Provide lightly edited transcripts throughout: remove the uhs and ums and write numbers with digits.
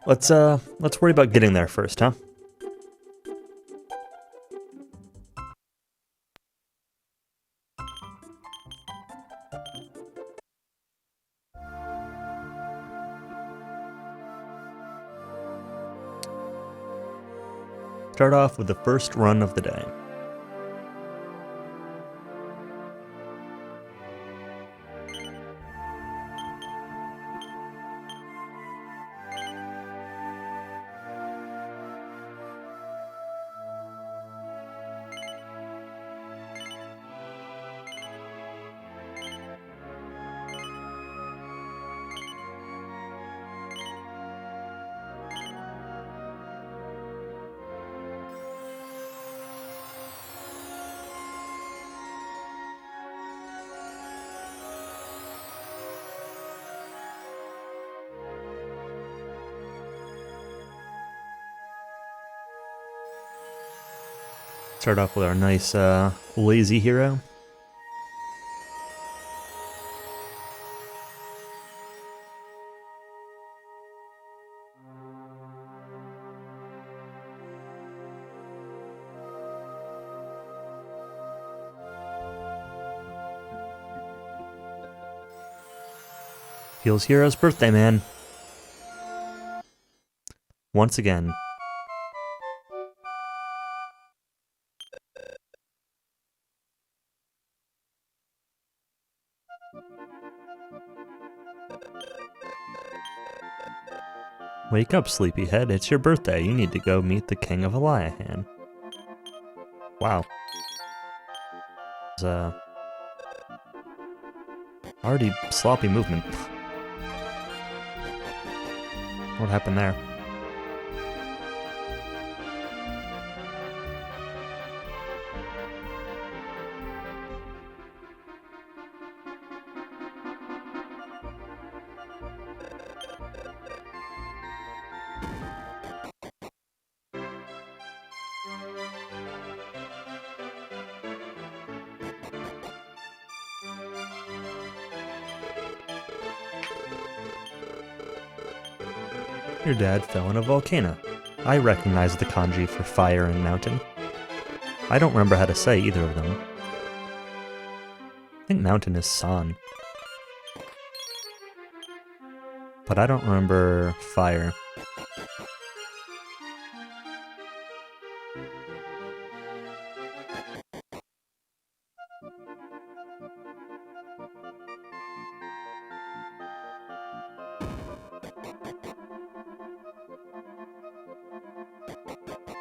Let's worry about getting there first, huh? Start off with the first run of the day. Start off with our nice lazy hero. Feels Hero's birthday, man. Once again. Wake up, sleepyhead. It's your birthday. You need to go meet the King of Eliahan. Wow. It's, already sloppy movement. What happened there? Your dad fell in a volcano. I recognize the kanji for fire and mountain. I don't remember how to say either of them. I think mountain is san. But I don't remember fire.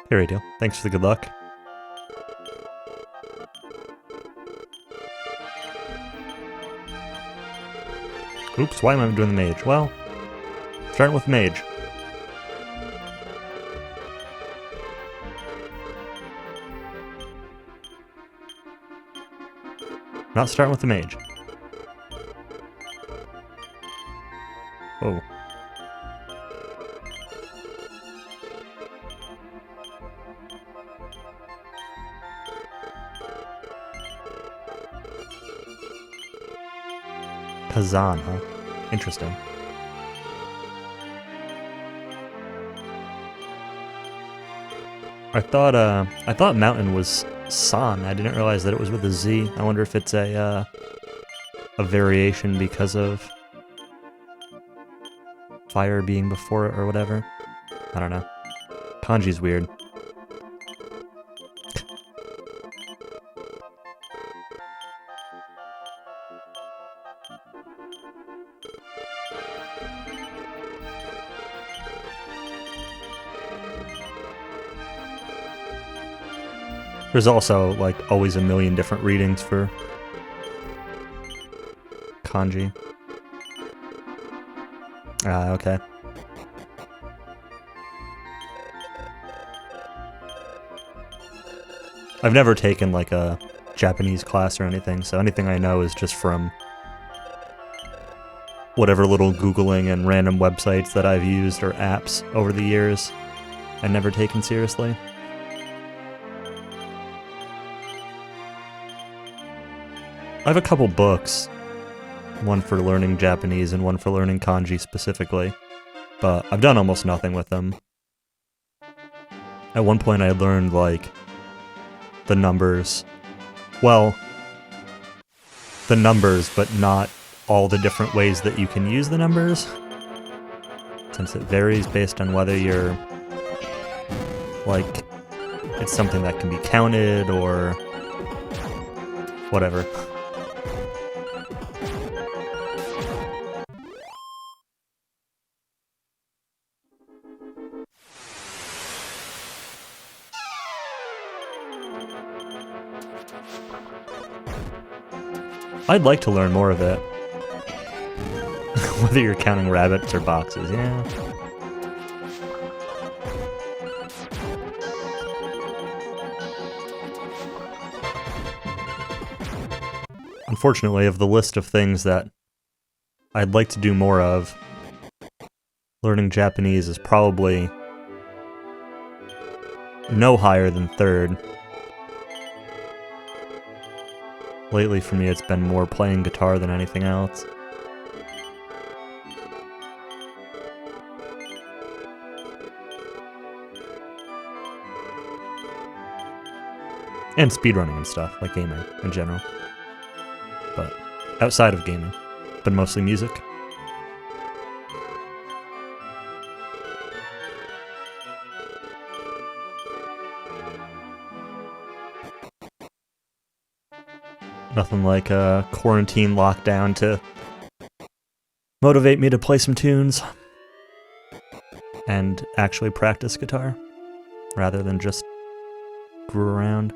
Here we go. Thanks for the good luck. Oops, why am I doing the mage? Well, starting with mage. Not starting with the mage. Oh. Kazan, huh? Interesting. I thought mountain was san. I didn't realize that it was with a Z. I wonder if it's a variation because of fire being before it or whatever. I don't know. Kanji's weird. There's also, like, always a million different readings for kanji. Ah, okay. I've never taken, like, a Japanese class or anything, so anything I know is just from whatever little Googling and random websites that I've used or apps over the years and never taken seriously. I have a couple books, one for learning Japanese and one for learning kanji specifically, but I've done almost nothing with them. At one point I learned, like, the numbers. Well, the numbers, but not all the different ways that you can use the numbers, since it varies based on whether you're, like, it's something that can be counted or whatever. I'd like to learn more of it. Whether you're counting rabbits or boxes, yeah. Unfortunately, of the list of things that I'd like to do more of, learning Japanese is probably no higher than third. Lately for me it's been more playing guitar than anything else. And speedrunning and stuff, like gaming in general. But outside of gaming, but mostly music. Nothing like a quarantine lockdown to motivate me to play some tunes and actually practice guitar, rather than just screw around.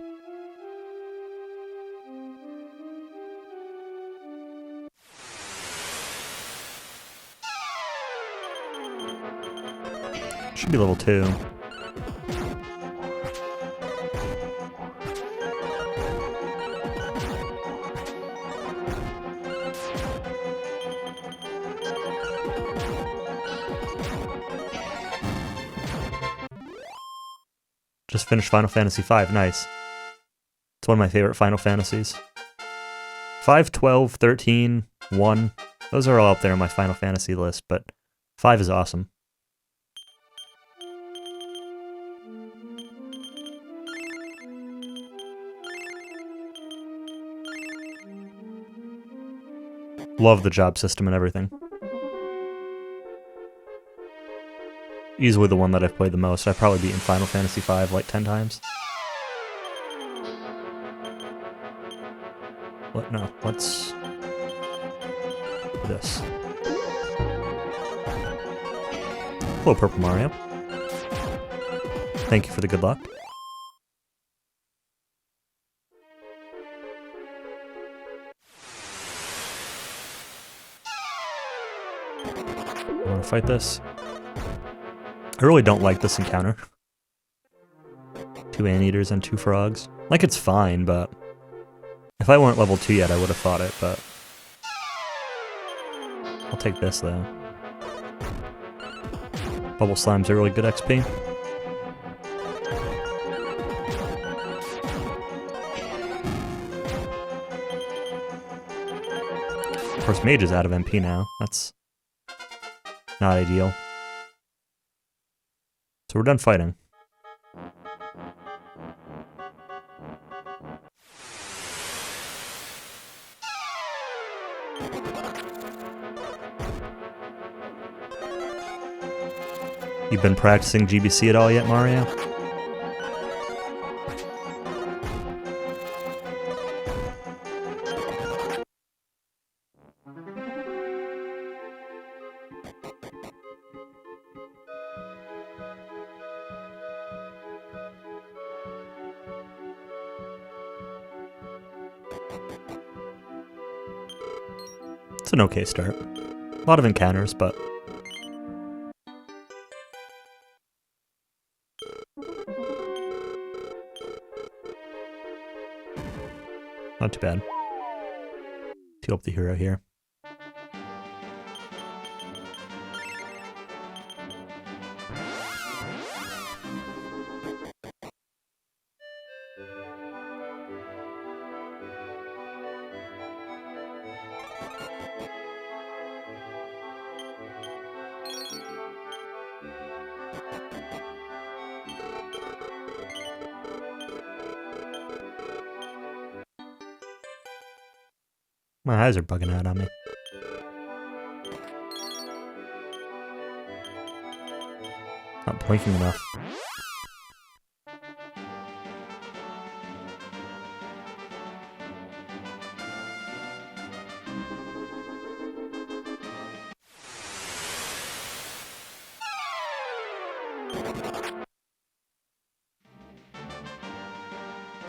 Should be level 2. Just finished Final Fantasy V, nice. It's one of my favorite Final Fantasies. 5, 12, 13, 1, those are all up there on my Final Fantasy list, but 5 is awesome. Love the job system and everything. Easily the one that I've played the most. I've probably beaten Final Fantasy V like 10 times. What? No, let's do this. Hello, Purple Mario. Thank you for the good luck. I want to fight this. I really don't like this encounter. 2 anteaters and 2 frogs. Like, it's fine, but if I weren't level 2 yet, I would have fought it, but I'll take this, though. Bubble Slime's a really good XP. Of course, Mage is out of MP now. That's not ideal. So we're done fighting. You've been practicing GBC at all yet, Mario? It's an okay start. A lot of encounters, but not too bad. Heal up the hero here. My eyes are bugging out on me. Not blinking enough.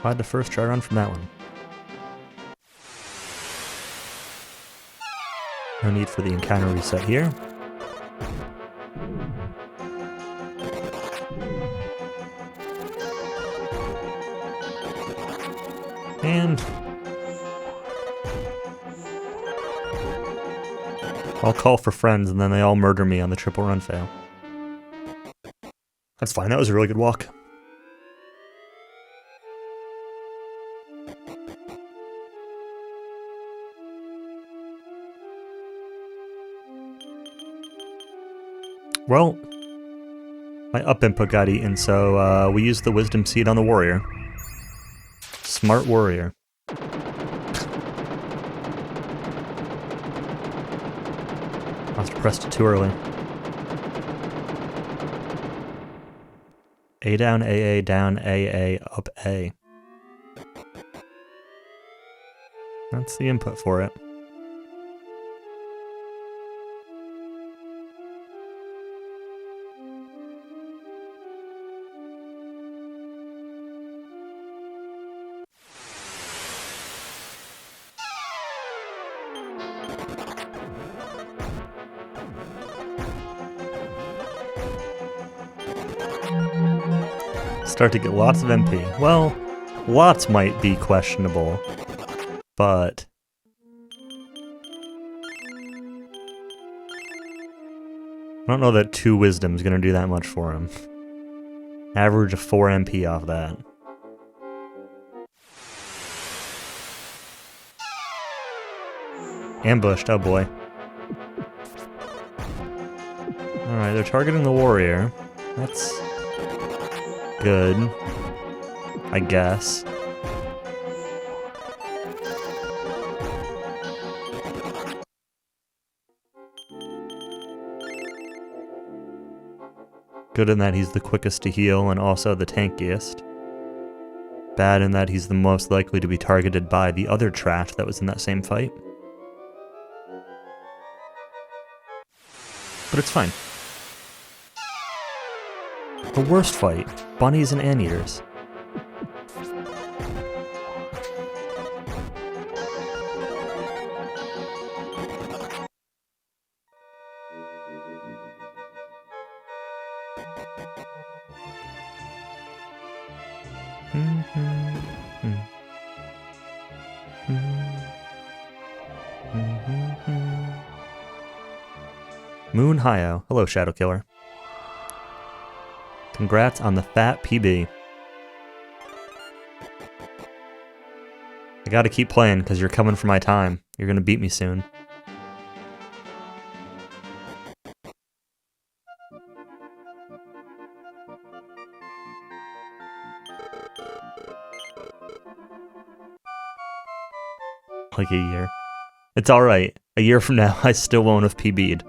Glad the first try run from that one. No need for the encounter reset here. And I'll call for friends and then they all murder me on the triple run fail. That's fine, that was a really good walk. Well, my up input got eaten, so we used the wisdom seed on the warrior. Smart warrior. Must have pressed it too early. A down, AA, down, AA, up, A. That's the input for it. Start to get lots of MP. Well, lots might be questionable, but I don't know that 2 wisdom is going to do that much for him. Average of 4 MP off that. Ambushed, oh boy. Alright, they're targeting the warrior. That's good, I guess. Good in that he's the quickest to heal and also the tankiest. Bad in that he's the most likely to be targeted by the other trash that was in that same fight. But it's fine. The worst fight, bunnies and anteaters. Moon Hyo. Hello, Shadow Killer. Congrats on the fat PB. I gotta keep playing because you're coming for my time. You're gonna beat me soon. Like a year. It's alright. A year from now, I still won't have PB'd.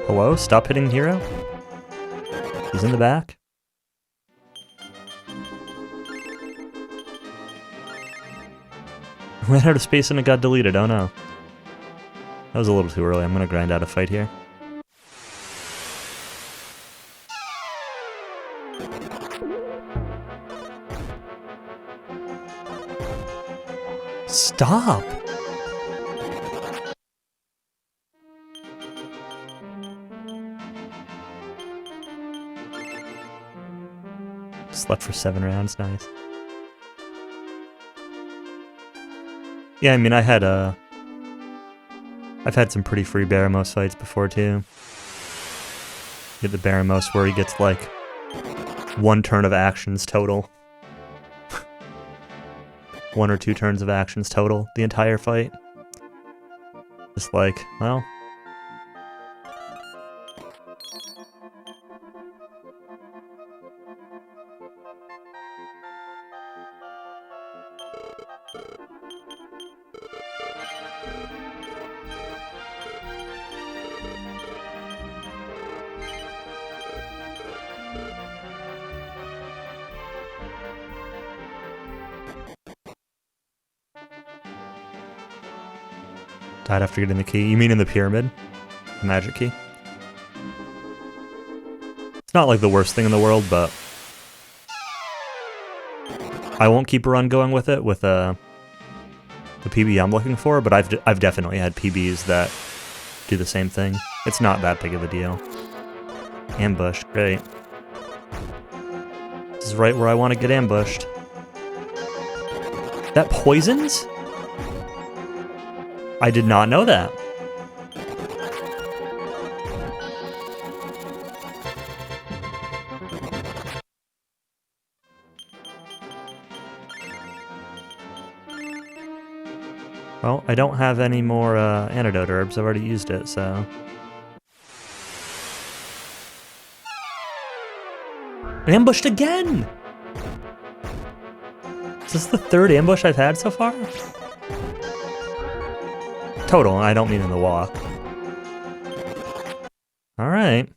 Hello? Stop hitting hero? He's in the back? Ran out of space and it got deleted, oh no. That was a little too early, I'm gonna grind out a fight here. Stop! Slept for 7 rounds, nice. Yeah, I mean, I've had some pretty free Baramos fights before too. Get the Baramos where he gets like 1 turn of actions total. 1 or 2 turns of actions total the entire fight. Just like, well... Died after getting the key. You mean in the pyramid? The magic key? It's not like the worst thing in the world, but... I won't keep a run going with it, with the PB I'm looking for, but I've definitely had PBs that do the same thing. It's not that big of a deal. Ambush, great. This is right where I want to get ambushed. That poisons? I did not know that. Well, I don't have any more antidote herbs. I've already used it, so... Ambushed again! Is this the 3rd ambush I've had so far? Total, I don't mean in the walk. Alright.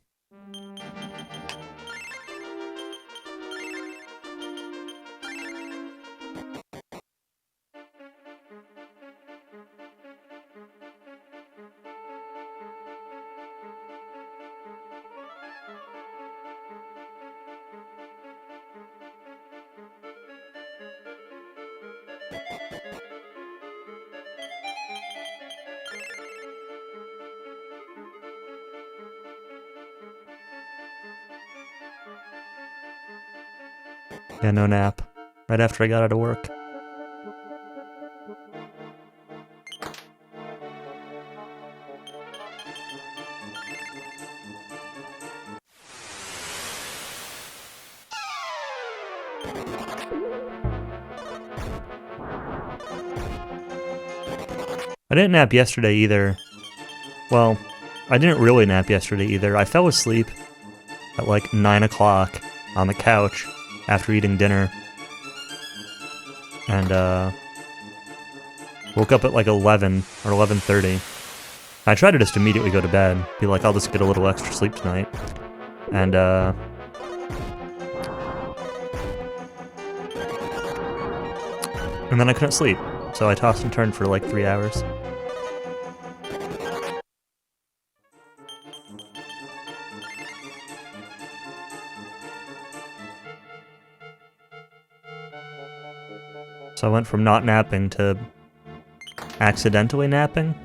Yeah, no nap. Right after I got out of work. I didn't nap yesterday either. Well, I didn't really nap yesterday either. I fell asleep at like 9 o'clock on the couch after eating dinner. And woke up at like 11 or 11:30. I tried to just immediately go to bed. Be like, I'll just get a little extra sleep tonight. And then I couldn't sleep. So I tossed and turned for like 3 hours. So I went from not napping to accidentally napping.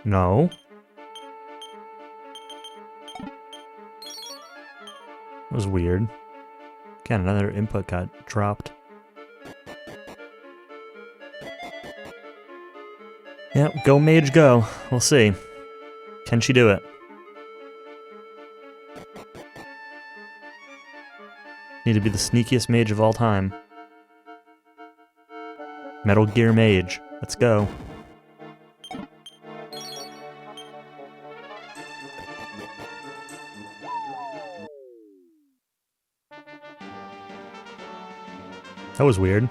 No. That was weird. Again, another input got dropped. Yep, go mage go. We'll see. Can she do it? Need to be the sneakiest mage of all time. Metal Gear Mage. Let's go. That was weird.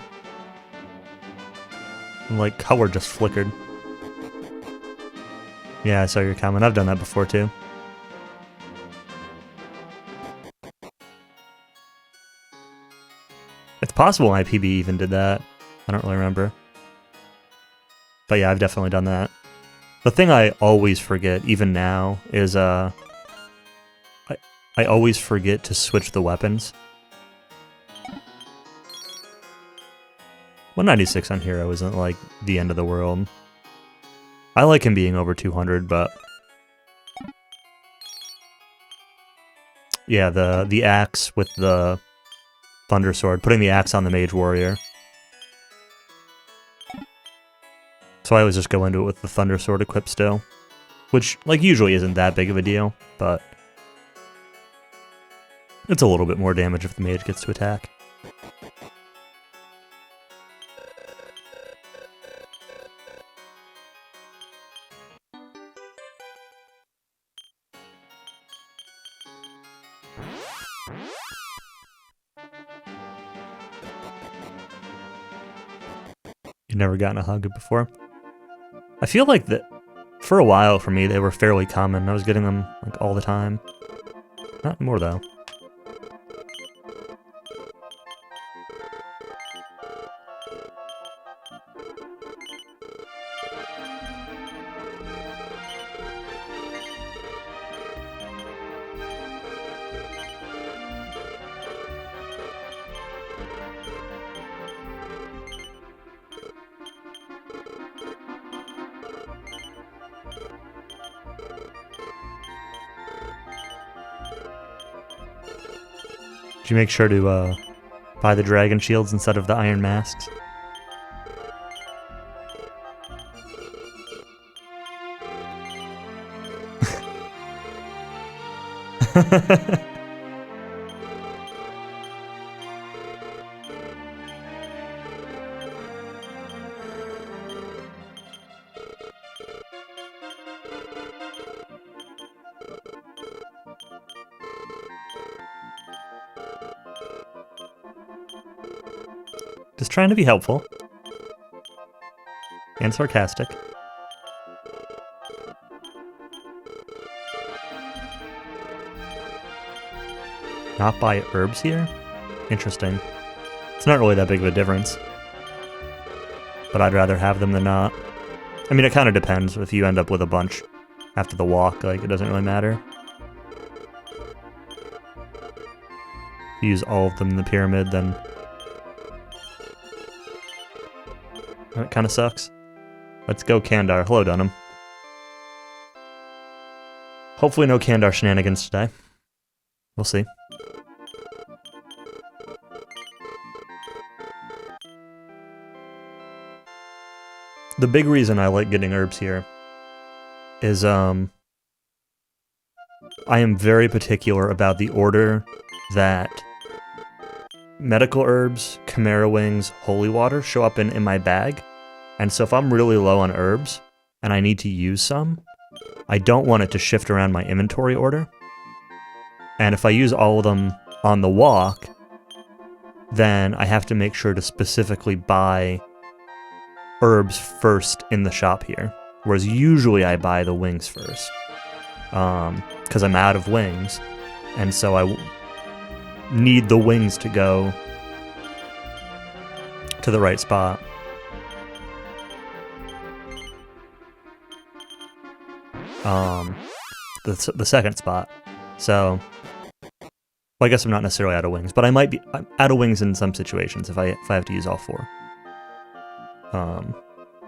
Like, color just flickered. Yeah, I saw your comment. I've done that before, too. It's possible my PB even did that. I don't really remember. But yeah, I've definitely done that. The thing I always forget, even now, is, I always forget to switch the weapons. 196 on Hero isn't, like, the end of the world. I like him being over 200, but... Yeah, the axe with the Thunder Sword. Putting the axe on the Mage Warrior. So I always just go into it with the Thunder Sword equipped still. Which, like, usually isn't that big of a deal, but... It's a little bit more damage if the mage gets to attack. You've never gotten a hug before? I feel like that for a while for me they were fairly common. I was getting them like all the time. Not anymore though. Did you make sure to buy the dragon shields instead of the iron masks? Just trying to be helpful. And sarcastic. Not buy herbs here? Interesting. It's not really that big of a difference. But I'd rather have them than not. I mean, it kind of depends. If you end up with a bunch after the walk, like, it doesn't really matter. If you use all of them in the pyramid, then... That kind of sucks. Let's go Kandar. Hello, Dunham. Hopefully no Kandar shenanigans today. We'll see. The big reason I like getting herbs here is I am very particular about the order that medical herbs, chimera wings, holy water show up in my bag. And so if I'm really low on herbs and I need to use some, I don't want it to shift around my inventory order. And if I use all of them on the walk, then I have to make sure to specifically buy herbs first in the shop here. Whereas usually I buy the wings first. Because I'm out of wings. And so I need the wings to go to the right spot. The second spot. So, well, I guess I'm not necessarily out of wings, but I might be out of wings in some situations if I have to use all four.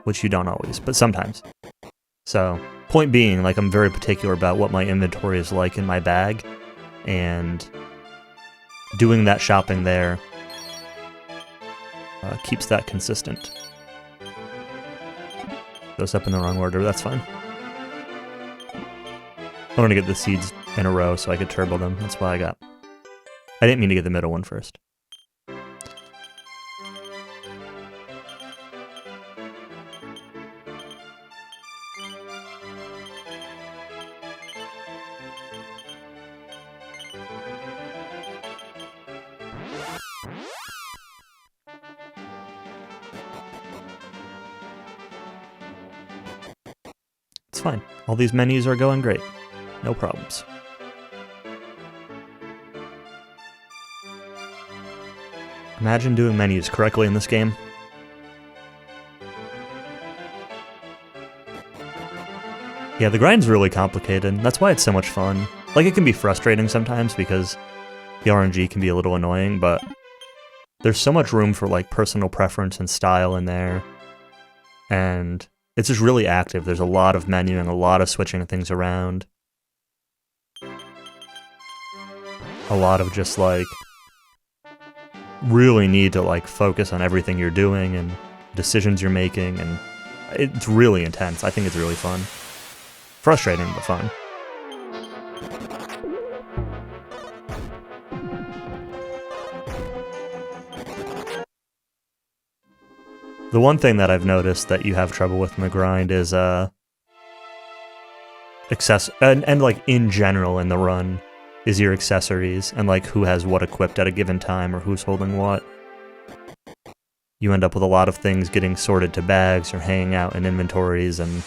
Which you don't always, but sometimes. So, point being, like, I'm very particular about what my inventory is like in my bag, and doing that shopping there keeps that consistent. Those up in the wrong order, that's fine. I want to get the seeds in a row so I could turbo them, that's why I got... I didn't mean to get the middle one first. It's fine. All these menus are going great. No problems. Imagine doing menus correctly in this game. Yeah, the grind's really complicated. That's why it's so much fun. Like, it can be frustrating sometimes because the RNG can be a little annoying, but there's so much room for, like, personal preference and style in there. And it's just really active. There's a lot of menuing, a lot of switching things around. A lot of just, like, really need to, like, focus on everything you're doing and decisions you're making, and it's really intense. I think it's really fun. Frustrating, but fun. The one thing that I've noticed that you have trouble with in the grind is, and like, in general in the run, is your accessories, and, like, who has what equipped at a given time, or who's holding what. You end up with a lot of things getting sorted to bags, or hanging out in inventories, and...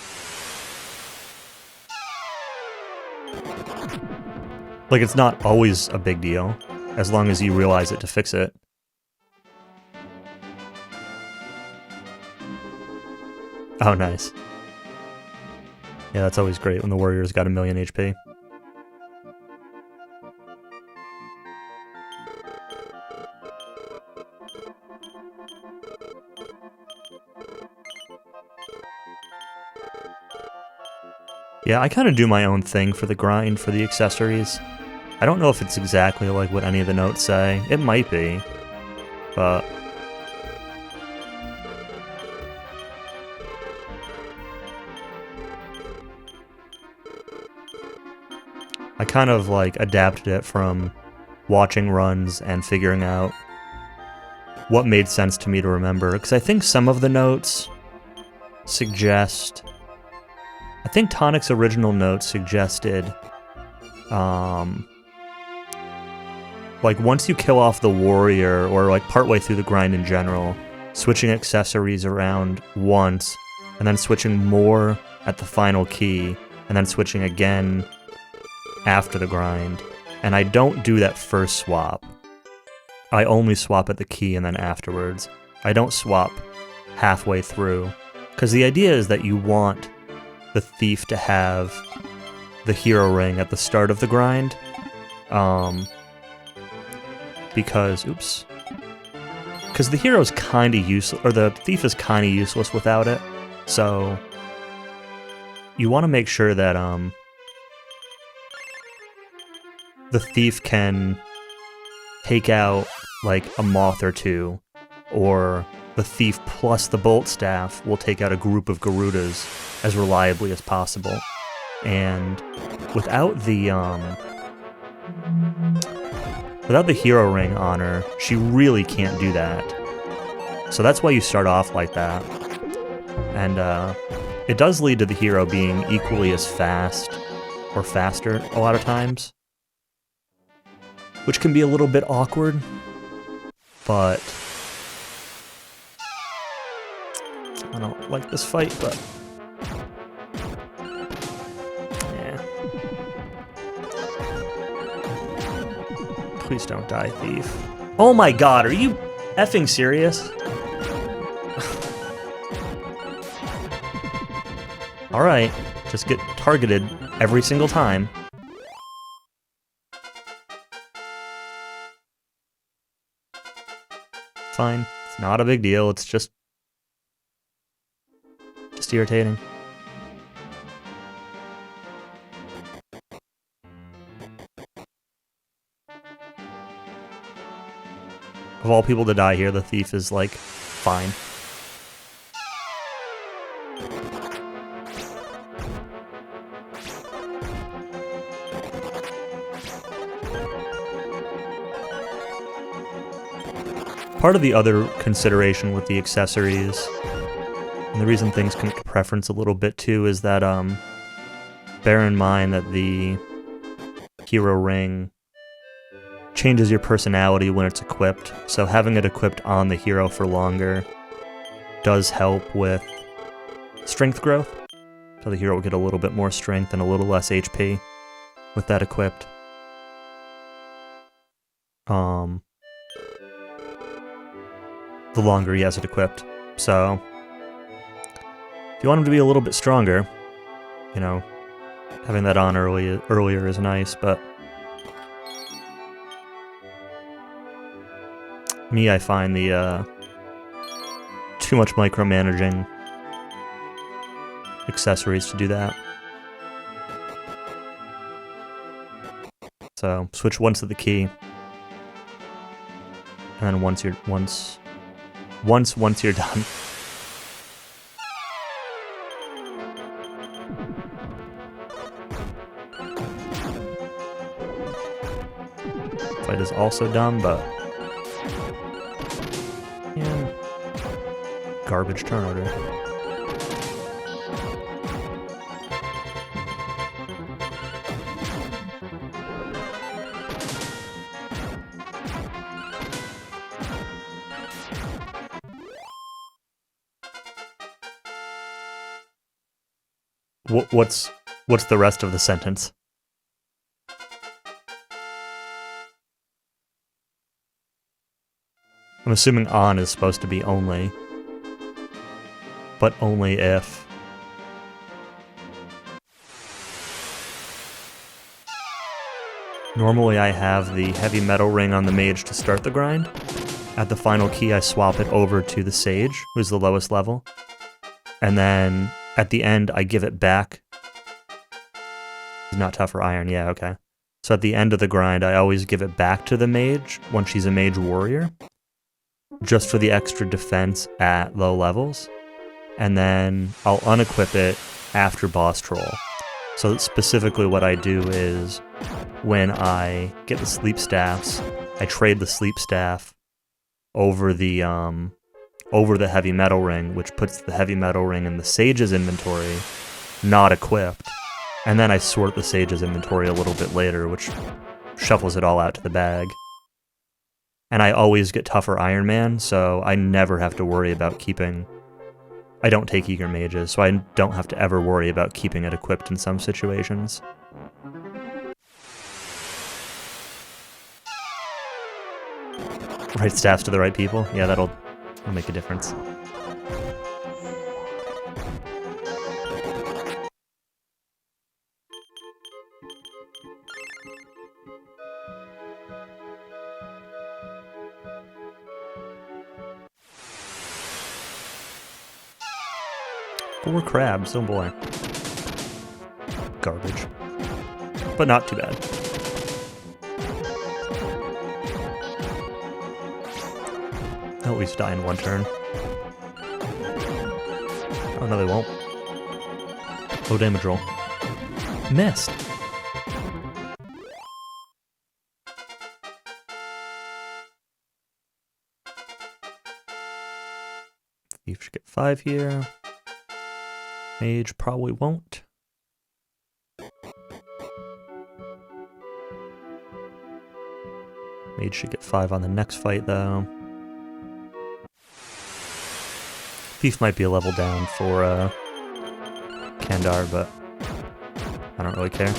like, it's not always a big deal, as long as you realize it to fix it. Oh, nice. Yeah, that's always great when the warrior's got 1,000,000 HP. Yeah, I kind of do my own thing for the grind for the accessories. I don't know if it's exactly like what any of the notes say. It might be, but... I kind of, like, adapted it from watching runs and figuring out what made sense to me to remember. Because I think some of the notes suggest... I think Tonic's original notes suggested, like, once you kill off the warrior, or, like, partway through the grind in general, switching accessories around once, and then switching more at the final key, and then switching again after the grind. And I don't do that first swap. I only swap at the key and then afterwards. I don't swap halfway through. Because the idea is that you want the thief to have the hero ring at the start of the grind. Because the hero's kind of useless, or the thief is kind of useless without it. So you want to make sure that the thief can take out, like, a moth or two, or the thief plus the bolt staff will take out a group of Garudas as reliably as possible. And without the hero ring on her, she really can't do that. So that's why you start off like that. And it does lead to the hero being equally as fast, or faster, a lot of times. Which can be a little bit awkward, but... I don't like this fight, but... yeah. Please don't die, thief. Oh my god, are you effing serious? Alright, just get targeted every single time. Fine, it's not a big deal, it's just irritating. Of all people to die here, the thief is, like, fine. Part of the other consideration with the accessories, and the reason things come to preference a little bit too, is that bear in mind that the hero ring changes your personality when it's equipped, so having it equipped on the hero for longer does help with strength growth. So the hero will get a little bit more strength and a little less HP with that equipped. The longer he has it equipped. So if you want him to be a little bit stronger, you know, having that on earlier is nice, but me, I find the too much micromanaging accessories to do that. So switch once to the key, and then once you're done. Fight is also dumb, but yeah, garbage turn order. What's the rest of the sentence? I'm assuming on is supposed to be only, but only if. Normally I have the heavy metal ring on the mage to start the grind. At the final key I swap it over to the sage, who's the lowest level. And then at the end I give it back. He's not tougher iron, yeah, okay. So at the end of the grind I always give it back to the mage when she's a mage warrior, just for the extra defense at low levels. And then I'll unequip it after boss troll. So specifically what I do is, when I get the sleep staffs, I trade the sleep staff over the heavy metal ring, which puts the heavy metal ring in the sage's inventory, not equipped. And then I sort the sage's inventory a little bit later, which shuffles it all out to the bag. And I always get tougher Iron Man, so I never have to worry about keeping... I don't take eager mages, so I don't have to ever worry about keeping it equipped in some situations. Right staffs to the right people? Yeah, that'll make a difference. Four crabs, oh boy. Garbage. But not too bad. They'll at least die in one turn. Oh no, they won't. Low damage roll. Missed! You should get 5 here. Mage probably won't. Mage should get 5 on the next fight, though. Thief might be a level down for Kandar, but I don't really care.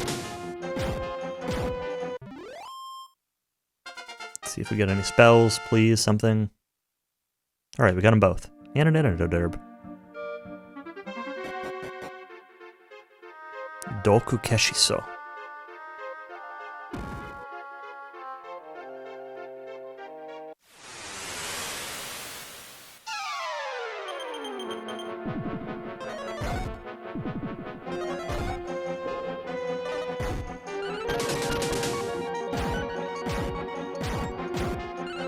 Let's see if we get any spells, please, something. Alright, we got them both. And an Endoderb. Doku Keshiso.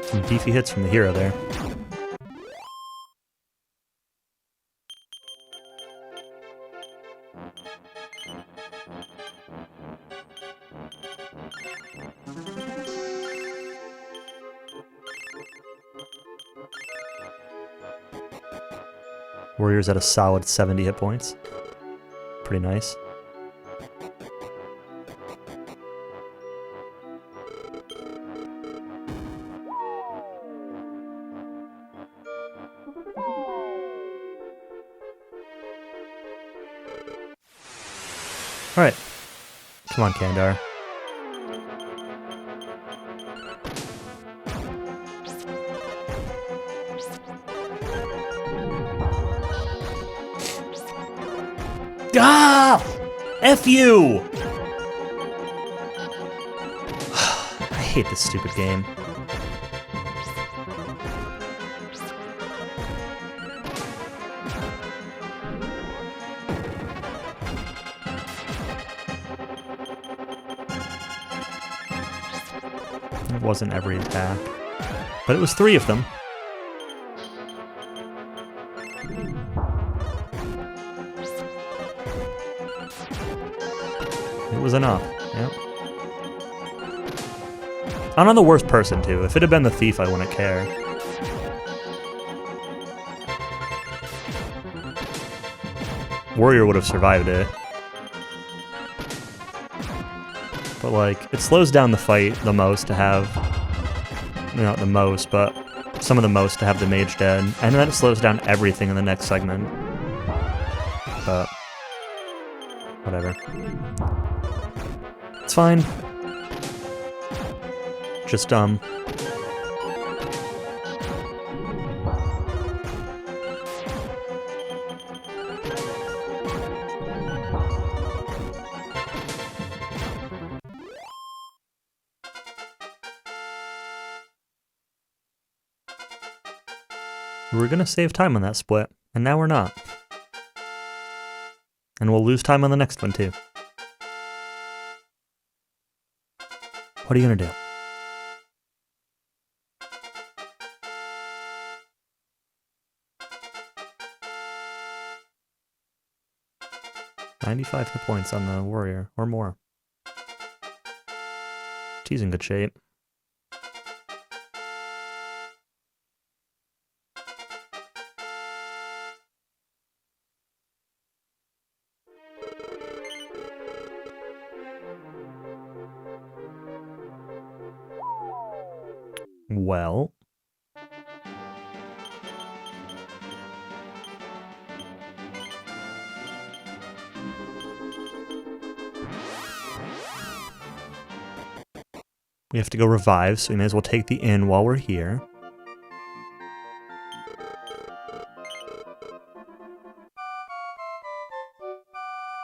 Some beefy hits from the hero there. Warrior's at a solid 70 hit points. Pretty nice. Alright. Come on, Kandar. Ah! F you! I hate this stupid game. It wasn't every attack. But it was 3 of them. It was enough, yep. I'm not the worst person, too. If it had been the thief, I wouldn't care. Warrior would have survived it. But, like, it slows down the fight the most to have... Not the most, but some of the most to have the mage dead. And then it slows down everything in the next segment. But... whatever. It's fine. Just, we were gonna save time on that split, and now we're not. And we'll lose time on the next one, too. What are you gonna do? $95 hit points on the warrior, or more. She's in good shape. Well... we have to go revive, so we may as well take the inn while we're here.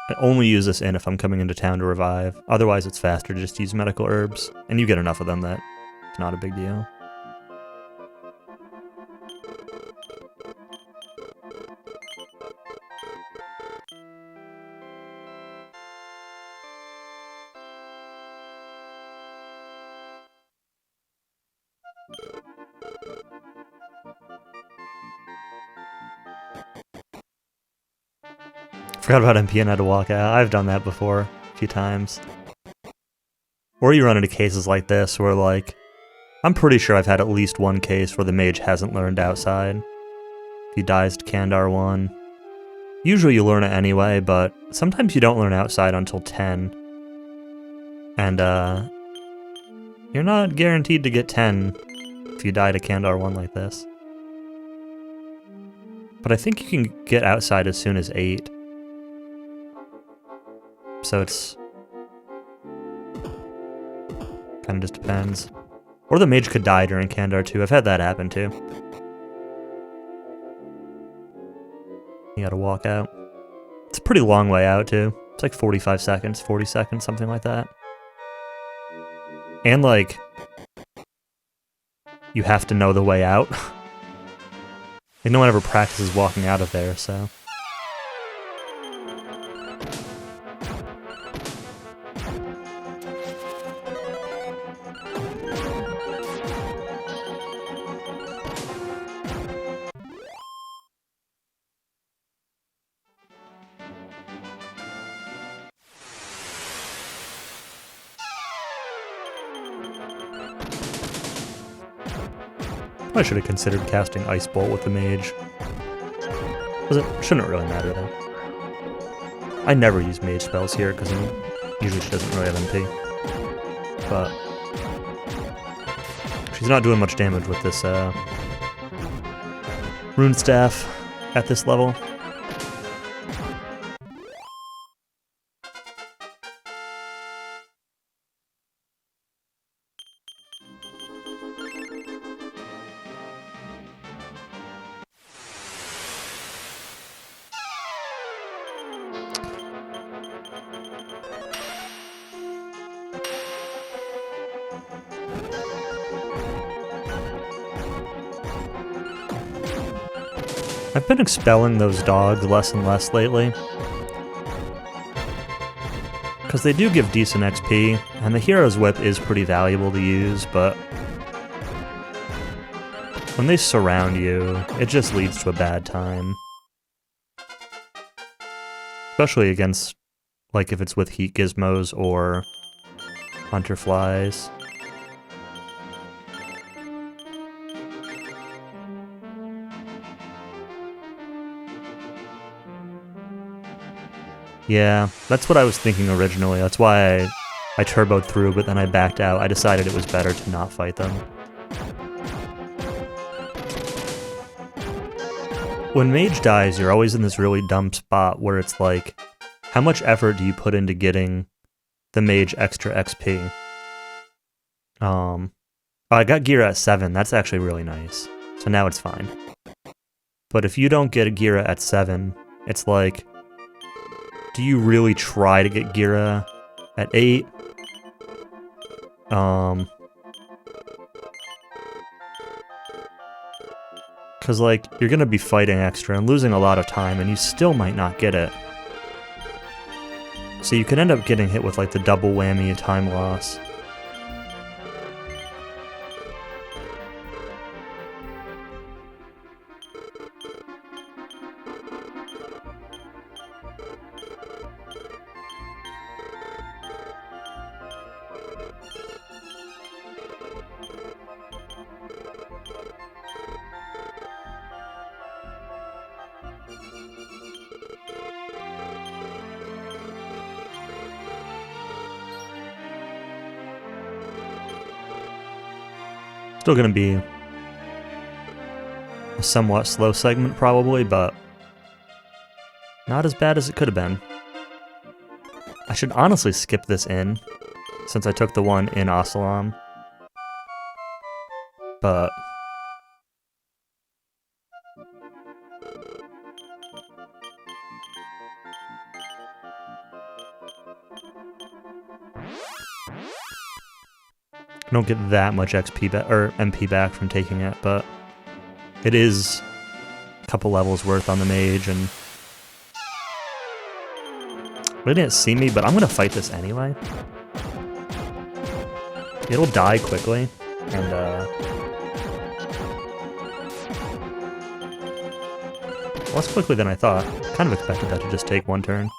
I only use this inn if I'm coming into town to revive. Otherwise, it's faster to just use medical herbs, and you get enough of them that it's not a big deal. Forgot about MP and had to walk out. I've done that before a few times. Or you run into cases like this where, like, I'm pretty sure I've had at least one case where the mage hasn't learned outside. He dies to Kandar 1. Usually you learn it anyway, but sometimes you don't learn outside until 10. And, you're not guaranteed to get 10 if you die to Kandar 1 like this. But I think you can get outside as soon as 8. So it's... kind of just depends. Or the mage could die during Kandar 2. I've had that happen too. You gotta walk out. It's a pretty long way out too. It's like 45 seconds, 40 seconds, something like that. And like... you have to know the way out. Like no one ever practices walking out of there, so... I should have considered casting Ice Bolt with the mage. Shouldn't really matter though. I never use mage spells here because usually she doesn't really have MP. But she's not doing much damage with this rune staff at this level. I've been expelling those dogs less and less lately. Because they do give decent XP, and the Hero's Whip is pretty valuable to use, but When they surround you, it just leads to a bad time. Especially against, like, if it's with heat gizmos or hunter flies. Yeah, that's what I was thinking originally. That's why I turboed through, but then I backed out. I decided it was better to not fight them. When Mage dies, you're always in this really dumb spot where it's like, how much effort do you put into getting the Mage extra XP? I got Gira at 7. That's actually really nice. So now it's fine. But if you don't get a Gira at 7, it's like, do you really try to get Gira at 8? Because, like, you're going to be fighting extra and losing a lot of time, and you still might not get it. So you could end up getting hit with, like, the double whammy of time loss. Still gonna be a somewhat slow segment probably, but not as bad as it could have been. I should honestly skip this in, since I took the one in Asalam. But I don't get that much XP back or MP back from taking it, but it is a couple levels worth on the mage, and they didn't see me, but I'm gonna fight this anyway. It'll die quickly, and less quickly than I thought. Kind of expected that to just take one turn.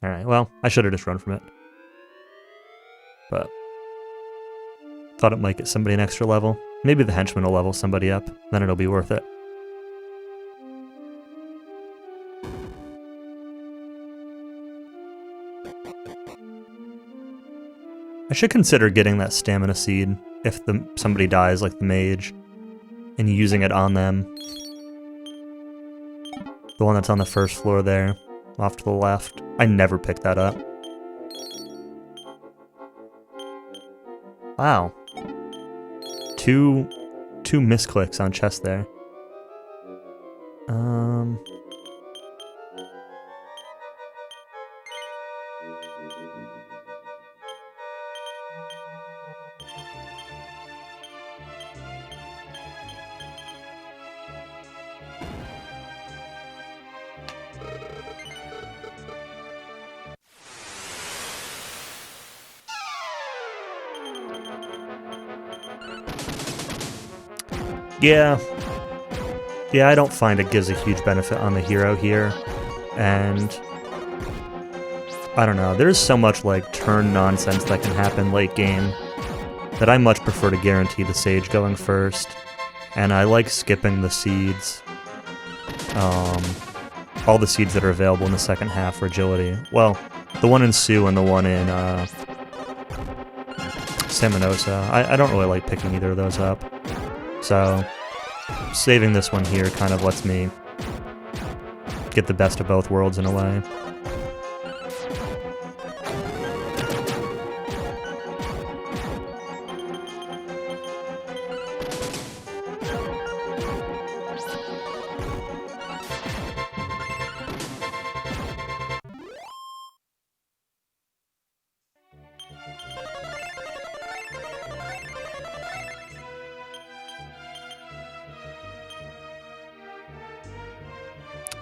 Alright, well, I should have just run from it. But thought it might get somebody an extra level. Maybe the henchman will level somebody up, then it'll be worth it. I should consider getting that stamina seed if somebody dies like the mage, and using it on them. The one that's on the first floor there, off to the left. I never picked that up. Wow. Two misclicks on chest there. Yeah, I don't find it gives a huge benefit on the hero here, and I don't know, there's so much like turn nonsense that can happen late game that I much prefer to guarantee the sage going first, and I like skipping the seeds, all the seeds that are available in the second half for agility. Well, the one in Sue and the one in Saminosa. I don't really like picking either of those up. So, saving this one here kind of lets me get the best of both worlds in a way.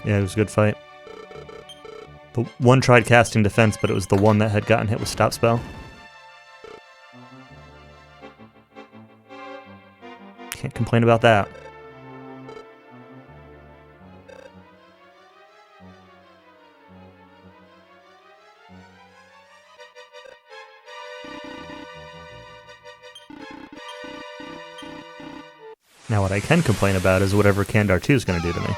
Yeah, it was a good fight. The one tried casting defense, but it was the one that had gotten hit with stop spell. Can't complain about that. Now what I can complain about is whatever Kandar 2 is going to do to me.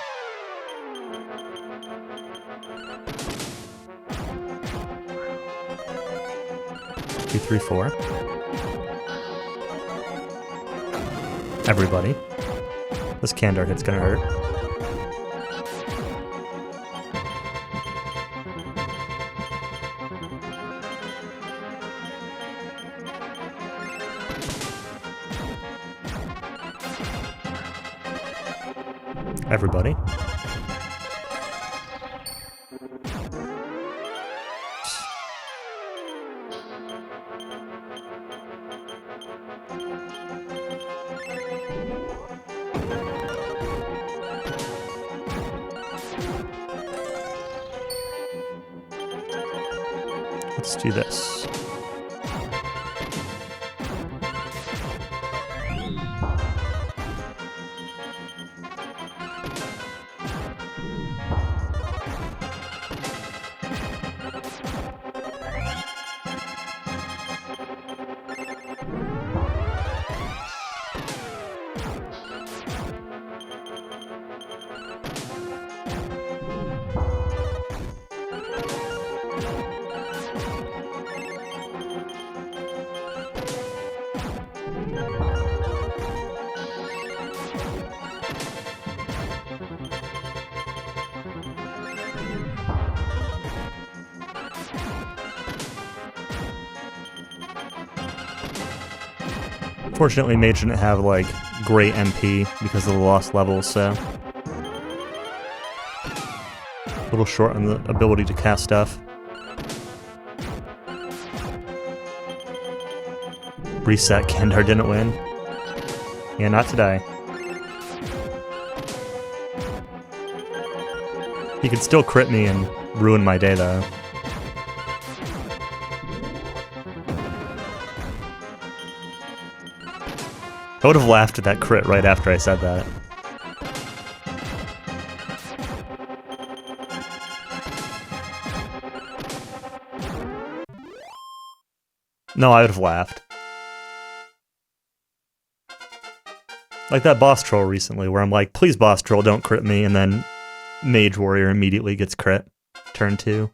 Two, three, four. Everybody. This Kandar hit's going to hurt. Everybody. Let's do this. Fortunately, Mage didn't have, like, great MP because of the lost levels, so... a little short on the ability to cast stuff. Reset, Kandar didn't win. Yeah, not today. He could still crit me and ruin my day, though. I would have laughed at that crit right after I said that. No, I would have laughed. Like that boss troll recently, where I'm like, please boss troll, don't crit me, and then Mage Warrior immediately gets crit. Turn 2.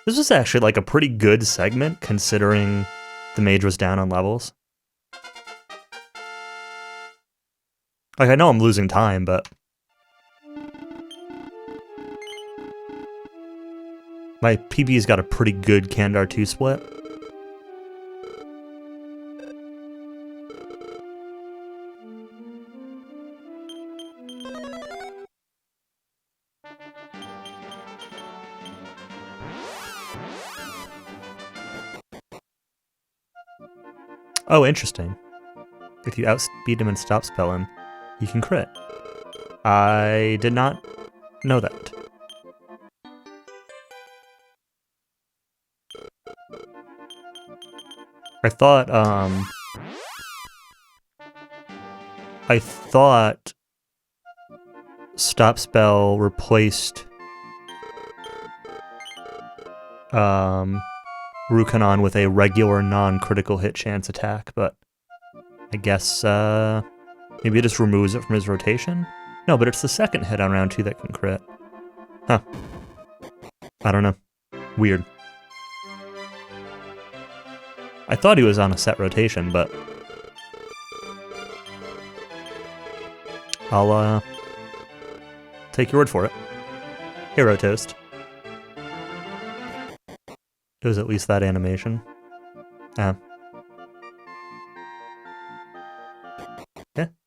This was actually like a pretty good segment, considering the Mage was down on levels. Like, I know I'm losing time, but... my PB's got a pretty good Kandar 2 split. Oh, interesting. If you outspeed him and stop spell him, you can crit. I did not know that. I thought stop spell replaced Rukanon with a regular non-critical hit chance attack, but I guess maybe it just removes it from his rotation? No, but it's the second hit on round 2 that can crit. Huh. I don't know. Weird. I thought he was on a set rotation, but I'll take your word for it. Hero Toast. It was at least that animation. Yeah,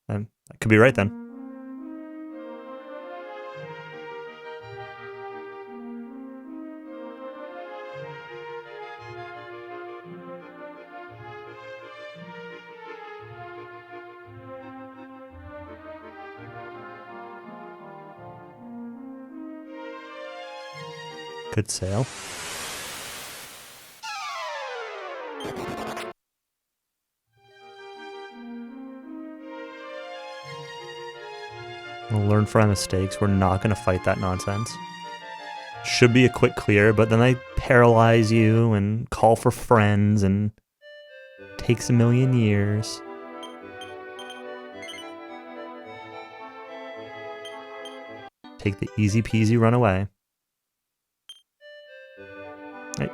I could be right then. Good sail. We'll learn from our mistakes. We're not going to fight that nonsense. Should be a quick clear, but then they paralyze you and call for friends and takes a million years. Take the easy peasy run away. Hey.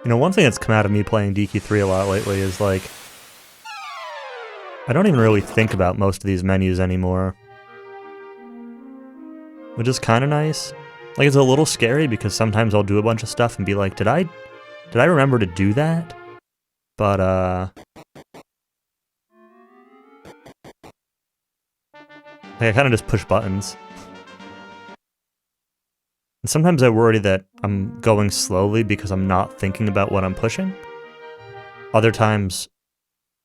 You know, one thing that's come out of me playing DQ3 a lot lately is, like, I don't even really think about most of these menus anymore. Which is kind of nice. Like, it's a little scary because sometimes I'll do a bunch of stuff and be like, did I remember to do that? But, like, I kind of just push buttons. And sometimes I worry that I'm going slowly because I'm not thinking about what I'm pushing. Other times,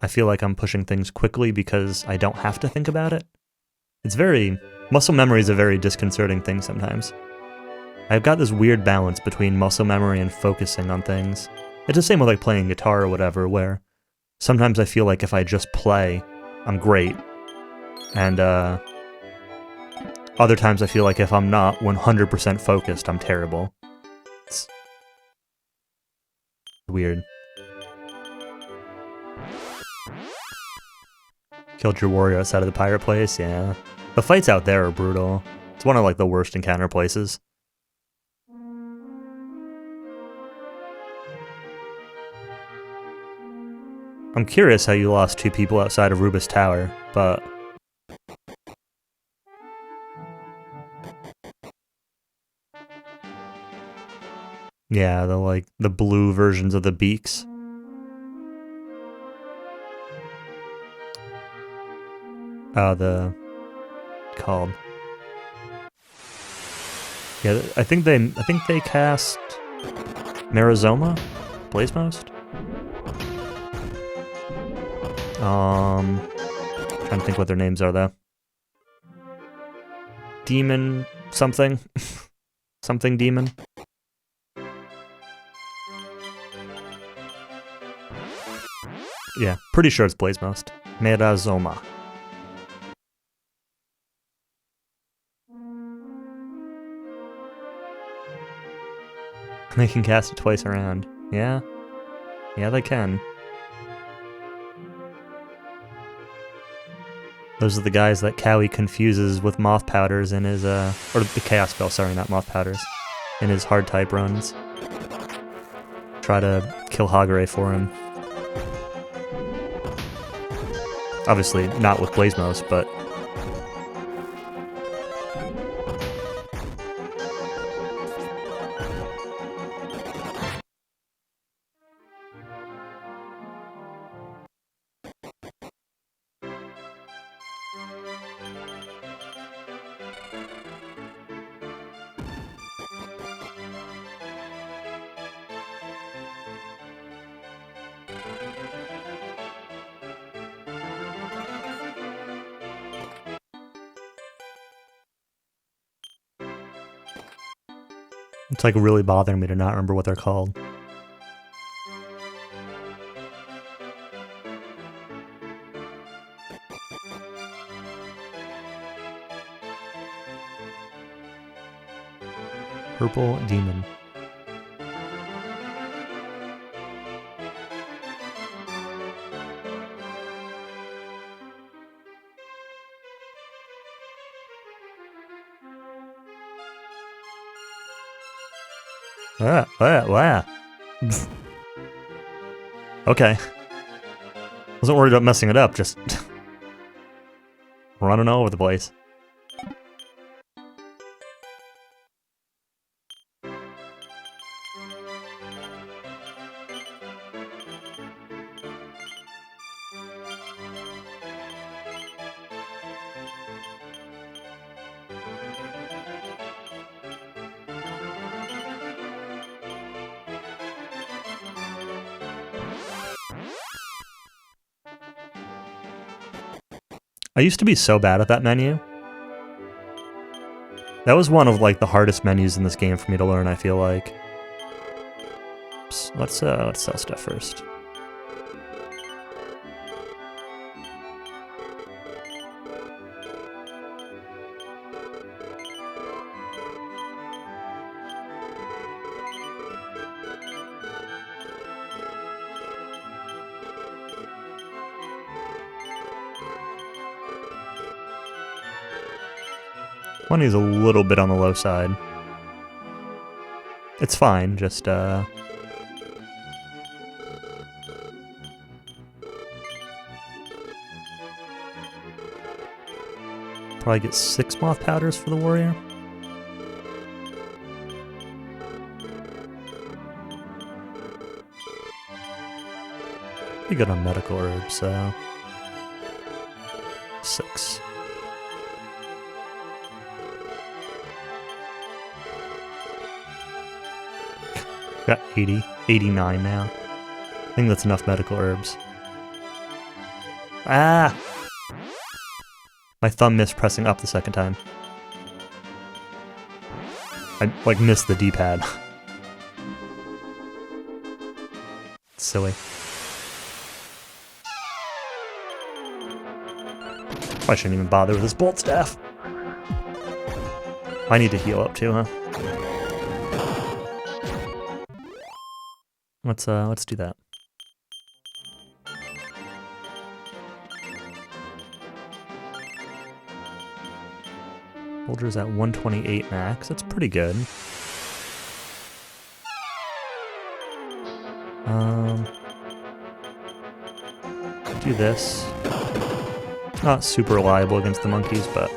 I feel like I'm pushing things quickly because I don't have to think about it. Muscle memory is a very disconcerting thing sometimes. I've got this weird balance between muscle memory and focusing on things. It's the same with like playing guitar or whatever, where sometimes I feel like if I just play, I'm great. And other times I feel like if I'm not 100% focused, I'm terrible. It's weird. Killed your warrior outside of the pirate place, yeah. The fights out there are brutal. It's one of like the worst encounter places. I'm curious how you lost 2 people outside of Rubus Tower, but... yeah, the blue versions of the beaks. Called. Yeah, I think they cast Marizoma? Blazemost? Trying to think what their names are though. Demon something? Something demon? Yeah, pretty sure it's Blazemost. Marizoma. They can cast it twice around. Yeah. Yeah, they can. Those are the guys that Cowie confuses with moth powders in his, or the Chaos Spell, sorry, not moth powders, in his hard type runs. Try to kill Hagare for him. Obviously, not with Blazemost, but... it's like really bothering me to not remember what they're called. Purple Demon. Wow. Okay. Wasn't worried about messing it up, just running all over the place. I used to be so bad at that menu. That was one of like the hardest menus in this game for me to learn, I feel like. Oops, let's sell stuff first. Money's a little bit on the low side. It's fine, just probably get 6 moth powders for the warrior. Pretty good on medical herbs, so 6. Got 80, 89 now. I think that's enough medical herbs. Ah! My thumb missed pressing up the second time. I, like, missed the D-pad. Silly. I shouldn't even bother with this bolt staff. I need to heal up too, huh? Let's do that. Soldier's at 128 max. That's pretty good. Do this. Not super reliable against the monkeys, but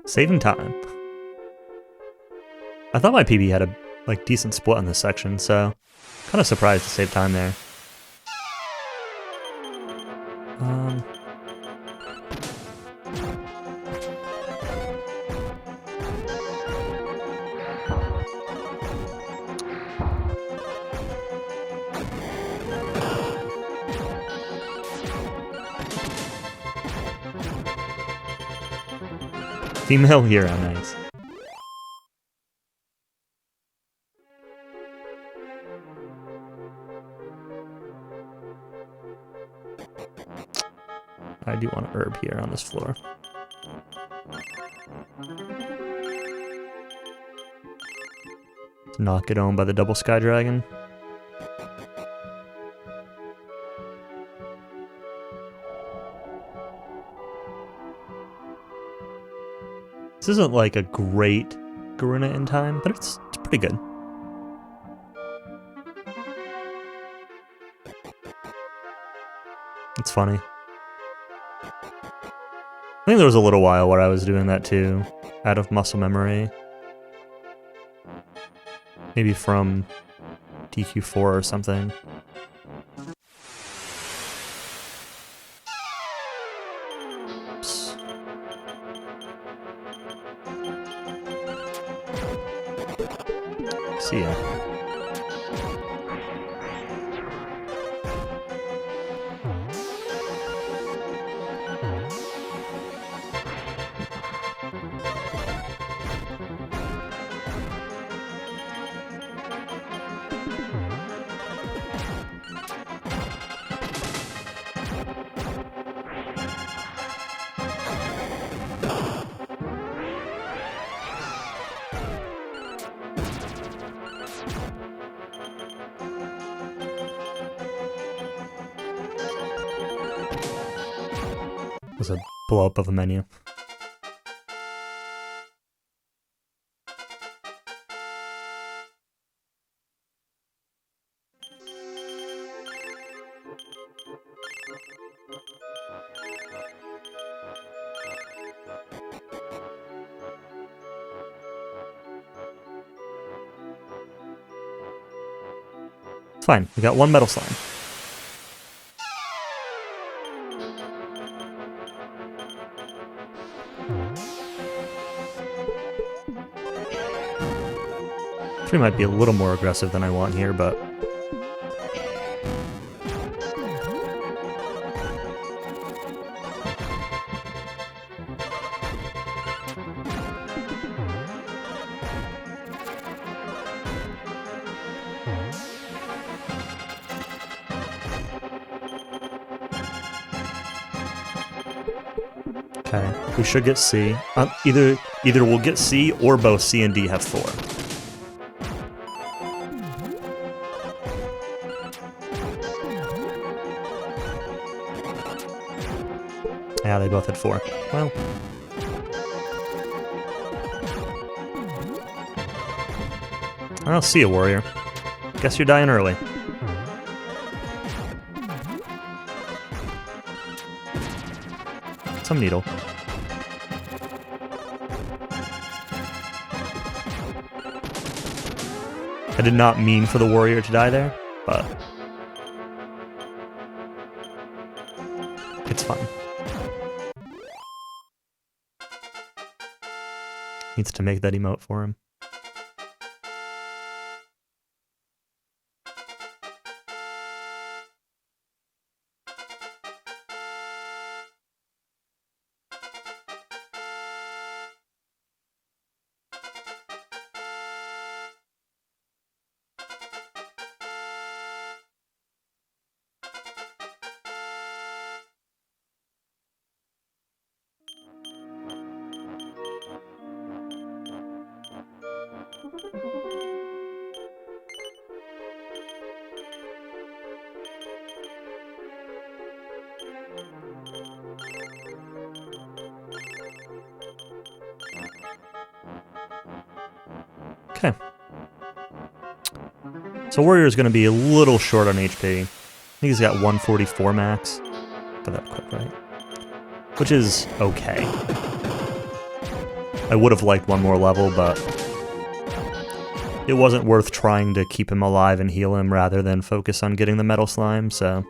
saving time. I thought my PB had a like decent split on this section, so kind of surprised to save time there. Female hero, nice. I do want an herb here on this floor. Let's not get owned by the double sky dragon. This isn't like a great Garuna in time, but it's pretty good. It's funny. I think there was a little while where I was doing that too, out of muscle memory. Maybe from DQ4 or something. Oops. See ya. Was a blow up of a menu. It's fine. We got one metal slime. Which might be a little more aggressive than I want here, but... Okay, we should get C. Either we'll get C or both C and D have 4. Yeah, they both had 4. Well. I'll see you, warrior. Guess you're dying early. Some needle. I did not mean for the warrior to die there, but it's fine. Needs to make that emote for him. Okay. So warrior is going to be a little short on HP. I think he's got 144 max. Got that quick, right? Which is okay. I would have liked one more level, but it wasn't worth trying to keep him alive and heal him rather than focus on getting the metal slime, so...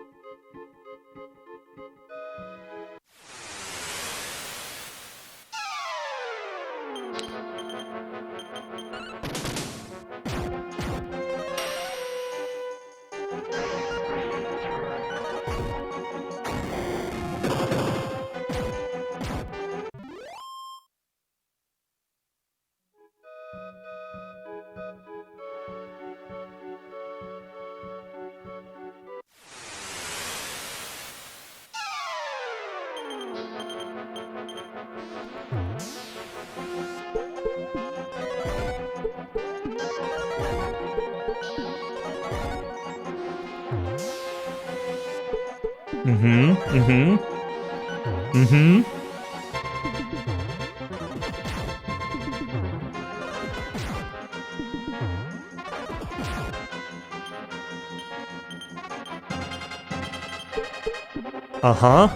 Uh-huh.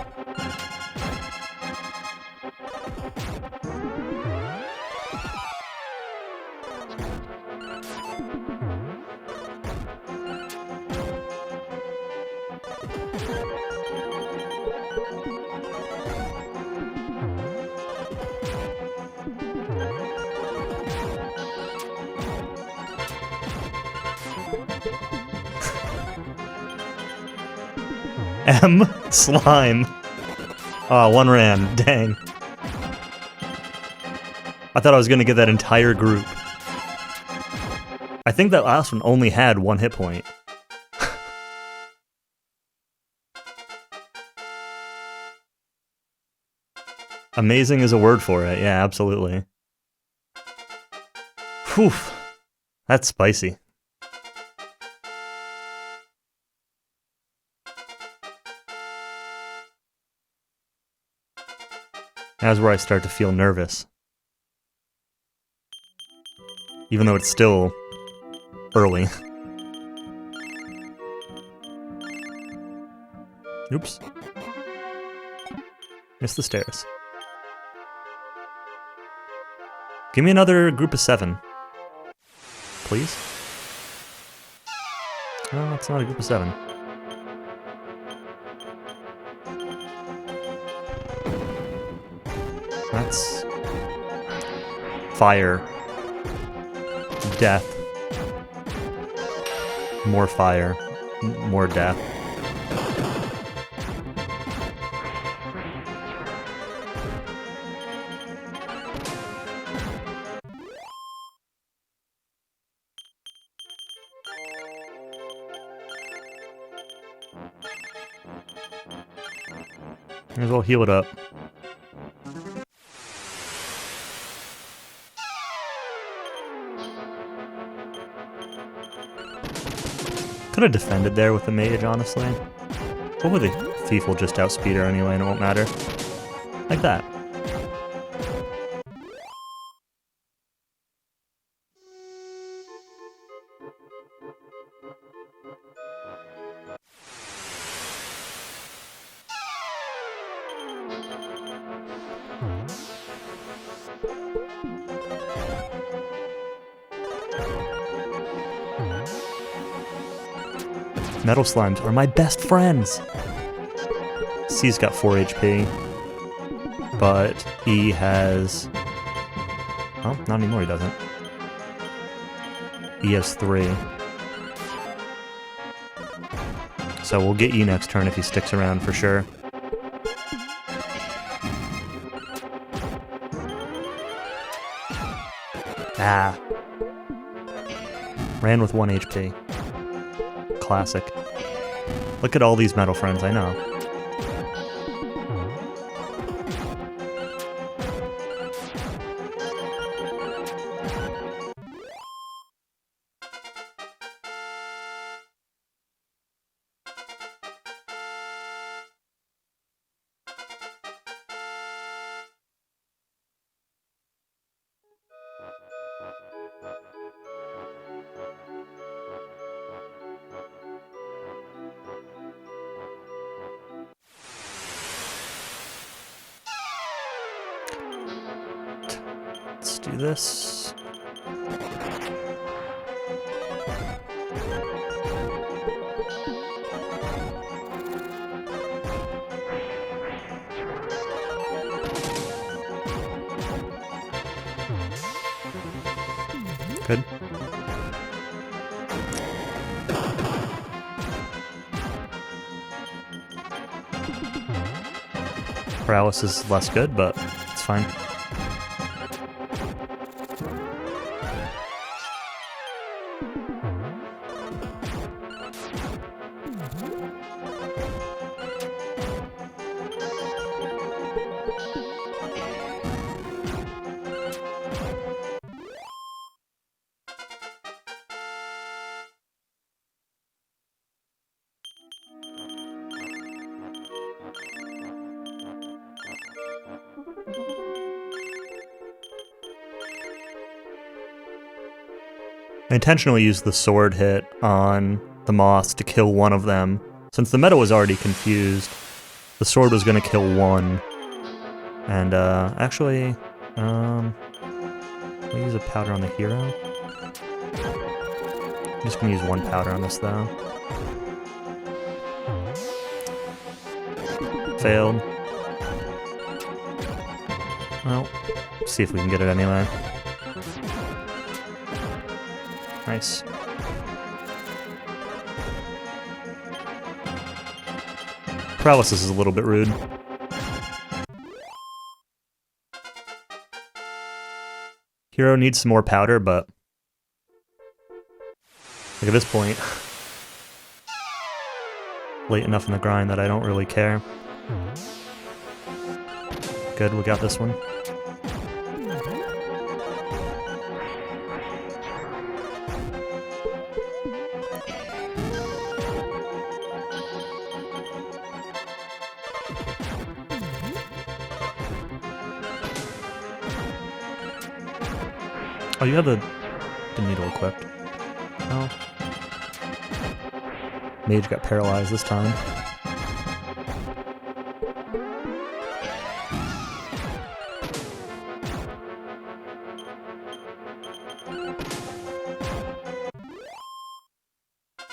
M. Slime. Oh, one ran. Dang. I thought I was going to get that entire group. I think that last one only had 1 hit point. Amazing is a word for it. Yeah, absolutely. Whew. That's spicy. That's where I start to feel nervous. Even though it's still early. Oops. Missed the stairs. Give me another group of 7. Please? Oh, it's not a group of 7. That's... fire. Death. more fire, more death. Might as well heal it up. Could have defended there with the mage, honestly. Hopefully the thief will just outspeed her anyway and it won't matter. Like that. Metal slimes are my best friends! C's got 4 HP, but E has... Oh, not anymore, he doesn't. E has 3. So we'll get E next turn if he sticks around for sure. Ah. Ran with 1 HP. Classic. Look at all these metal friends, I know. Let's do this. Good. Paralysis is less good, but it's fine. I intentionally used the sword hit on the moths to kill one of them. Since the meta was already confused, the sword was going to kill one. And, actually, we'll use a powder on the hero. I'm just going to use 1 powder on this, though. Failed. Well, see if we can get it anyway. Nice. Paralysis is a little bit rude. Hero needs some more powder, but like at this point, late enough in the grind that I don't really care. Good, we got this one. Oh, you have the needle equipped. Oh. Mage got paralyzed this time.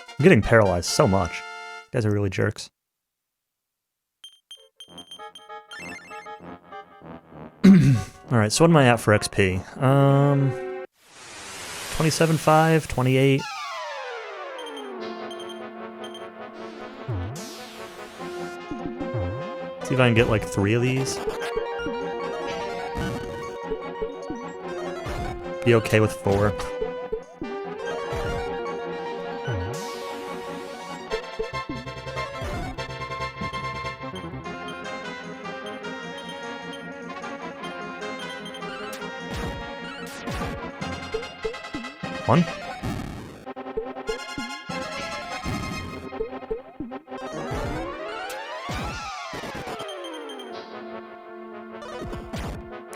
I'm getting paralyzed so much. You guys are really jerks. Alright, so what am I at for XP? 27.5, 28. See if I can get like 3 of these. Be okay with 4. One.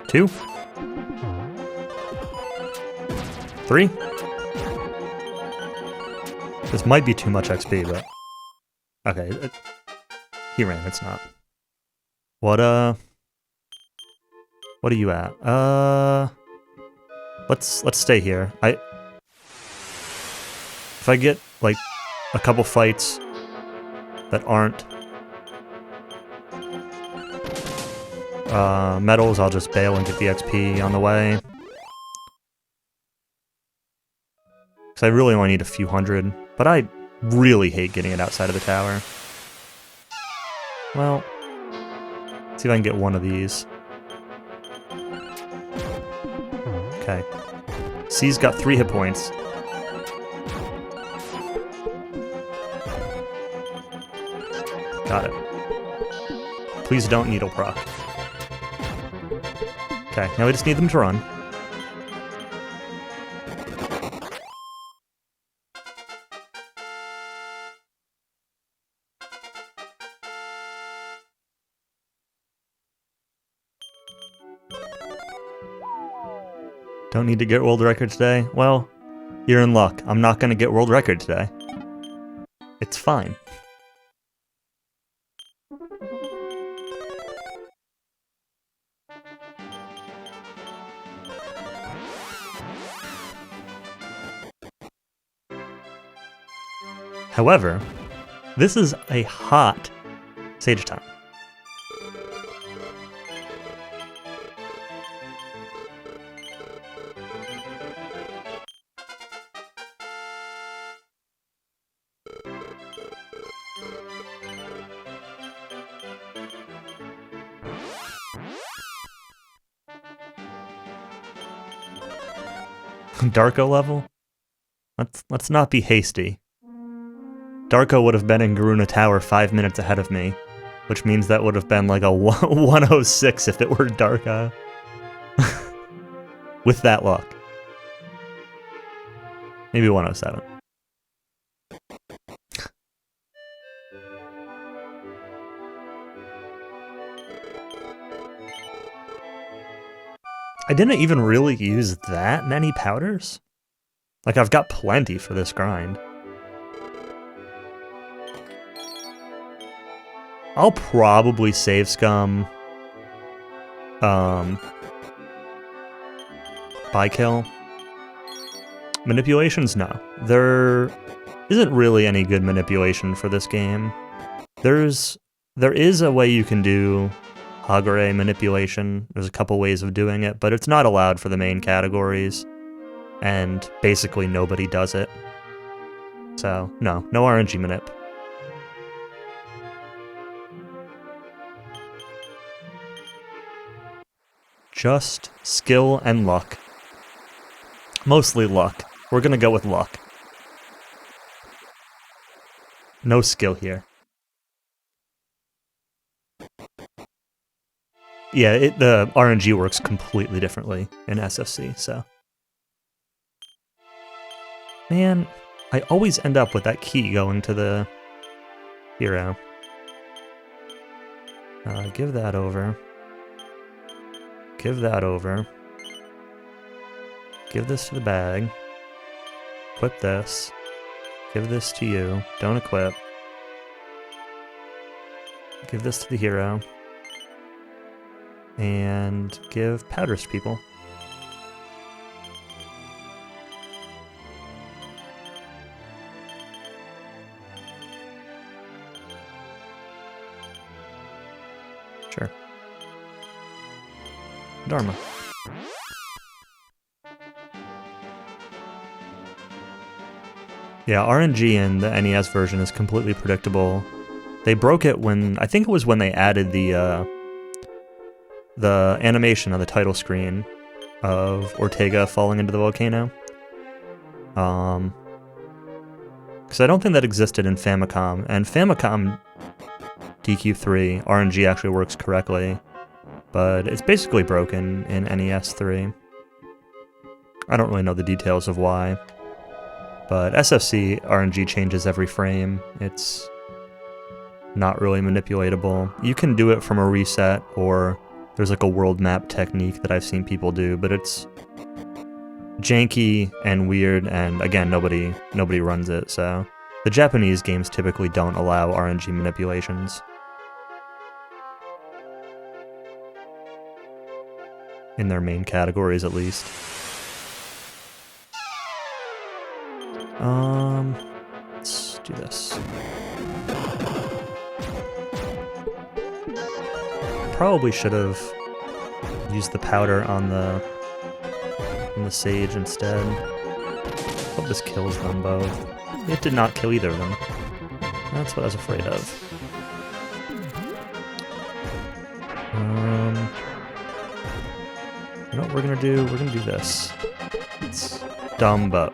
Two. 3. This might be too much XP, but okay. He ran. It's not. What are you at? Let's stay here. If I get like a couple fights that aren't medals, I'll just bail and get the XP on the way. Because I really only need a few hundred, but I really hate getting it outside of the tower. Well, let's see if I can get one of these. Okay. C's got 3 hit points. Got it. Please don't needle proc. Okay, now we just need them to run. Don't need to get world record today? Well, you're in luck. I'm not going to get world record today. It's fine. However, this is a hot Sage time. Darko level? Let's not be hasty. Darko would have been in Garuna Tower 5 minutes ahead of me, which means that would have been like a 106 if it were Darko. With that luck. Maybe 107. I didn't even really use that many powders. Like, I've got plenty for this grind. I'll probably save scum. Buy kill. Manipulations, no. There isn't really any good manipulation for this game. There is a way you can do Hagure manipulation. There's a couple ways of doing it, but it's not allowed for the main categories, and basically nobody does it. So, no RNG manip. Just skill and luck. Mostly luck. We're gonna go with luck. No skill here. Yeah, the RNG works completely differently in SFC, so. Man, I always end up with that key going to the hero. Give that over. Give that over. Give this to the bag. Equip this. Give this to you. Don't equip. Give this to the hero. And give powders to people. Sure. Dharma. Yeah, RNG in the NES version is completely predictable. They broke it when, I think it was when they added the animation on the title screen of Ortega falling into the volcano. Because I don't think that existed in Famicom, and Famicom DQ3 RNG actually works correctly, but it's basically broken in NES 3. I don't really know the details of why, but SFC RNG changes every frame. It's not really manipulatable. You can do it from a reset, or there's like a world map technique that I've seen people do, but it's janky and weird, and again, nobody runs it, so the Japanese games typically don't allow RNG manipulations. In their main categories, at least. Let's do this. Probably should have used the powder on the sage instead. Hope this kills them both. It did not kill either of them. That's what I was afraid of. You know what we're gonna do? We're gonna do this. It's dumb, but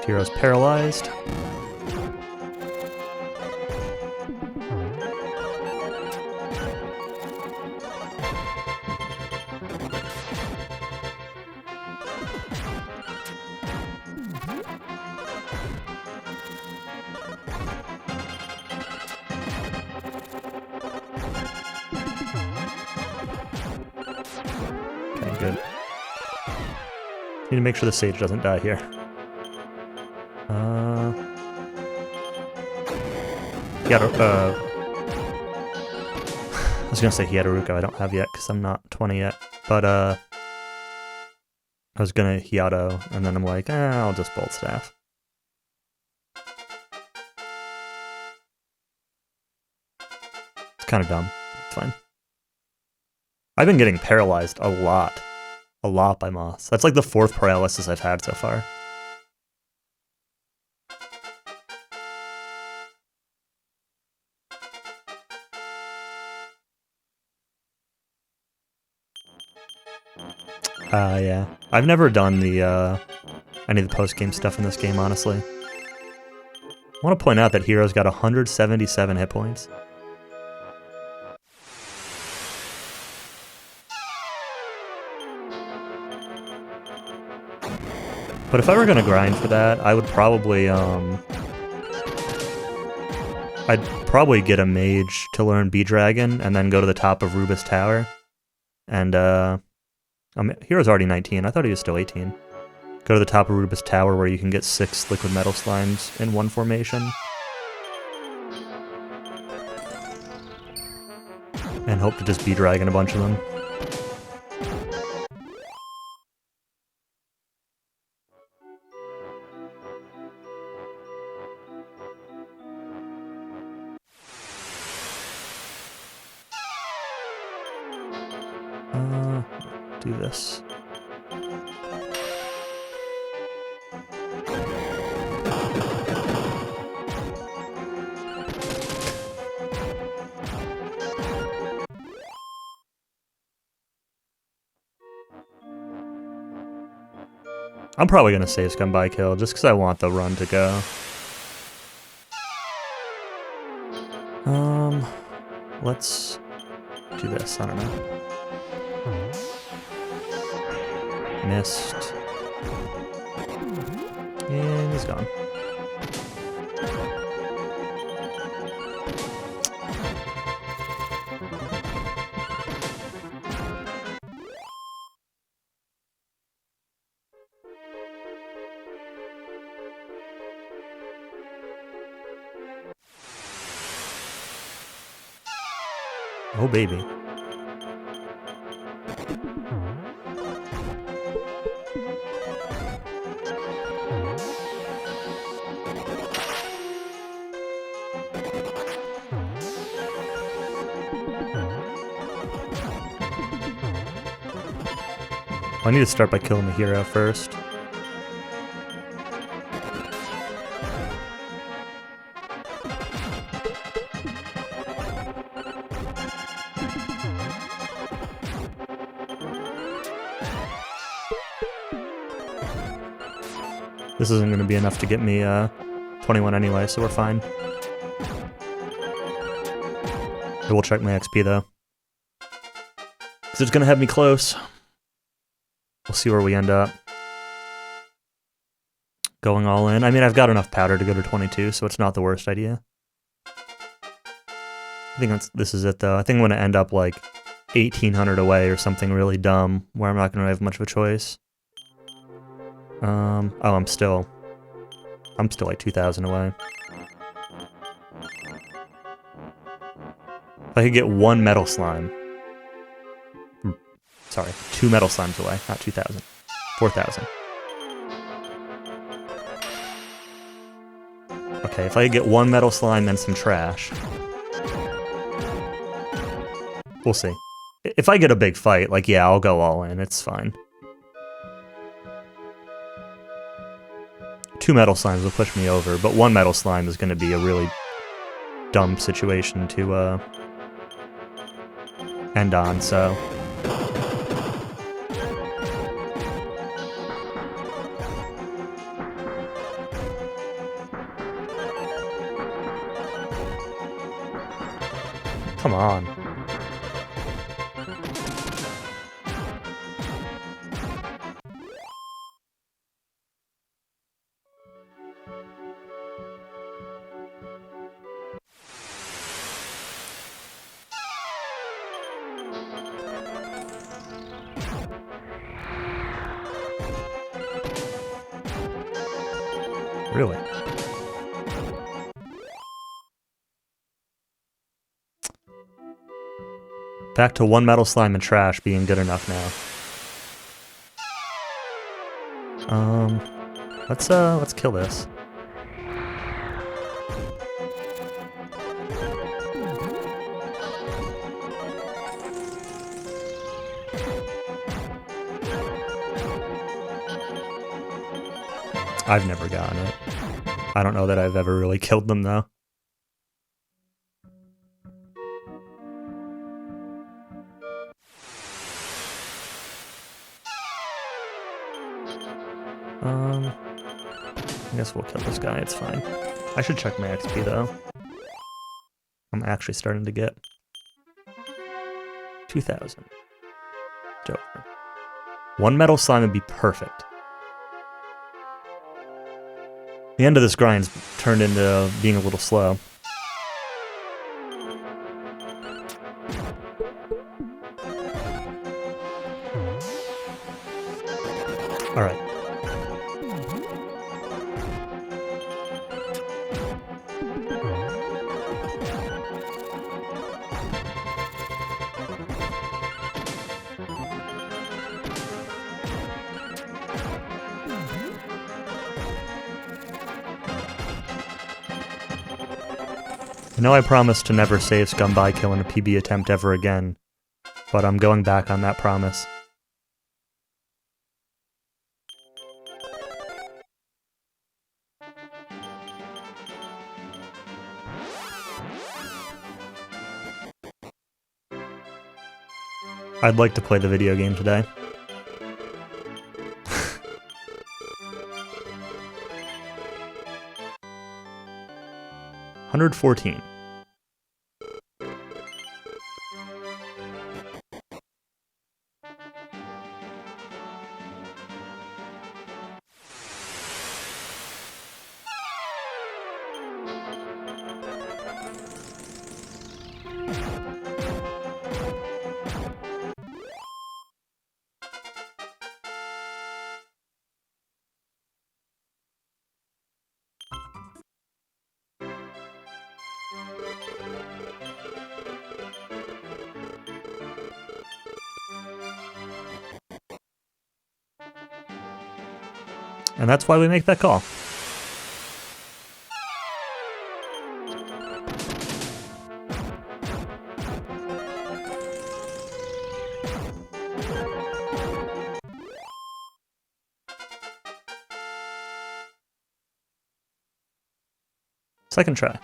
hero's paralyzed. Okay, good. Need to make sure the sage doesn't die here. I was gonna say Hiyaruko, I don't have yet because I'm not 20 yet, but I was gonna Hiyato, and then I'm like, I'll just Bolt Staff. It's kind of dumb, it's fine. I've been getting paralyzed a lot by Moss. That's like the 4th paralysis I've had so far. Yeah. I've never done the, any of the post-game stuff in this game, honestly. I want to point out that Hero's got 177 hit points. But if I were gonna grind for that, I would probably, I'd probably get a mage to learn B-Dragon, and then go to the top of Rubus Tower. And, Hero's already 19. I thought he was still 18. Go to the top of Rubus Tower where you can get 6 liquid metal slimes in one formation. And hope to just B-Dragon a bunch of them. Do this. I'm probably gonna save Scum by Kill just because I want the run to go. Let's do this. I don't know. Missed. And he's gone. Oh, baby. I need to start by killing the hero first. This isn't going to be enough to get me 21 anyway, so we're fine. I will check my XP though, because it's going to have me close. We'll see where we end up. Going all in. I mean, I've got enough powder to go to 22, so it's not the worst idea. I think this is it though. I think I'm going to end up like 1,800 away or something really dumb, where I'm not going to have much of a choice. Oh, I'm still like 2,000 away. If I could get one metal slime. Sorry, 2 metal slimes away, not 2,000. 4,000. Okay, if I could get one metal slime and some trash. We'll see. If I get a big fight, like, yeah, I'll go all in, it's fine. 2 metal slimes will push me over, but 1 metal slime is going to be a really dumb situation to end on, so... Come on. Really? Back to 1 metal slime and trash being good enough now. Let's kill this. I've never gotten it. I don't know that I've ever really killed them, though. I guess we'll kill this guy, it's fine. I should check my XP, though. I'm actually starting to get 2,000. It's over. 1 metal slime would be perfect. The end of this grind's turned into being a little slow. Alright. I know I promised to never save Scum by Kill in a PB attempt ever again, but I'm going back on that promise. I'd like to play the video game today. 114. And that's why we make that call. Second try.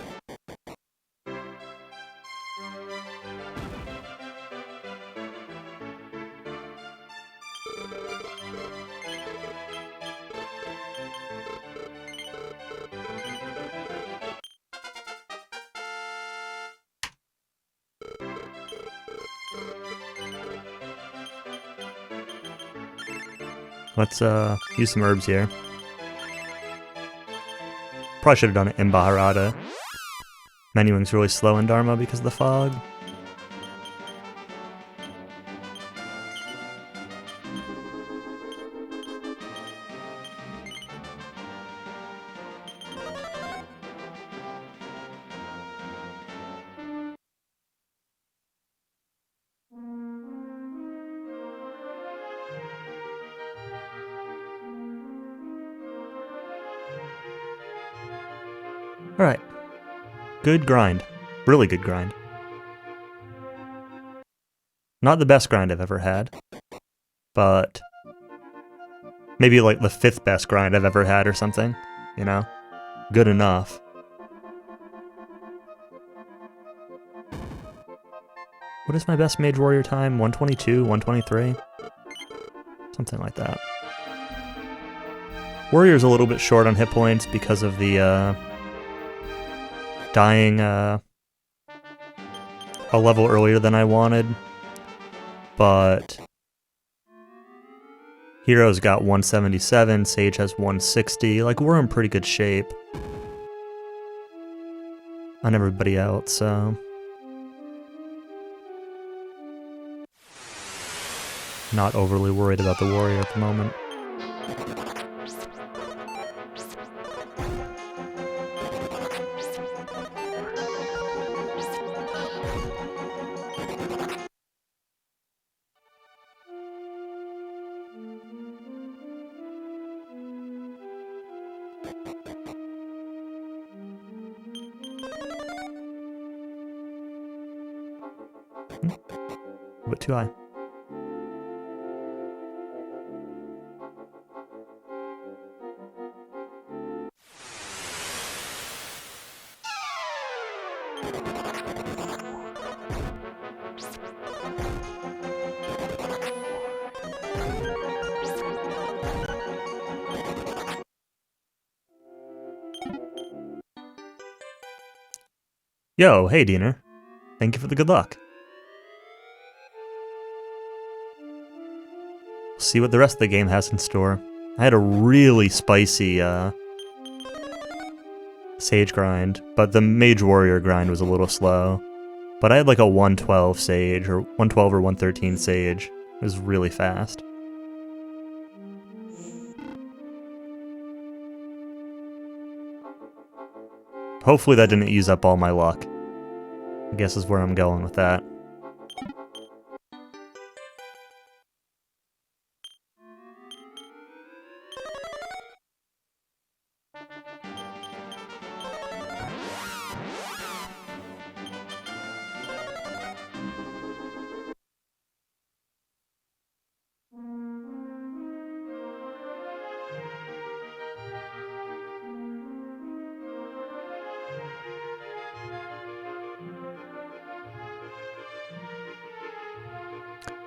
Let's use some herbs here. Probably should have done it in Baharata. Menuing's really slow in Dharma because of the fog. Alright. Good grind. Really good grind. Not the best grind I've ever had, but maybe like the 5th best grind I've ever had or something, you know? Good enough. What is my best Mage Warrior time? 122? 123? Something like that. Warrior's a little bit short on hit points because of the dying a level earlier than I wanted, but Hero's got 177, Sage has 160, like we're in pretty good shape on everybody else, so not overly worried about the Warrior at the moment. A bit too high. Yo, hey Diener. Thank you for the good luck. See what the rest of the game has in store. I had a really spicy Sage grind, but the Mage Warrior grind was a little slow. But I had like a 112 Sage, or 112 or 113 Sage. It was really fast. Hopefully that didn't use up all my luck. I guess is where I'm going with that.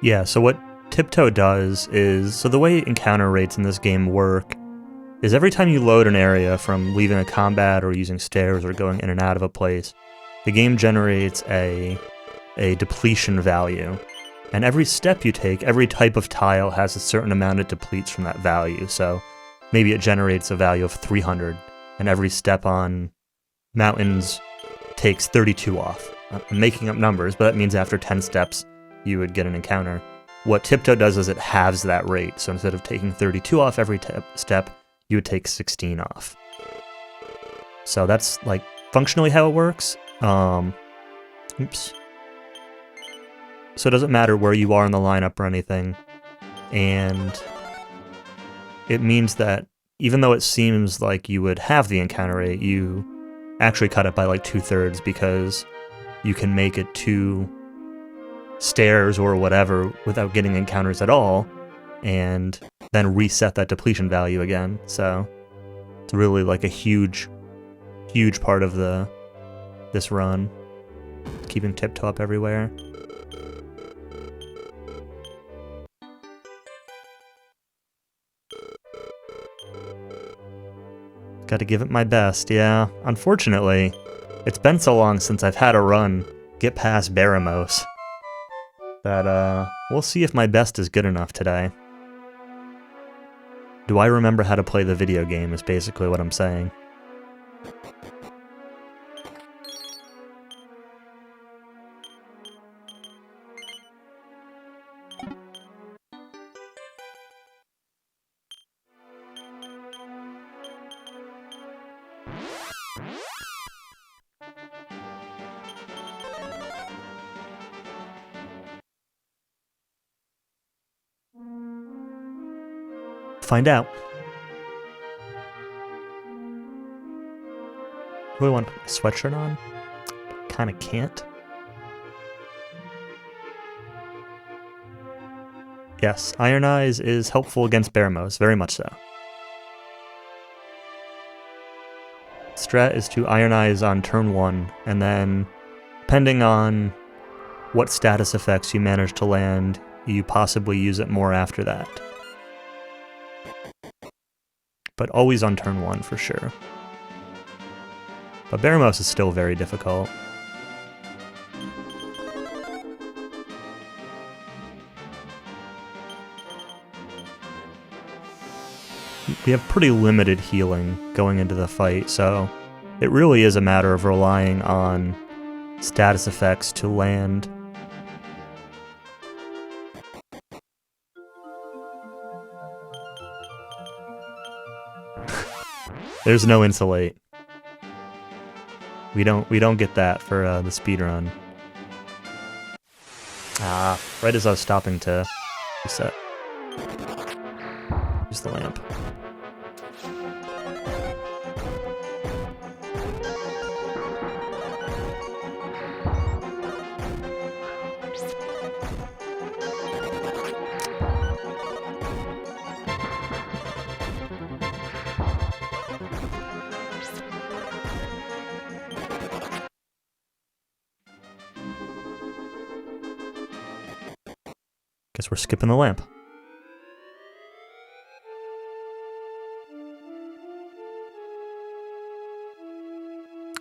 Yeah, so what Tiptoe does is, so the way encounter rates in this game work is every time you load an area from leaving a combat or using stairs or going in and out of a place, the game generates a depletion value. And every step you take, every type of tile has a certain amount it depletes from that value. So maybe it generates a value of 300, and every step on mountains takes 32 off. I'm making up numbers, but that means after 10 steps, you would get an encounter. What Tiptoe does is it halves that rate, so instead of taking 32 off every step, you would take 16 off. So that's like functionally how it works. Oops. So it doesn't matter where you are in the lineup or anything, and it means that even though it seems like you would have the encounter rate, you actually cut it by like 2/3 because you can make it to stairs or whatever without getting encounters at all, and then reset that depletion value again. So it's really like a huge huge part of this run. Keeping Tiptoe up everywhere. Gotta give it my best, yeah. Unfortunately, it's been so long since I've had a run get past Baramos that we'll see if my best is good enough today. Do I remember how to play the video game is basically what I'm saying. Find out. Really want to put my sweatshirt on? Kinda can't. Yes, Iron Eyes is helpful against Baramos, very much so. Strat is to Iron Eyes on turn 1, and then, depending on what status effects you manage to land, you possibly use it more after that. But always on turn 1 for sure. But Baramos is still very difficult. We have pretty limited healing going into the fight, so it really is a matter of relying on status effects to land. There's no insulate. We don't get that for the speedrun. Ah, right as I was stopping to reset. Use the lamp. Guess we're skipping the lamp.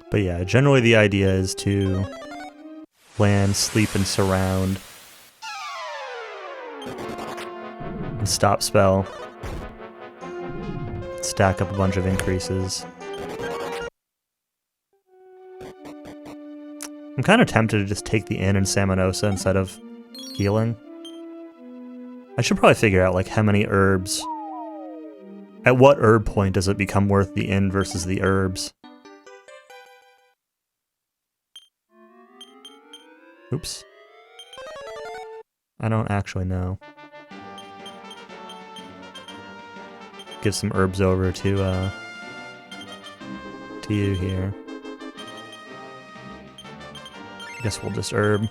But yeah, generally the idea is to land, sleep, and surround. And stop spell. Stack up a bunch of increases. I'm kind of tempted to just take the inn in Samanosa instead of healing. I should probably figure out like how many herbs. At what herb point does it become worth the inn versus the herbs? Oops. I don't actually know. Give some herbs over to you here. I guess we'll just herb.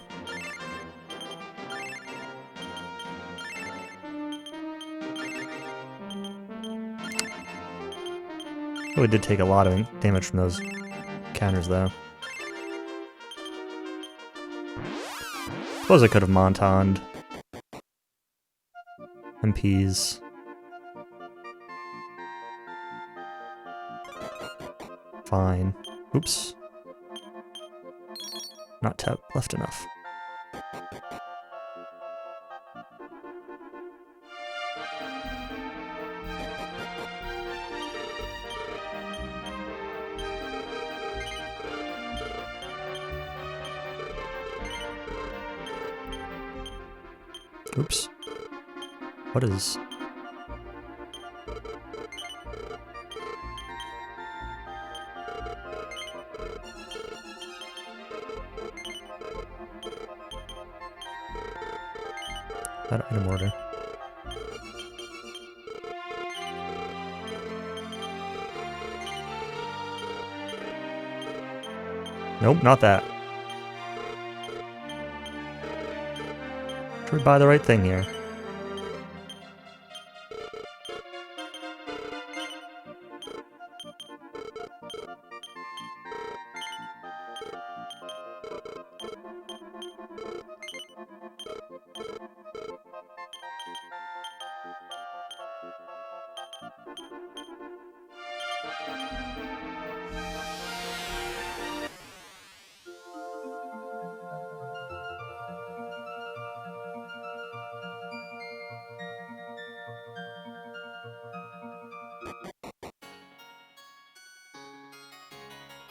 Oh, we did take a lot of damage from those counters, though. Suppose I could have Montoned. MPs. Fine. Oops. Not tap left enough. Oops. What is... that item order? Nope, not that. Should we buy the right thing here?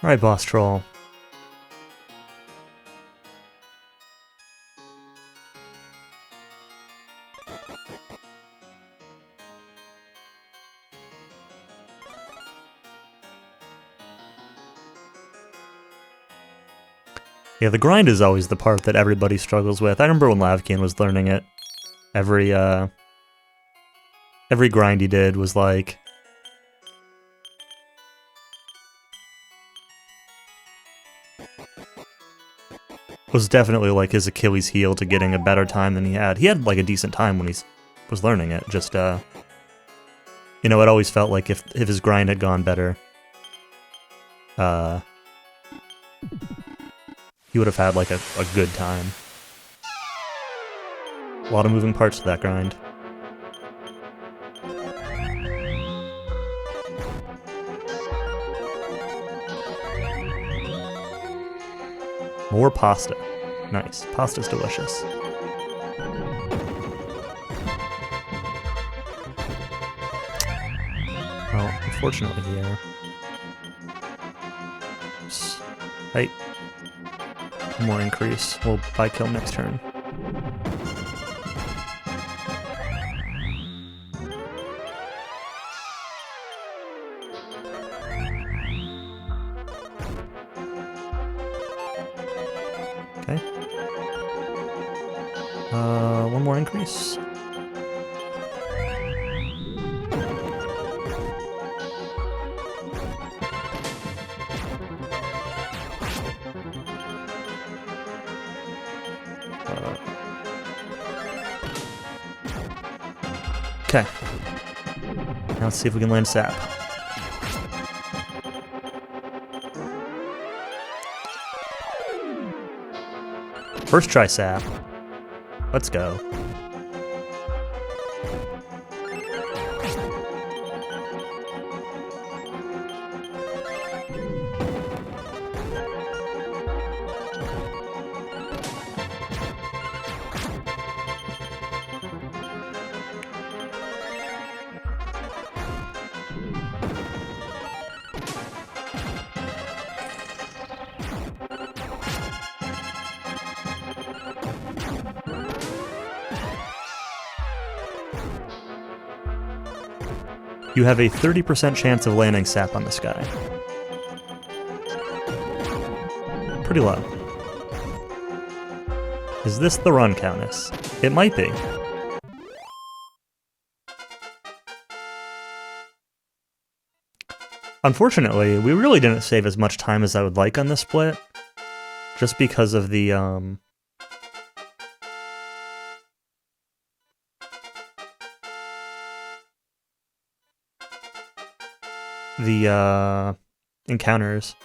Alright, boss troll. Yeah, the grind is always the part that everybody struggles with. I remember when Lavkian was learning it. Every grind he did was like... was definitely like his Achilles heel to getting a better time than he had. He had like a decent time when he was learning it, just you know, it always felt like if his grind had gone better, he would have had like a good time. A lot of moving parts to that grind. More pasta. Nice. Pasta's delicious. Well, unfortunately here... Hey. One more increase. We'll buy kill next turn. Okay. One more increase. Okay. Now let's see if we can land sap. First try sap. Let's go. You have a 30% chance of landing sap on this guy. Pretty low. Is this the run, Countess? It might be. Unfortunately, we really didn't save as much time as I would like on this split, just because of the, encounters.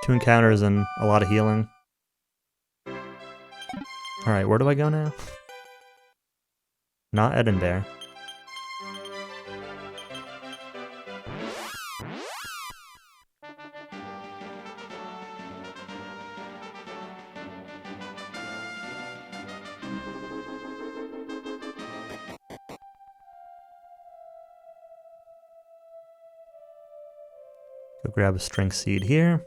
Two encounters and a lot of healing. Alright, where do I go now? Not Edinburgh. Go grab a string seed here.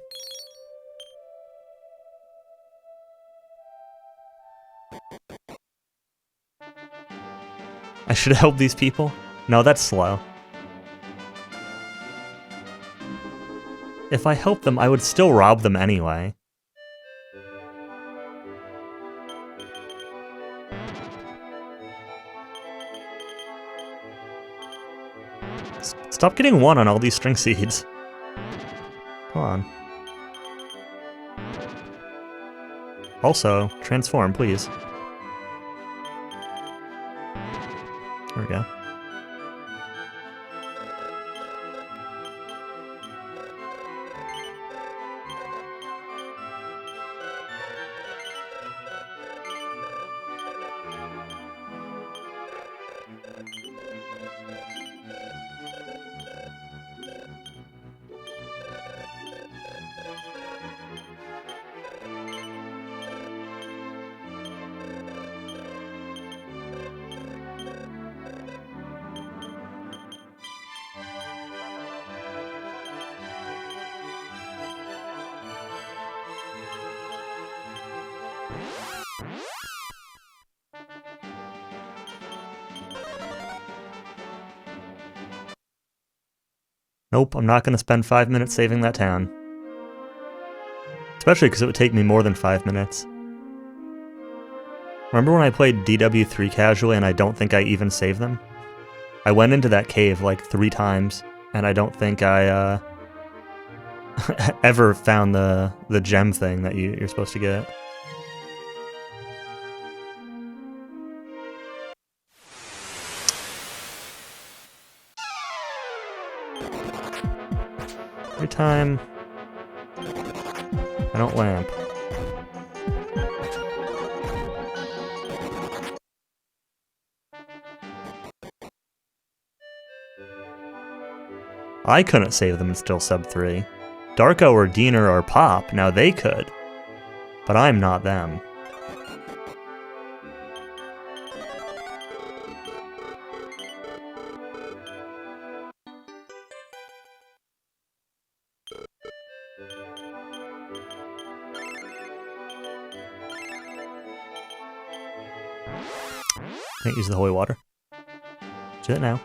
I should help these people? No, that's slow. If I help them, I would still rob them anyway. Stop getting one on all these string seeds. Come on. Also, transform, please. There we go. Nope, I'm not going to spend 5 minutes saving that town. Especially because it would take me more than 5 minutes. Remember when I played DW3 casually and I don't think I even saved them? I went into that cave like 3 times, and I don't think I ever found the gem thing that you're supposed to get. Every time I don't lamp. I couldn't save them in still sub 3. Darko or Diener or Pop, now they could. But I'm not them. Can't use the holy water. Do it now.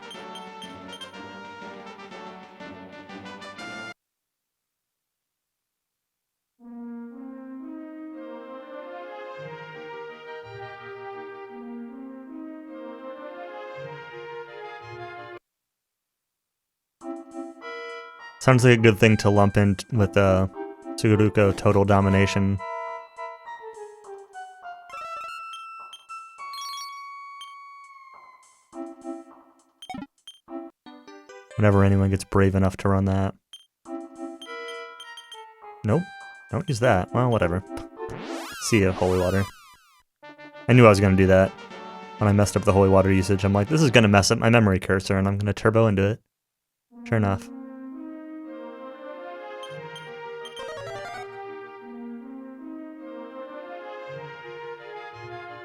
Sounds like a good thing to lump in with the Tsuruko Total Domination. Whenever anyone gets brave enough to run that. Nope, don't use that. Well, whatever. See ya, holy water. I knew I was gonna do that. When I messed up the holy water usage, I'm like, this is gonna mess up my memory cursor, and I'm gonna turbo into it. Sure enough.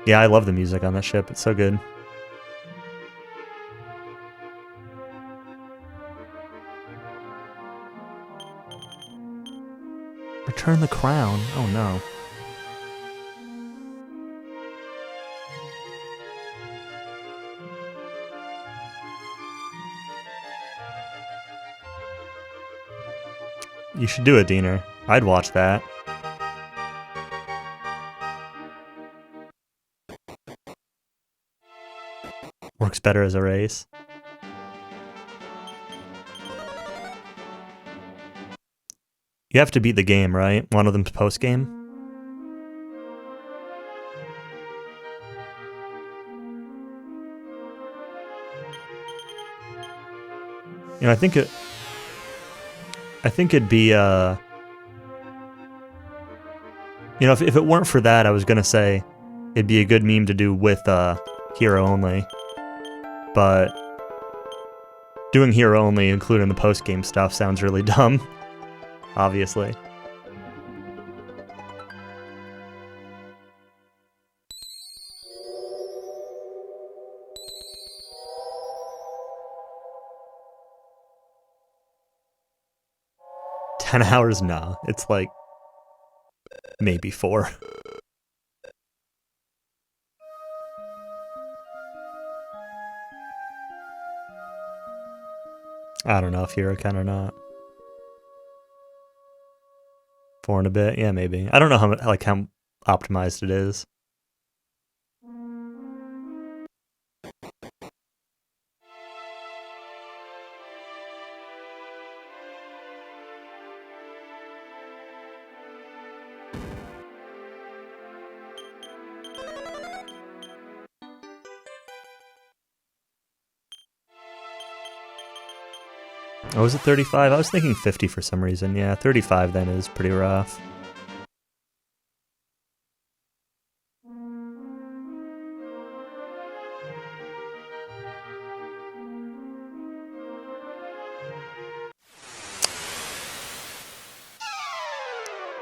Yeah, I love the music on that ship. It's so good. Return the crown. Oh no. You should do it, Diener. I'd watch that. Works better as a race. You have to beat the game, right? One of them's post-game? You know, I think it'd be, you know, if it weren't for that, I was gonna say it'd be a good meme to do with, hero only. But doing hero only, including the post-game stuff, sounds really dumb. Obviously. $10 hours? Nah, it's like maybe 4. I don't know if hero can or not. 4 and a bit? Yeah, maybe. I don't know how optimized it is. Oh, was it 35? I was thinking 50 for some reason. Yeah, 35 then is pretty rough.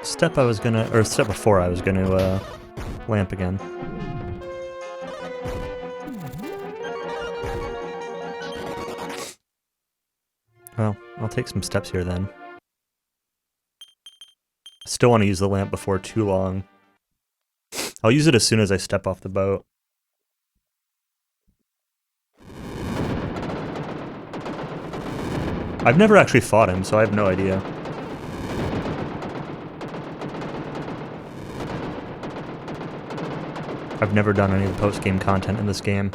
Step before I was gonna lamp again. Well, I'll take some steps here then. Still want to use the lamp before too long. I'll use it as soon as I step off the boat. I've never actually fought him, so I have no idea. I've never done any of the post-game content in this game.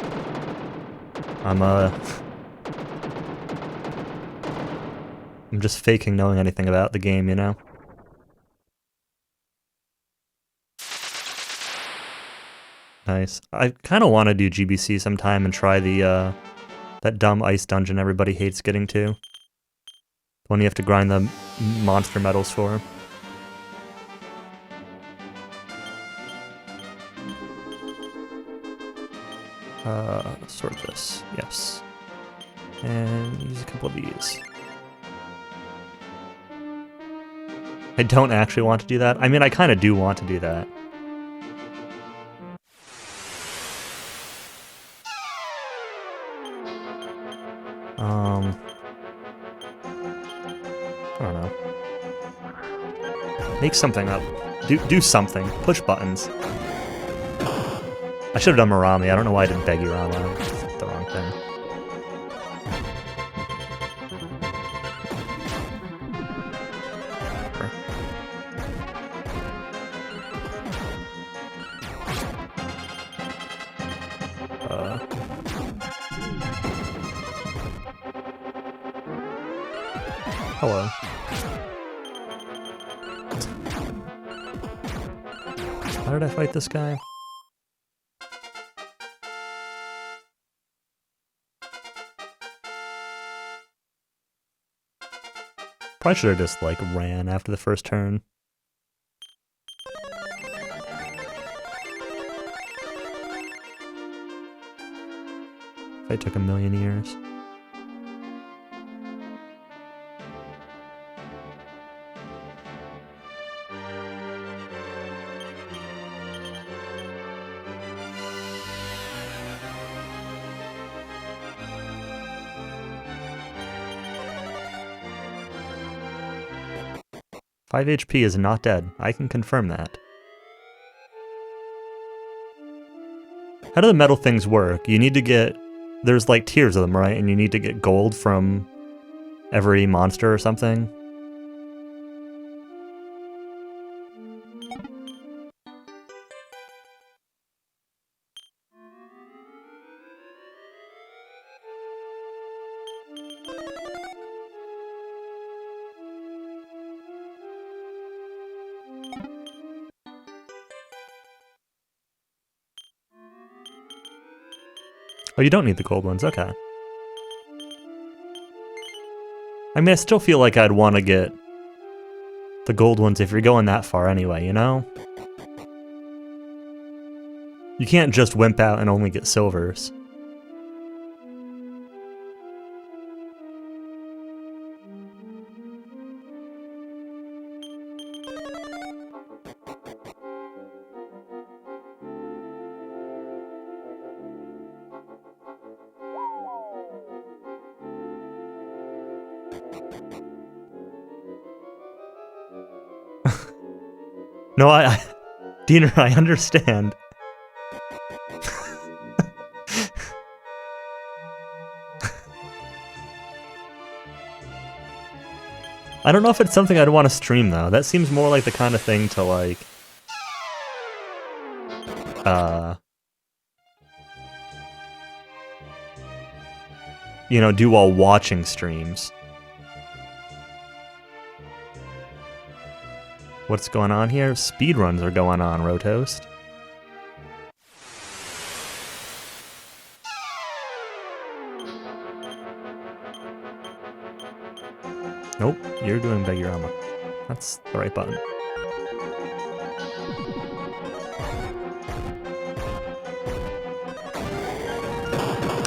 I'm just faking knowing anything about the game, you know? Nice. I kind of want to do GBC sometime and try the, that dumb ice dungeon everybody hates getting to. The one you have to grind the monster medals for. Sort this. Yes. And use a couple of these. I don't actually want to do that. I mean, I kind of do want to do that. I don't know. Make something up. Do something. Push buttons. I should have done Marami. I don't know why I did Begirama. It's the wrong thing. Hello. How did I fight this guy? Probably should have just, like, ran after the first turn. Fight took a million years. Five HP is not dead. I can confirm that. How do the metal things work? You need to get... There's like tiers of them, right? And you need to get gold from every monster or something? Oh, you don't need the gold ones, okay. I mean, I still feel like I'd want to get the gold ones if you're going that far anyway, you know? You can't just wimp out and only get silvers. No, Diener, I understand. I don't know if it's something I'd want to stream, though. That seems more like the kind of thing to, like... you know, do while watching streams. What's going on here? Speedruns are going on, Rotoast. Nope, you're doing Begirama. That's the right button.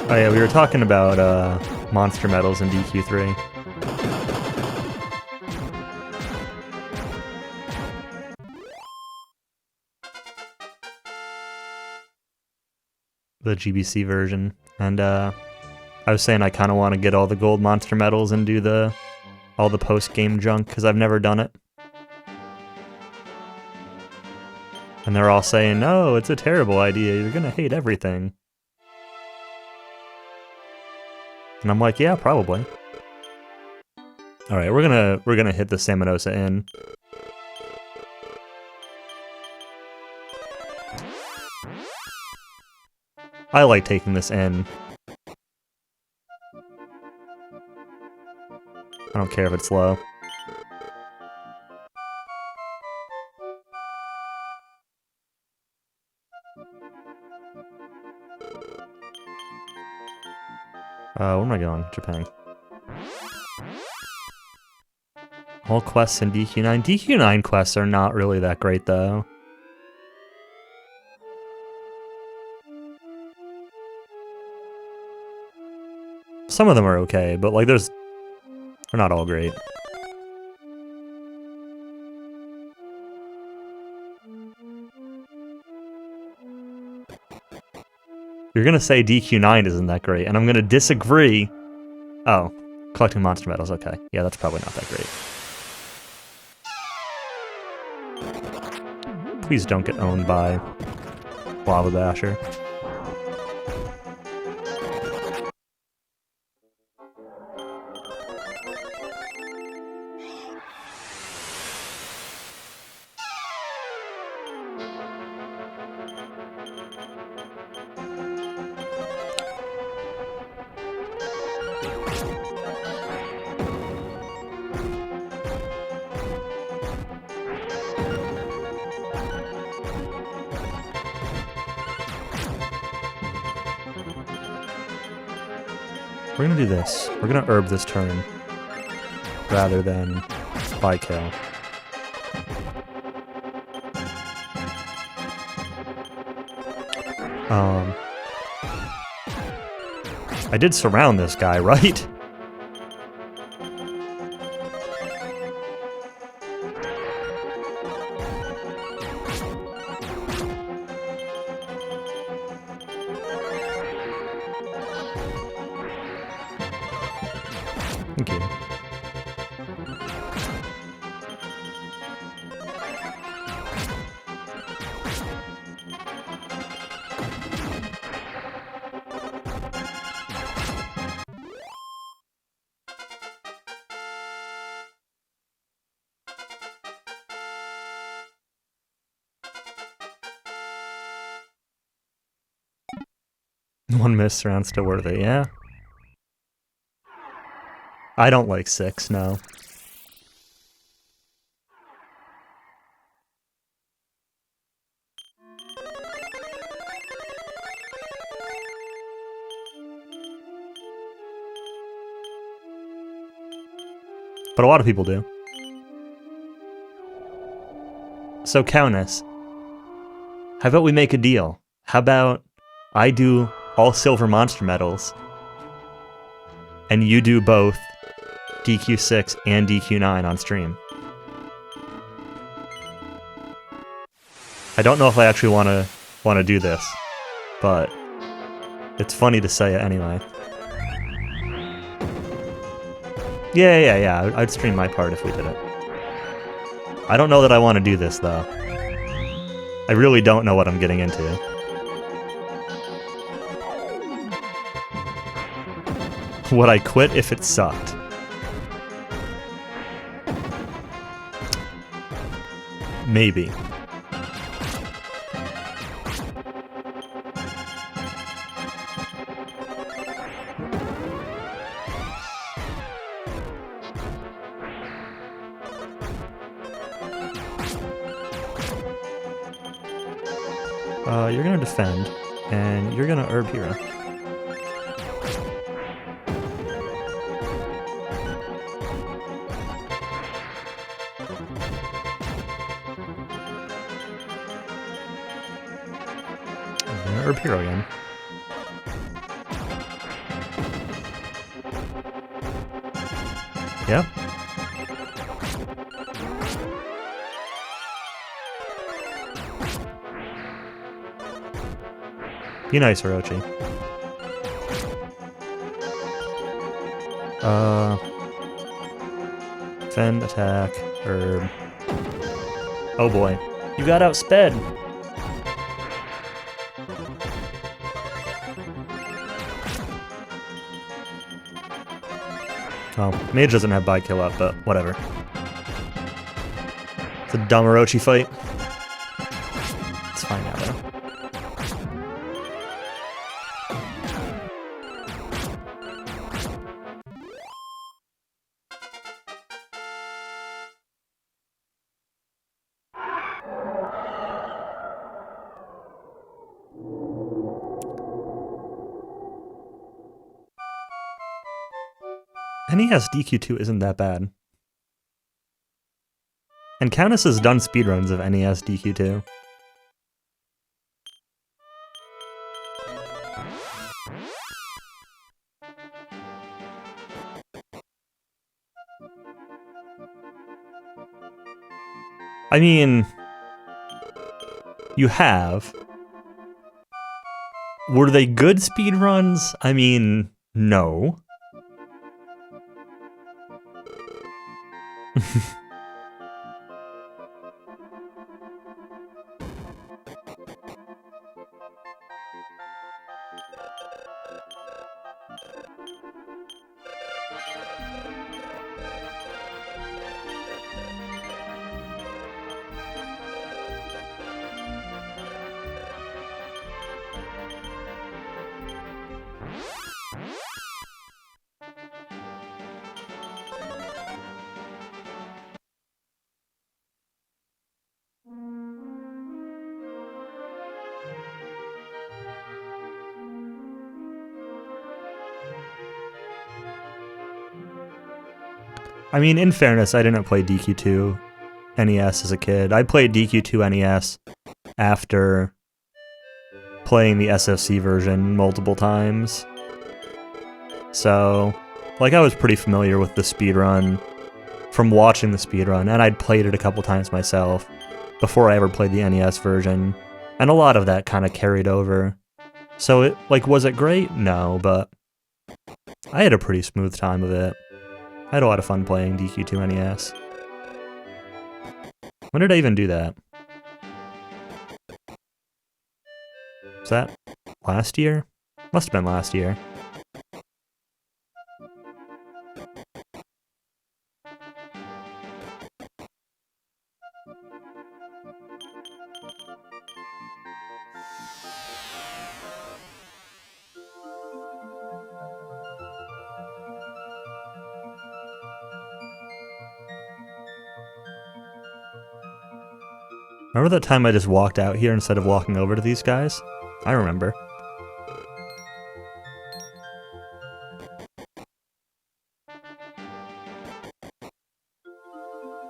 Oh yeah, we were talking about monster medals in DQ3. The GBC version, and I was saying I kind of want to get all the gold monster medals and do all the post-game junk, because I've never done it. And they're all saying, no, it's a terrible idea, you're gonna hate everything. And I'm like, yeah, probably. Alright, we're gonna hit the Salmonosa in. I like taking this in. I don't care if it's low. Where am I going? Japan. All quests in DQ9. DQ9 quests are not really that great, though. Some of them are okay, but like they're not all great. You're gonna say DQ9 isn't that great, and I'm gonna disagree. Oh, collecting monster medals, okay. Yeah, that's probably not that great. Please don't get owned by Lava Basher. We're gonna do this. We're gonna herb this turn rather than buy kill. I did surround this guy, right? Thank you. One miss round still worth it, yeah. I don't like 6, no. But a lot of people do. So Countess, how about we make a deal? How about I do all silver monster medals, and you do both DQ6 and DQ9 on stream? I don't know if I actually want to do this, but it's funny to say it anyway. Yeah. I'd stream my part if we did it. I don't know that I want to do this, though. I really don't know what I'm getting into. Would I quit if it sucked? Maybe. You're gonna defend, and you're gonna herb hero. I'm gonna herb hero again. Yep. Be nice, Orochi. Defend, attack, herb. Oh boy. You got outsped! Well, Mage doesn't have by kill up, but whatever. It's a dumb Orochi fight. It's fine now, though. NES DQ2 isn't that bad. And Countess has done speedruns of NES DQ2. I mean, you have. Were they good speedruns? I mean, no. I mean, in fairness, I didn't play DQ2 NES as a kid. I played DQ2 NES after playing the SFC version multiple times. So, like, I was pretty familiar with the speedrun from watching the speedrun, and I'd played it a couple times myself before I ever played the NES version, and a lot of that kind of carried over. So, it, like, was it great? No, but I had a pretty smooth time of it. I had a lot of fun playing DQ2 NES. When did I even do that? Was that last year? Must have been last year. Remember that time I just walked out here instead of walking over to these guys? I remember.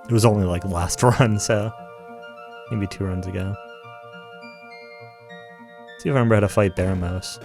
It was only like last run, so maybe 2 runs ago. Let's see if I remember how to fight Baramos.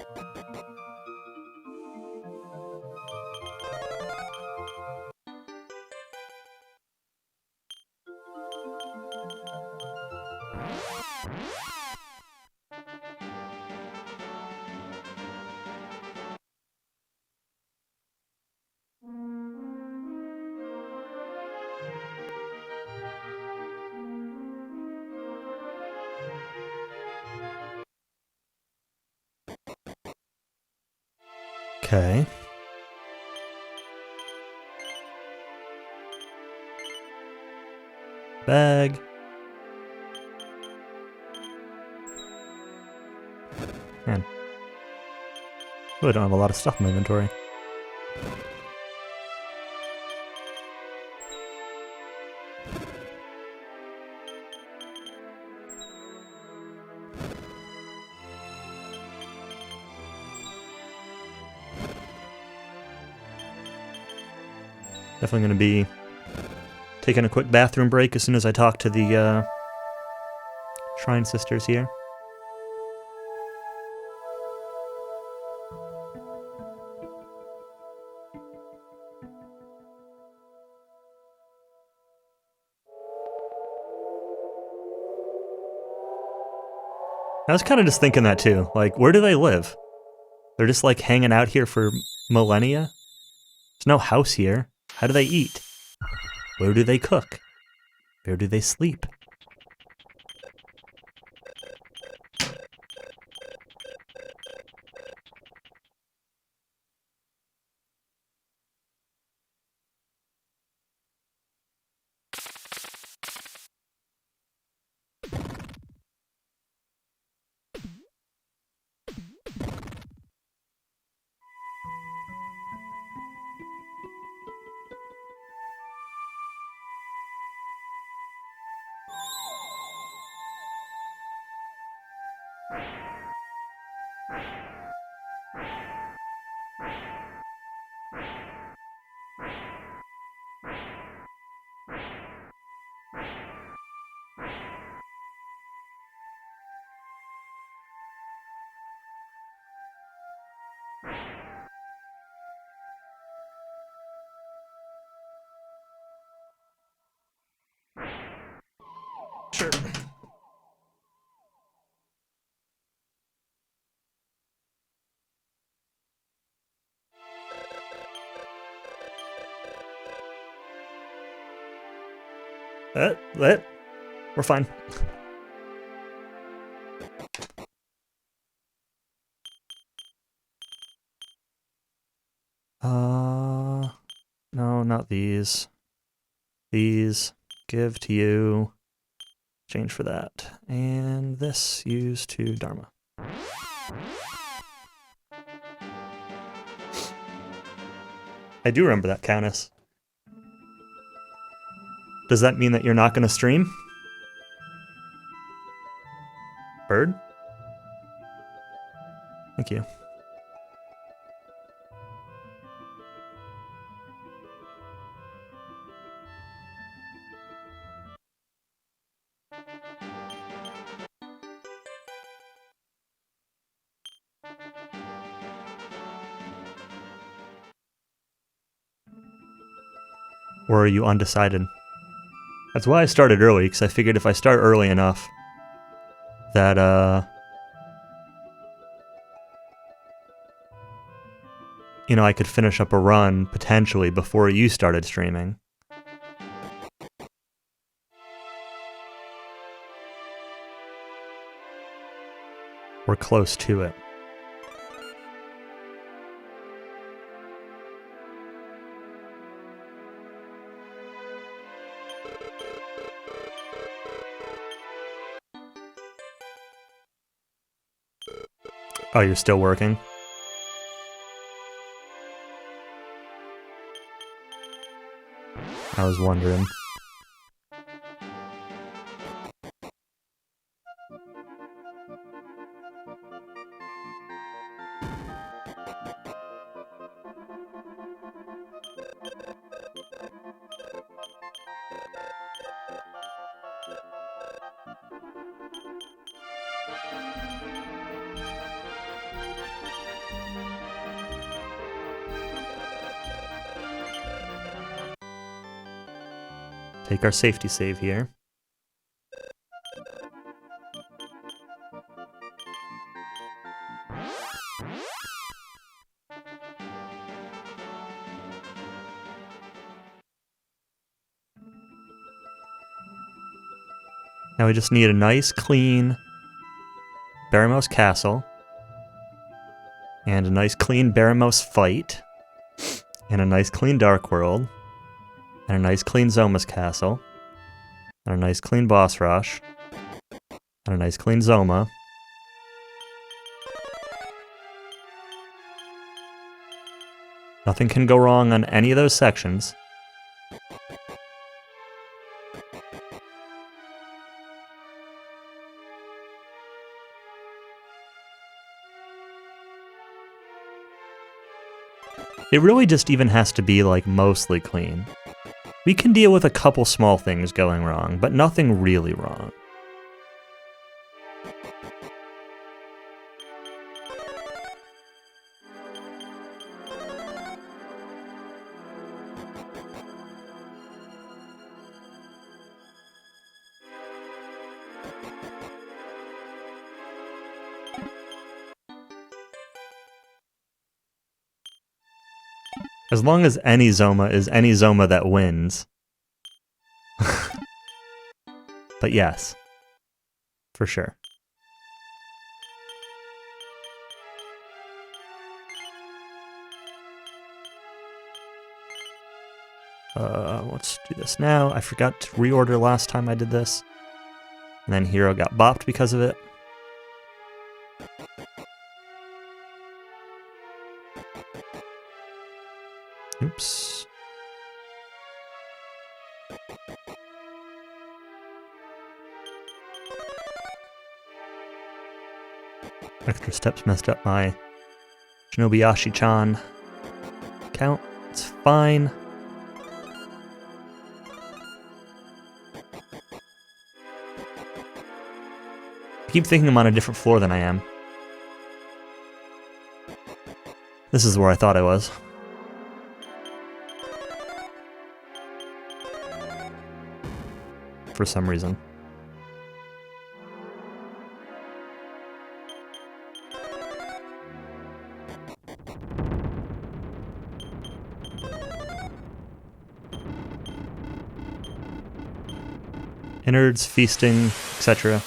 Okay. Bag. Man. Really don't have a lot of stuff in my inventory. Definitely going to be taking a quick bathroom break as soon as I talk to the Shrine Sisters here. I was kind of just thinking that too. Like, where do they live? They're just like hanging out here for millennia? There's no house here. How do they eat? Where do they cook? Where do they sleep? Sure. We're fine. No, not these. These. Give to you. Change for that. And this use to Dharma. I do remember that, Countess. Does that mean that you're not going to stream? Bird? Thank you. Or are you undecided? That's why I started early, because I figured if I start early enough that, you know, I could finish up a run, potentially, before you started streaming. We're close to it. Oh, you're still working? I was wondering. Take our safety save here. Now we just need a nice, clean Baramos castle, and a nice, clean Baramos fight, and a nice, clean Dark World, and a nice, clean Zoma's castle, and a nice, clean boss rush, and a nice, clean Zoma. Nothing can go wrong on any of those sections. It really just even has to be, like, mostly clean. We can deal with a couple small things going wrong, but nothing really wrong. As long as any Zoma is any Zoma that wins. But yes, for sure. Let's do this now. I forgot to reorder last time I did this. And then Hero got bopped because of it. Oops. Extra steps messed up my Shinobiyashi-chan count. It's fine. I keep thinking I'm on a different floor than I am. This is where I thought I was. For some reason. Innards, feasting, etc.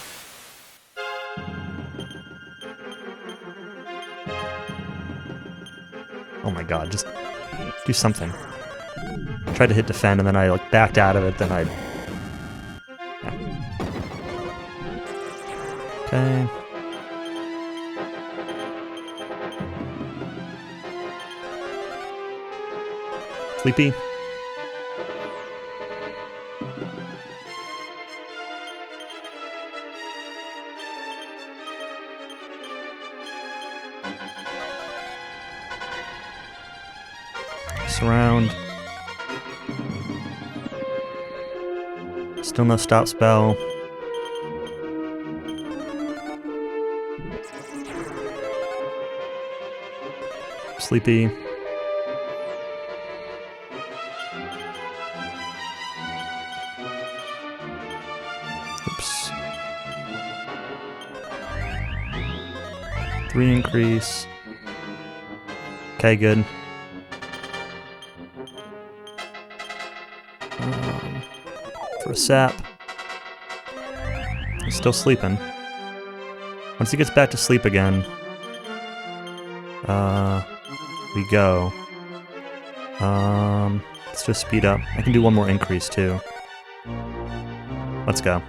Oh my god, just do something. Tried to hit defend and then I like backed out of it, then I... Yeah. Okay. Sleepy. Surround. Still no stop spell. Sleepy. Oops. 3 increase. Okay, good. For a sap. He's still sleeping. Once he gets back to sleep again, we go. Let's just speed up. I can do one more increase too. Let's go.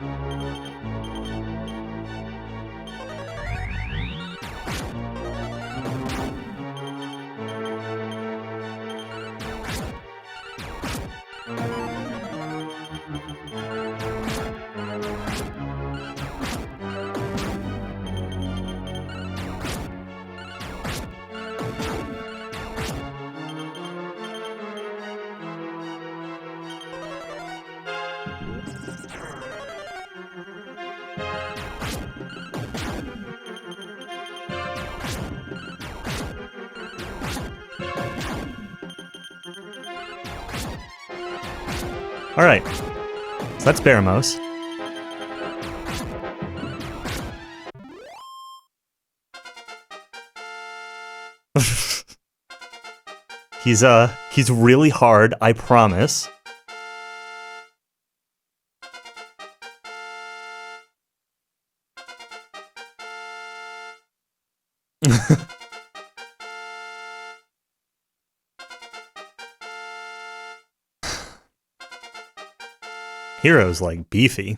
Alright, so that's Baramos. He's really hard, I promise. Hero's like beefy.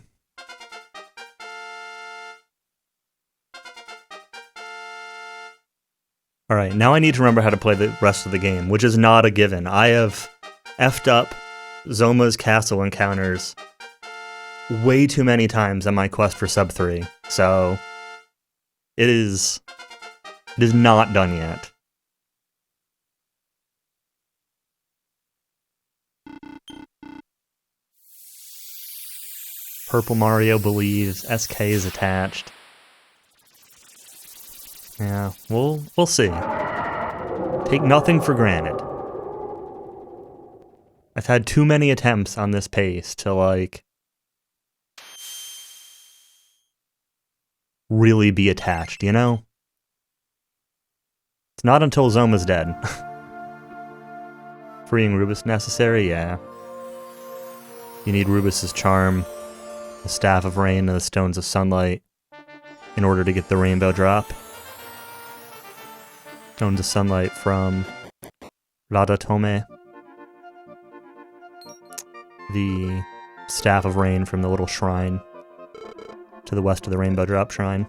Alright, now I need to remember how to play the rest of the game, which is not a given. I have effed up Zoma's castle encounters way too many times on my quest for sub 3, so it is not done yet. Purple Mario believes, SK is attached. Yeah, we'll see. Take nothing for granted. I've had too many attempts on this pace to, like, really be attached, you know? It's not until Zoma's dead. Freeing Rubus necessary? Yeah. You need Rubus's charm, the Staff of Rain, and the Stones of Sunlight in order to get the rainbow drop. Stones of Sunlight from Radha Tome. The Staff of Rain from the little shrine to the west of the Rainbow Drop Shrine.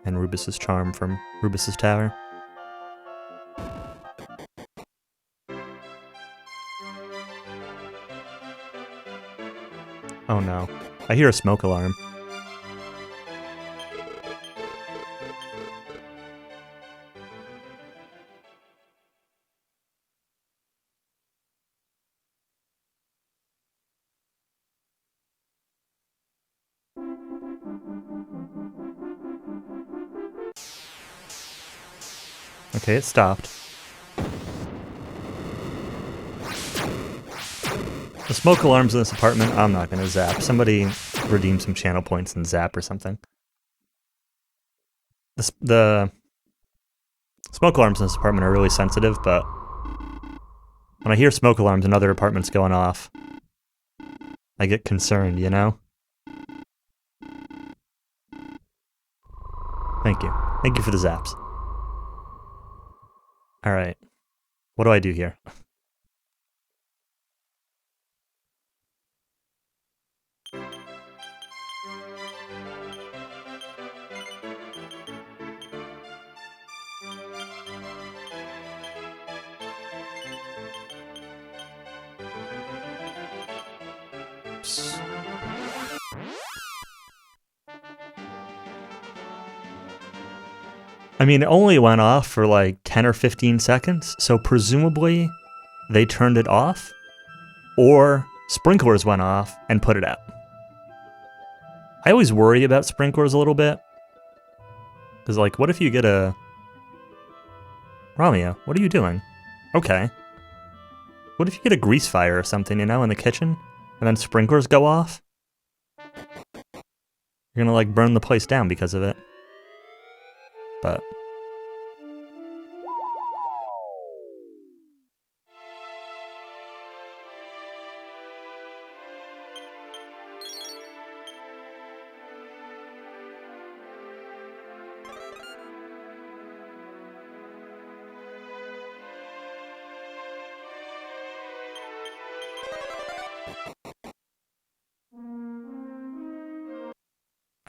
And Rubus's charm from Rubus's Tower. Oh no. I hear a smoke alarm. Okay, it stopped. The smoke alarms in this apartment, I'm not gonna zap. Somebody redeem some channel points and zap or something. The smoke alarms in this apartment are really sensitive, but when I hear smoke alarms in other apartments going off, I get concerned, you know? Thank you. Thank you for the zaps. Alright. What do I do here? I mean, it only went off for like 10 or 15 seconds, so presumably they turned it off, or sprinklers went off and put it out. I always worry about sprinklers a little bit, because like, what if you get a... Ramia, what are you doing? Okay. What if you get a grease fire or something, you know, in the kitchen, and then sprinklers go off? You're gonna like burn the place down because of it. But...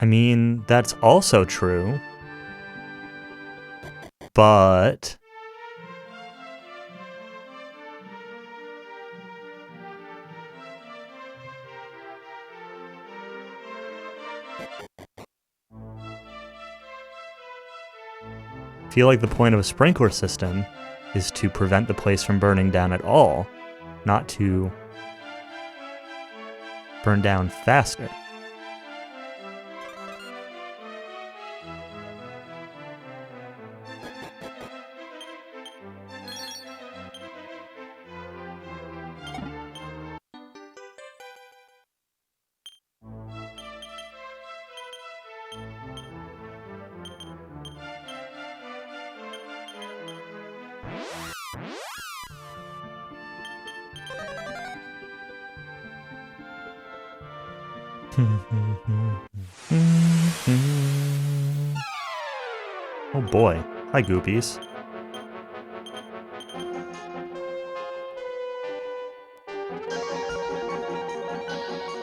I mean, that's also true, but... I feel like the point of a sprinkler system is to prevent the place from burning down at all, not to burn down faster. Oh boy. Hi, Goopies.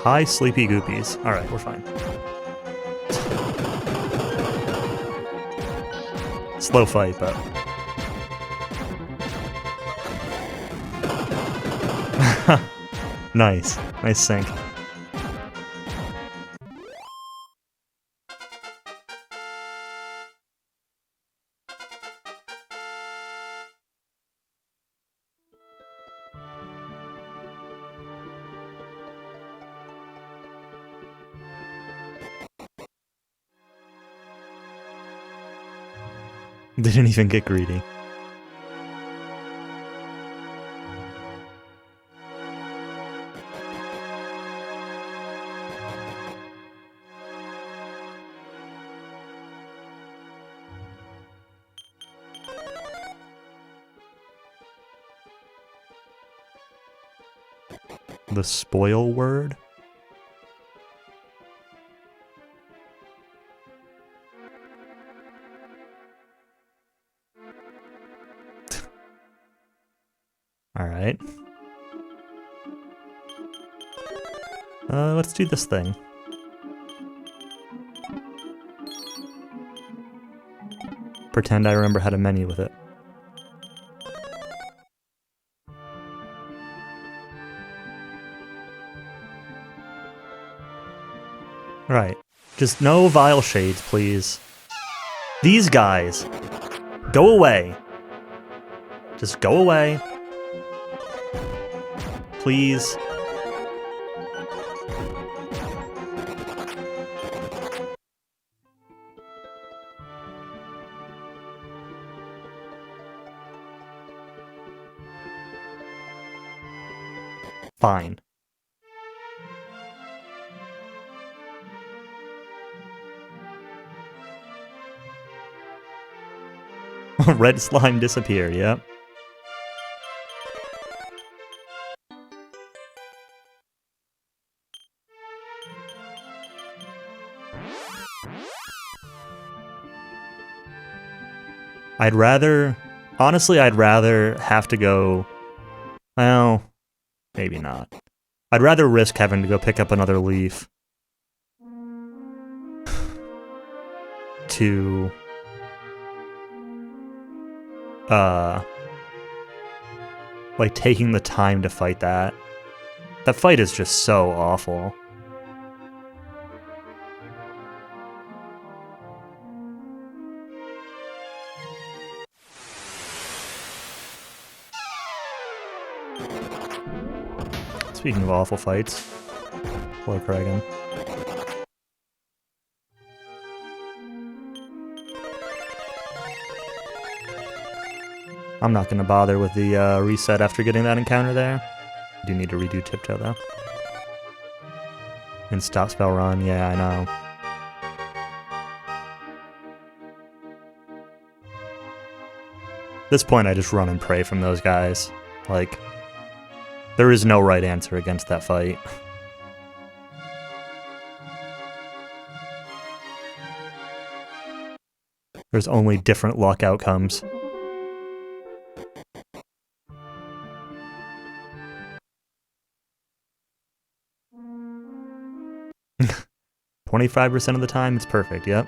Hi, sleepy Goopies. Alright, we're fine. Slow fight, but... Nice. Nice sync. Didn't even get greedy. The spoil word? Alright. Let's do this thing. Pretend I remember how to menu with it. Right. Just no vile shades, please. These guys! Go away! Just go away. Please. fine. Red slime disappear, yep. Honestly, I'd rather have to go, well, maybe not. I'd rather risk having to go pick up another leaf to, like, taking the time to fight that. That fight is just so awful. Speaking of awful fights, hello, Kragan. I'm not going to bother with the reset after getting that encounter there. I do need to redo Tiptoe, though. And stop spell run, yeah, I know. At this point, I just run and pray from those guys. Like, there is no right answer against that fight. There's only different luck outcomes. %25 of the time, it's perfect, yep.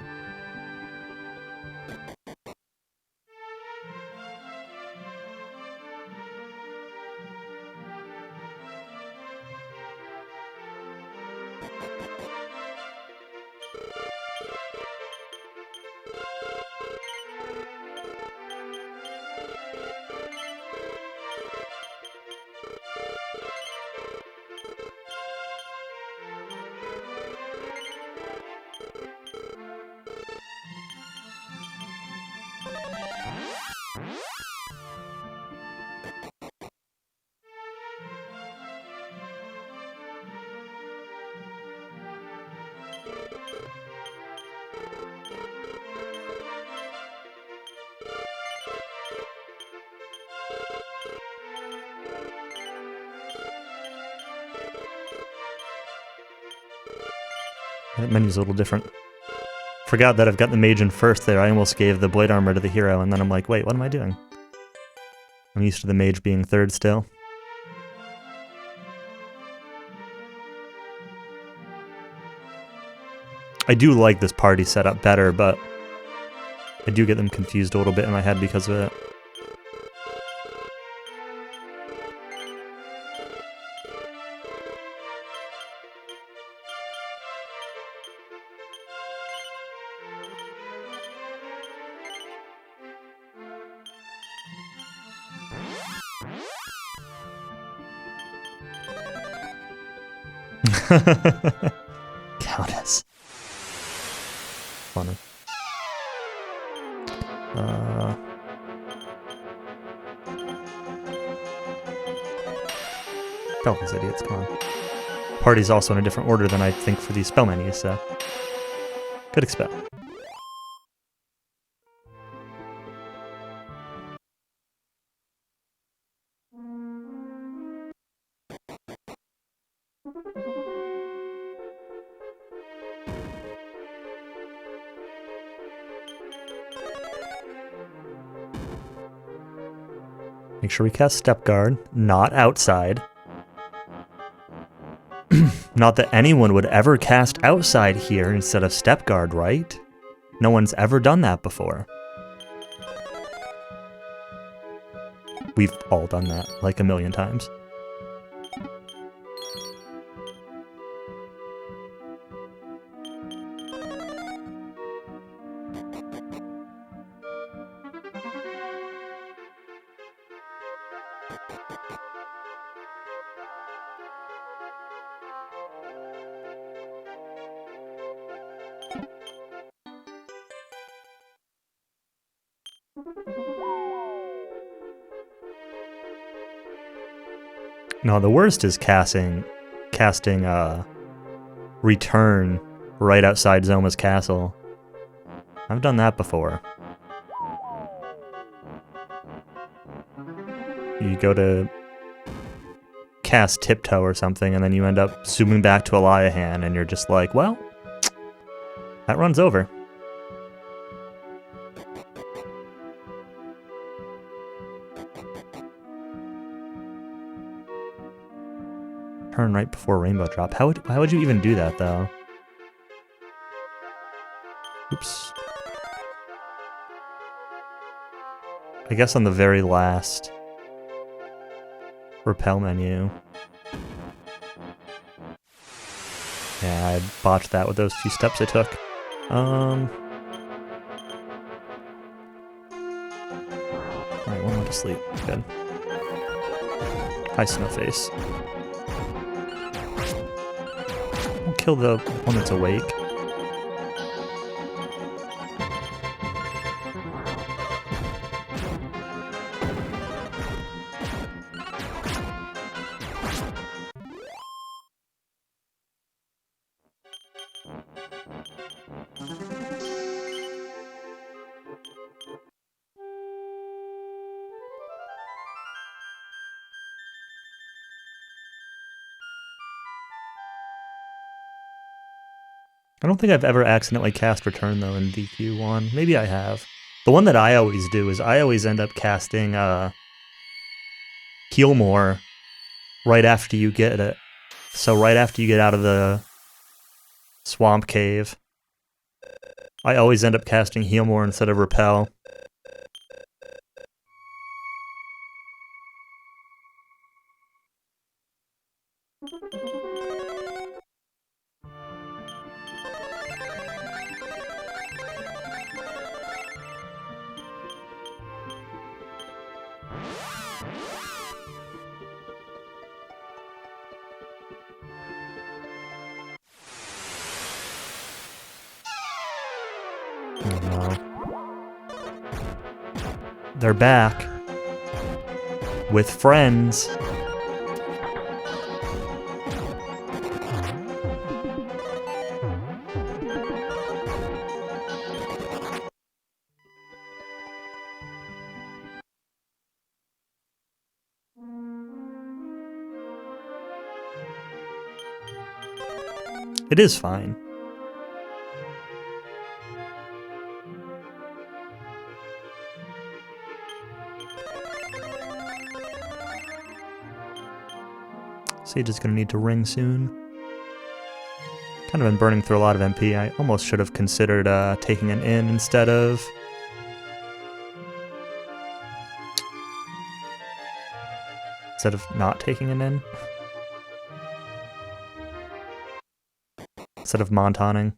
That menu's a little different. Forgot that I've got the mage in first there. I almost gave the blade armor to the hero, and then I'm like, wait, what am I doing? I'm used to the mage being third still. I do like this party setup better, but I do get them confused a little bit in my head because of it. Countess. Funny. Oh, these idiots, come on. Party's also in a different order than I think for these spell menus, so... Could expect. Make sure we cast Step Guard, not outside. Not that anyone would ever cast outside here instead of Step Guard, right? No one's ever done that before. We've all done that, like a million times. No, the worst is casting Return right outside Zoma's castle. I've done that before. You go to cast Tiptoe or something, and then you end up zooming back to Eliahan, and you're just like, well, that run's over. Turn right before Rainbow Drop. How would you even do that, though? Oops. I guess on the very last repel menu. Yeah, I botched that with those few steps I took. Alright, one more to sleep. Good. Hi, Snowface. I'll kill the one that's awake. I don't think I've ever accidentally cast Return, though, in DQ1. Maybe I have. The one that I always do is I always end up casting Heal More right after you get it. So right after you get out of the Swamp Cave, I always end up casting Heal More instead of Repel. Oh no. They're back. With friends. It is fine. Sage is going to need to ring soon. Kind of been burning through a lot of MP. I almost should have considered taking an in instead of... not taking an in. Instead of Montaning.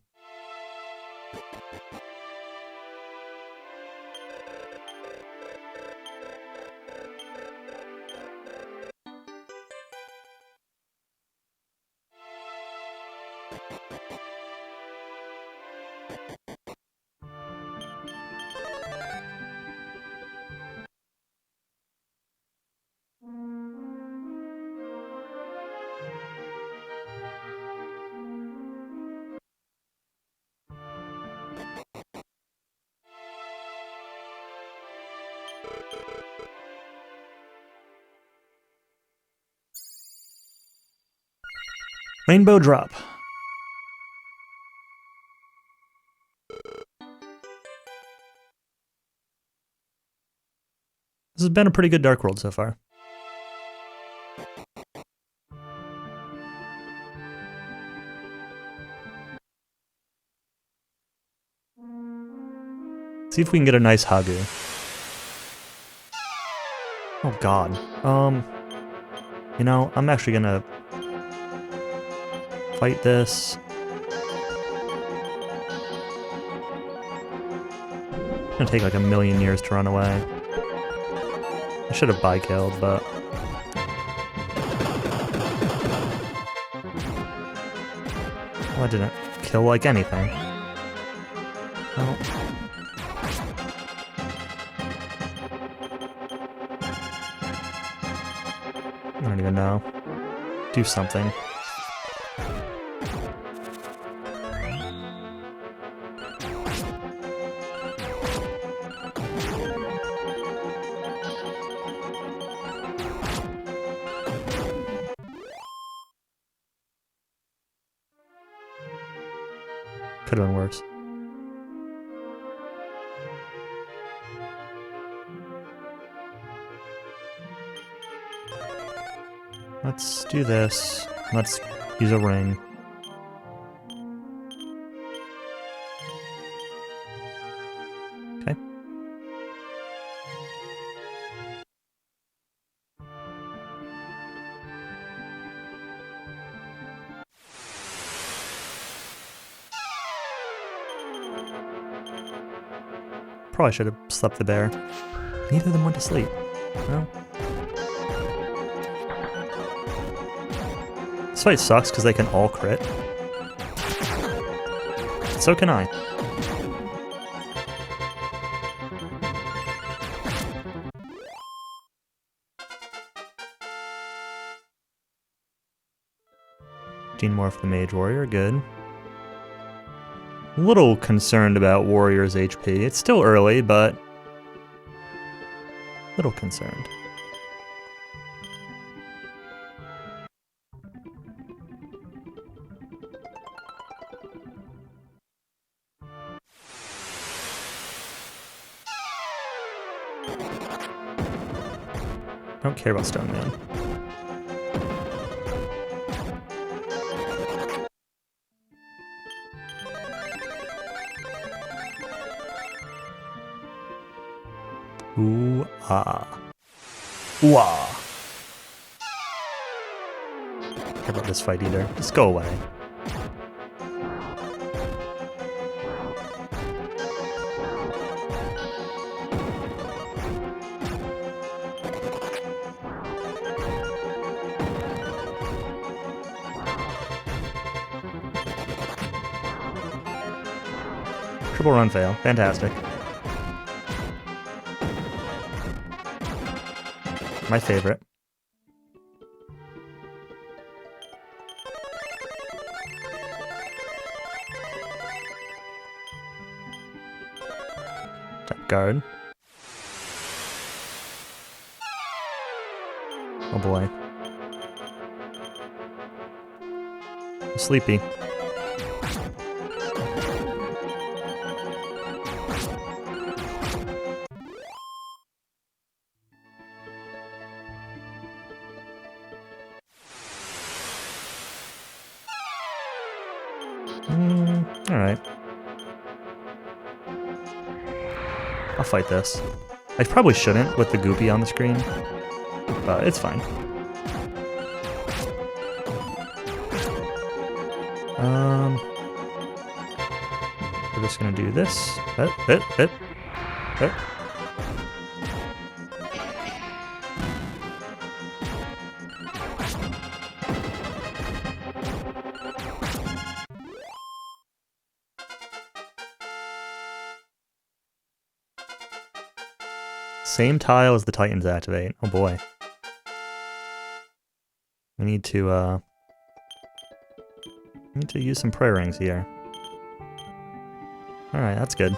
Rainbow Drop. This has been a pretty good Dark World so far. See if we can get a nice Hagu. Oh god. You know, I'm actually gonna fight this. It's gonna take like a million years to run away. I should have bi-killed, but... well, I didn't kill like anything. Oh. I don't even know. do something. Could have been worse. Let's do this. Let's use a ring. Okay. Probably should have slept the bear. Neither of them went to sleep. No. This fight sucks because they can all crit. So can I. Gene Morph the Mage Warrior, good. A little concerned about Warrior's HP. It's still early, but a little concerned. I don't care about Stone Man. Ooh, ah. Ooh, ah. Don't care about this fight either. Just go away. Triple run fail. Fantastic. My favorite. Tap guard. Oh boy. I'm sleepy. Alright. I'll fight this. I probably shouldn't with the Goopy on the screen, but it's fine. We're just gonna do this. Same tile as the Titans activate. Oh boy. We need to use some prayer rings here. Alright, that's good.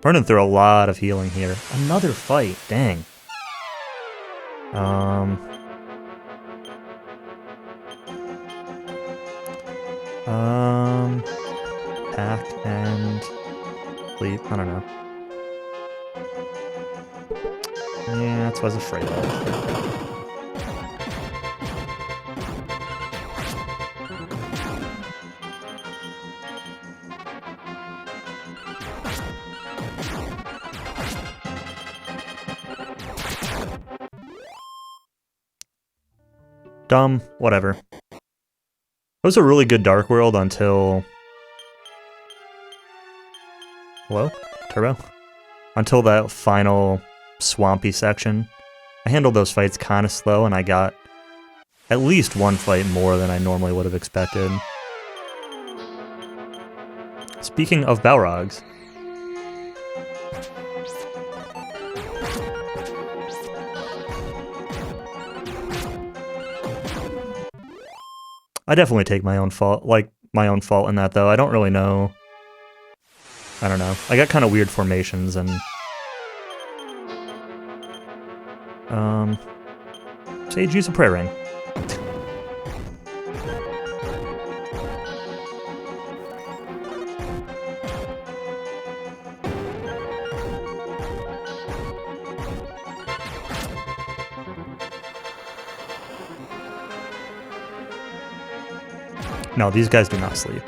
Burning through a lot of healing here. Another fight, dang. Pack and sleep, I don't know. Yeah, that's what I was afraid of. Dumb, whatever. It was a really good Dark World until... Hello? Turbo? Until that final swampy section. I handled those fights kind of slow, and I got at least one fight more than I normally would have expected. Speaking of Balrogs... I definitely take my own fault, in that, though. I don't really know. I don't know. I got kind of weird formations, and... Sage, use a prayer ring. No, these guys do not sleep.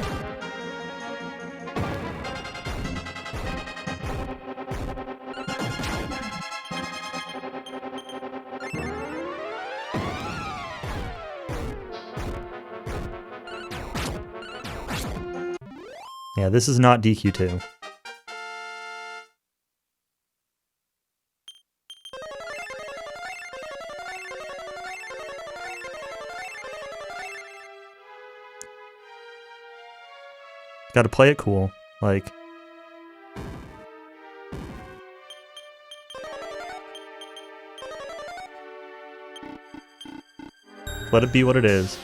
Yeah, this is not DQ2. Gotta play it cool, like... Let it be what it is.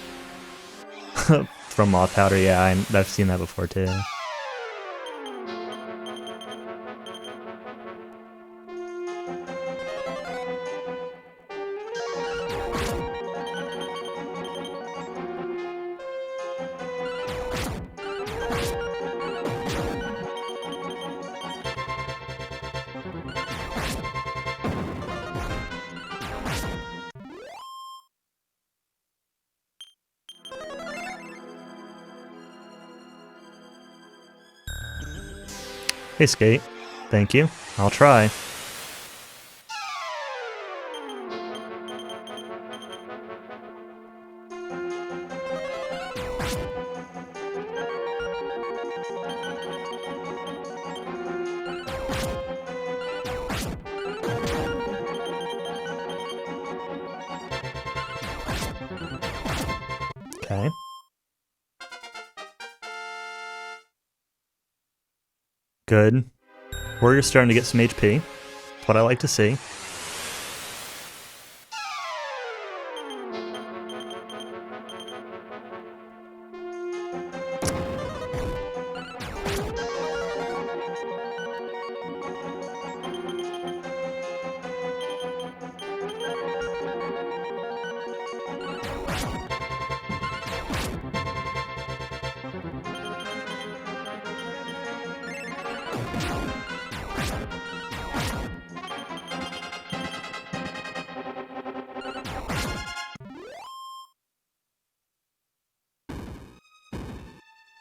From moth powder, yeah, I've seen that before too. Hey, Skate. Thank you. I'll try. Okay. Good. Warrior's starting to get some HP. That's what I like to see.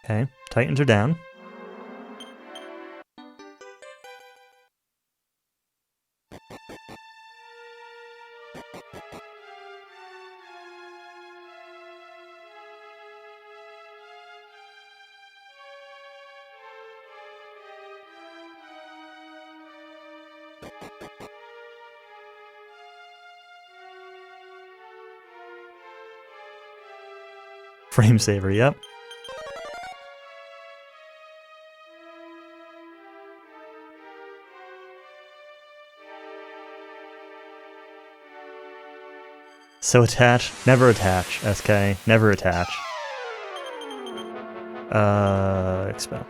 Okay, Titans are down. Frame saver, yep. So attach, never attach, SK, never attach. Expel.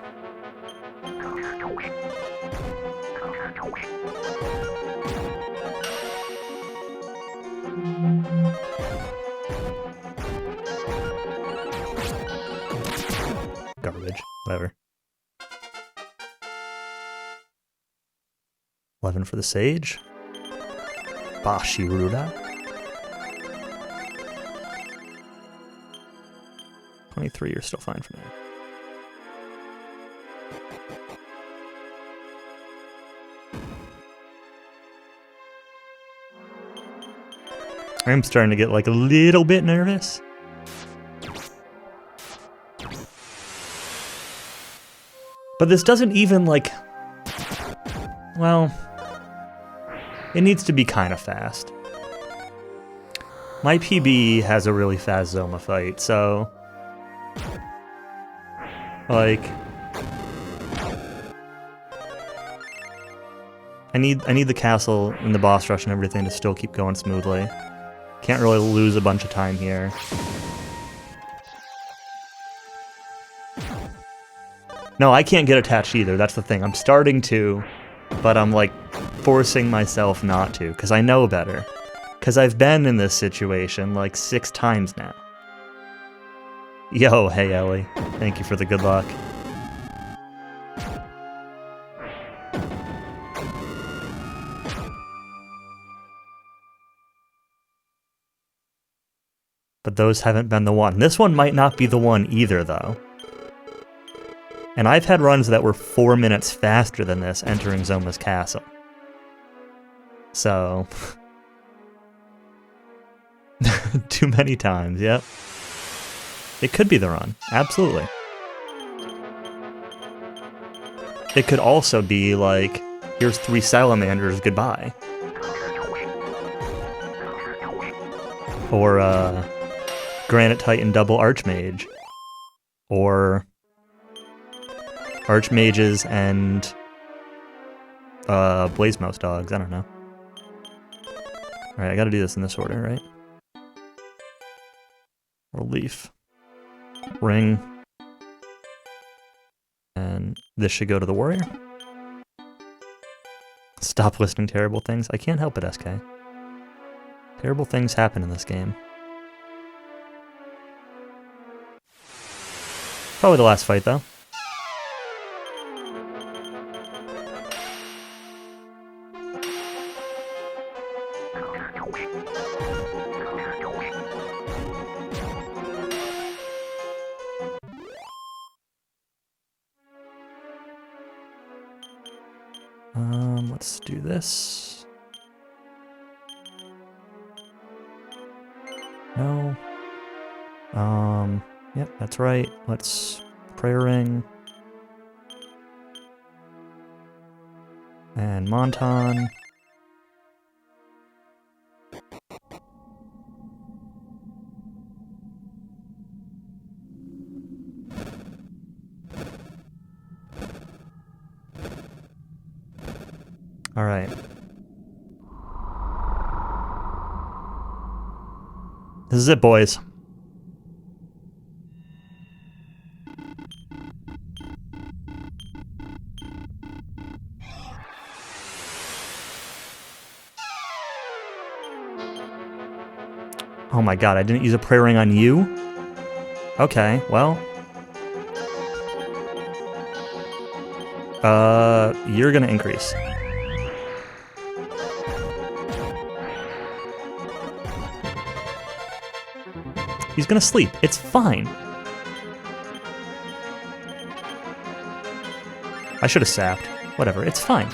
Garbage, whatever. 11 for the Sage. Bashirura. 23, you're still fine for now. I'm starting to get like a little bit nervous. But this doesn't even like... Well... It needs to be kind of fast. My PB has a really fast Zoma fight, so... Like... I need the castle and the boss rush and everything to still keep going smoothly. Can't really lose a bunch of time here. No, I can't get attached either. That's the thing. I'm starting to, but I'm like forcing myself not to, because I know better. Because I've been in this situation like 6 times now. Yo, hey Ellie. Thank you for the good luck. But those haven't been the one. This one might not be the one either, though. And I've had runs that were 4 minutes faster than this entering Zoma's castle. So... too many times, yep. It could be the run, absolutely. It could also be like, here's 3 salamanders, goodbye. Or, Granite Titan double Archmage. Or Archmages and Blaze Mouse dogs, I don't know. Alright, I gotta do this in this order, right? Relief. Ring. And this should go to the warrior. Stop listing terrible things. I can't help it, SK. Terrible things happen in this game. Probably the last fight, though. Let's do this. No. Yep, that's right. Let's prayer ring. And Monton. All right. This is it, boys. Oh my god, I didn't use a prayer ring on you? Okay, well. You're gonna increase. He's gonna sleep. It's fine. I should have sapped. Whatever, it's fine.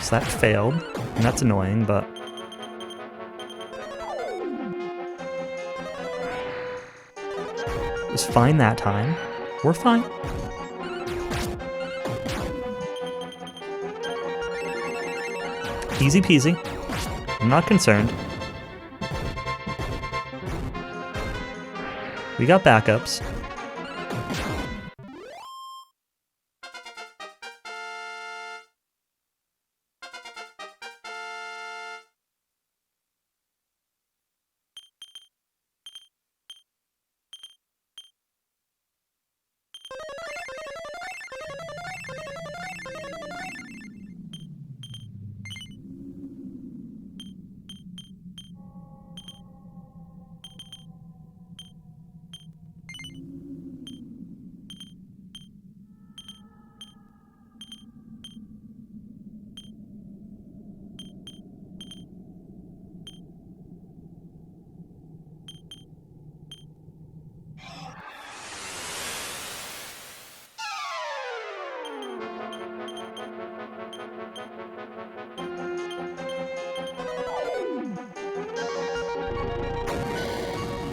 So that failed, and that's annoying, but... it was fine that time. We're fine. Easy peasy. I'm not concerned. We got backups.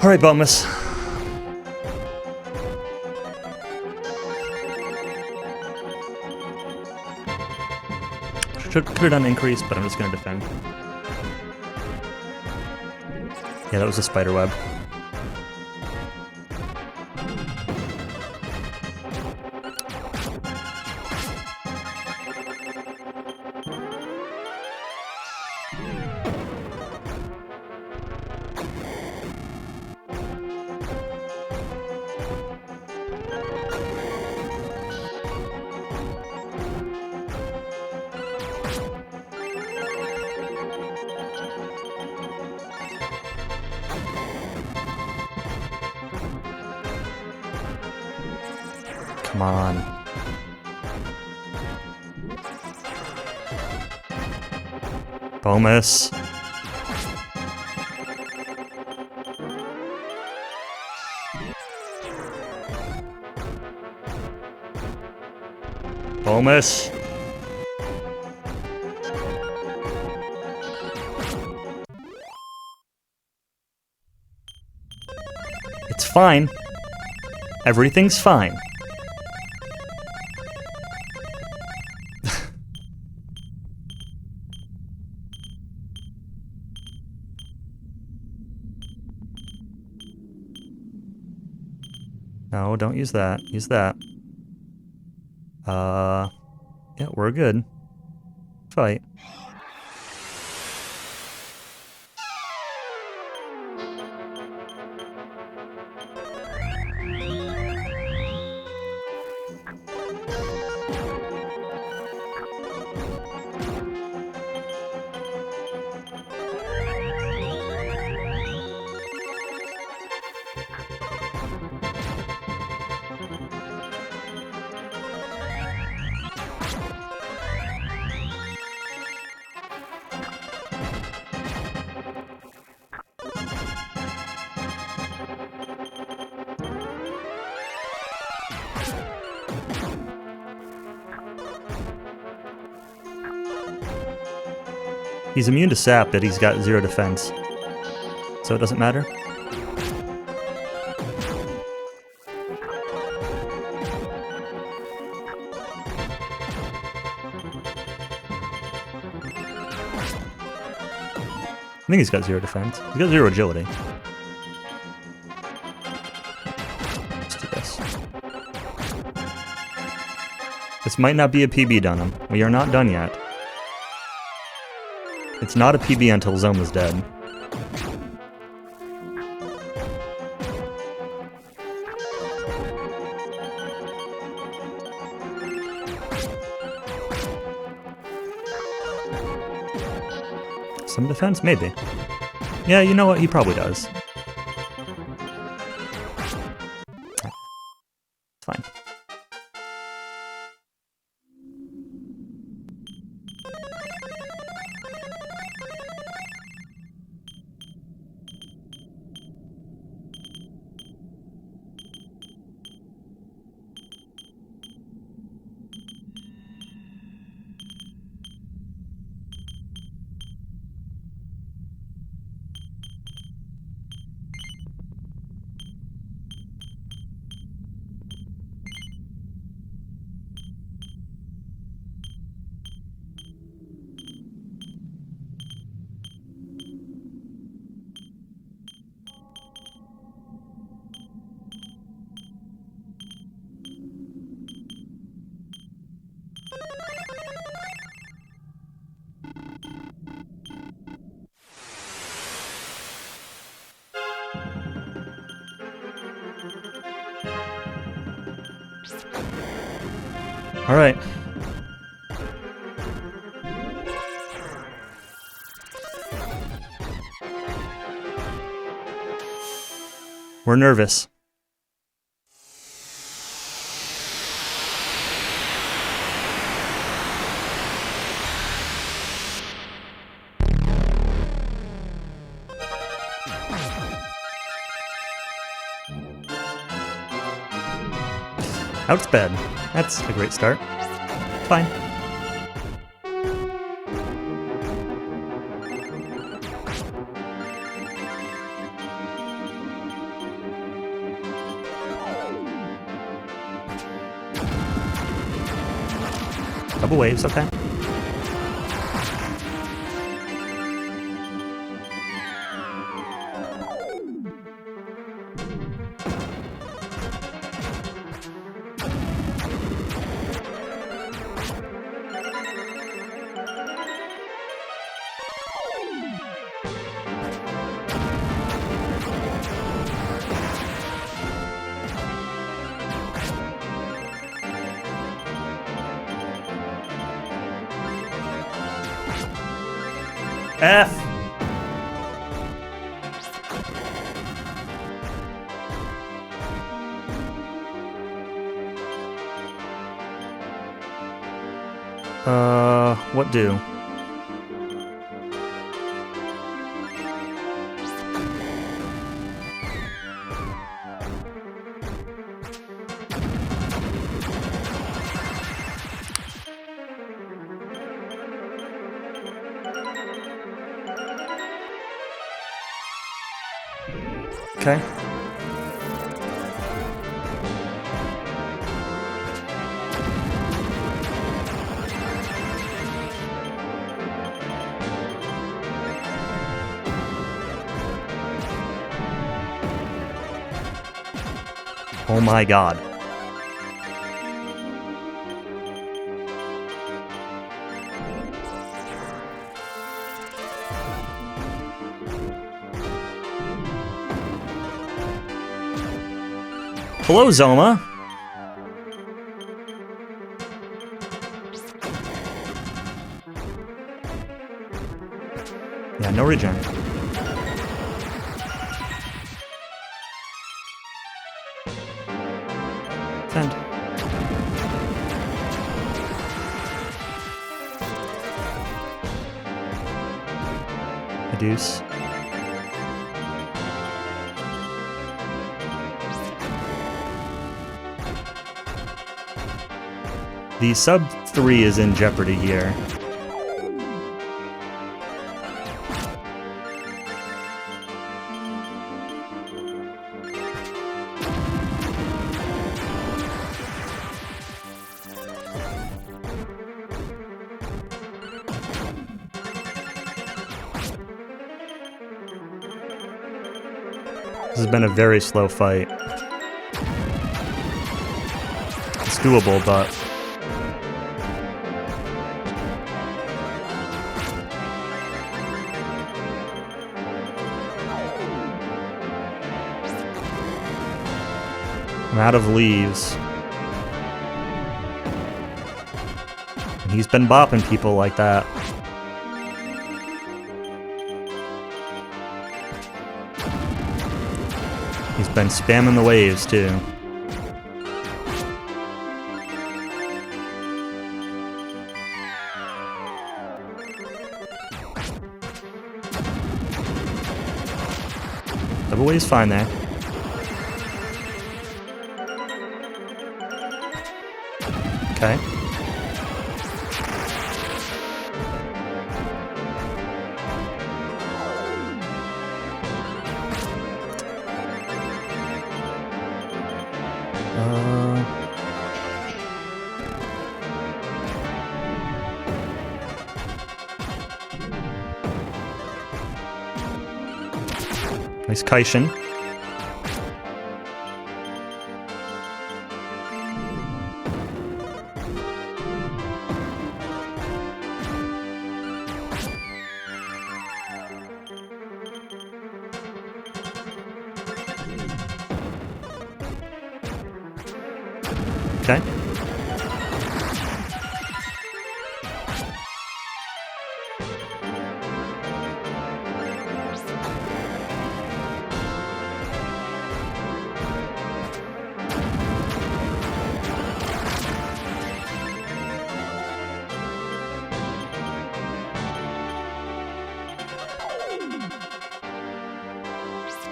Alright, Bomus. Could have done increase, but I'm just gonna defend. Yeah, that was a spider web. Come on. Bomus. Bomus. It's fine. Everything's fine. No, don't use that. Use that. Yeah, we're good. Fight. He's immune to sap, but he's got 0 defense. So it doesn't matter? I think he's got 0 defense. He's got 0 agility. Let's do this. This might not be a PB done him. We are not done yet. It's not a PB until Zoma's dead. Some defense? Maybe. Yeah, you know what? He probably does. It's fine. All right. We're nervous. Outsped. That's a great start. Fine. Double waves, okay. F. What do? Okay. Oh my god. Hello, Zoma. Yeah, no regen. Defend. Reduce. The sub 3 is in jeopardy here. This has been a very slow fight. It's doable, but... I'm out of leaves. And he's been bopping people like that. He's been spamming the waves, too. Double wave's fine there. Okay. Nice Kaishin. Okay.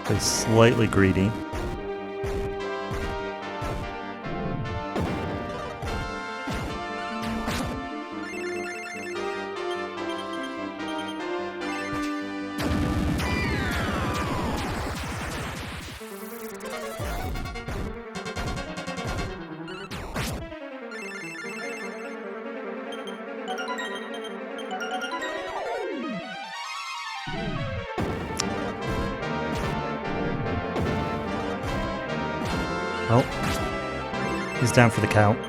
They're slightly greedy. Oh, he's down for the count.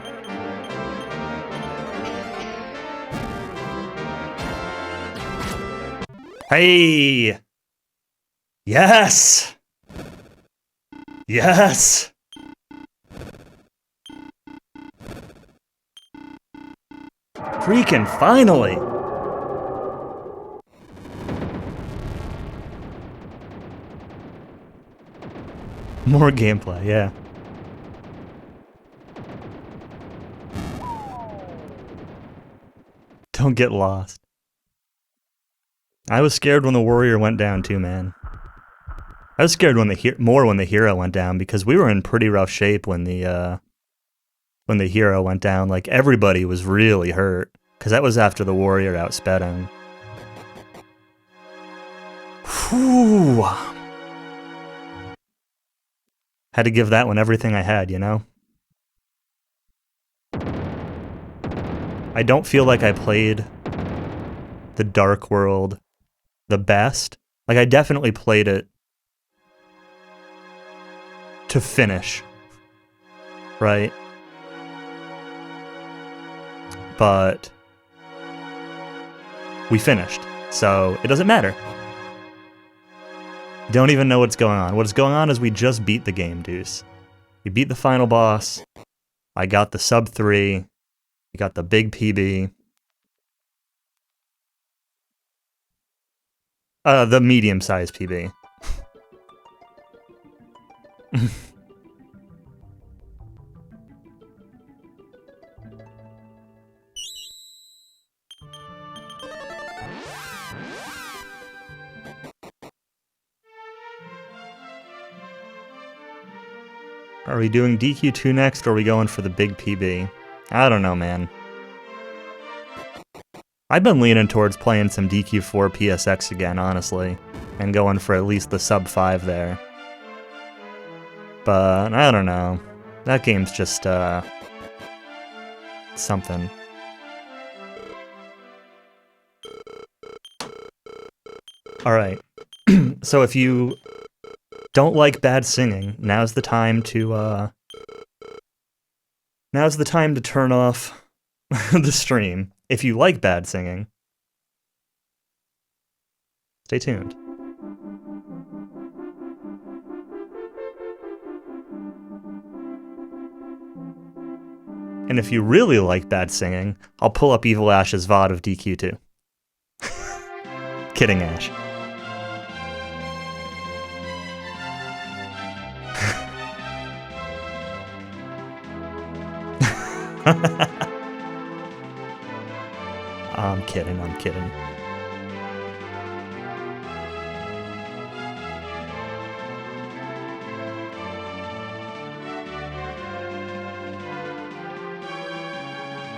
Hey! Yes! Yes! Freaking finally! More gameplay, yeah. Don't get lost. I was scared when the warrior went down too, man. I was scared when the hero went down, because we were in pretty rough shape when the hero went down. Like, everybody was really hurt, because that was after the warrior outsped him. Whew. Had to give that one everything I had, you know? I don't feel like I played the Dark World the best. Like, I definitely played it to finish, right? But we finished, so it doesn't matter. Don't even know what's going on. What's going on is we just beat the game, Deuce. We beat the final boss. I got the sub 3. We got the big PB. The medium-sized PB. Are we doing DQ2 next, or are we going for the big PB? I don't know, man. I've been leaning towards playing some DQ4 PSX again, honestly, and going for at least the sub 5 there. But I don't know. That game's just something. Alright. So if you don't like bad singing, now's the time to turn off the stream. If you like bad singing, stay tuned. And if you really like bad singing, I'll pull up Evil Ash's VOD of DQ2. Kidding, Ash. I'm kidding, I'm kidding.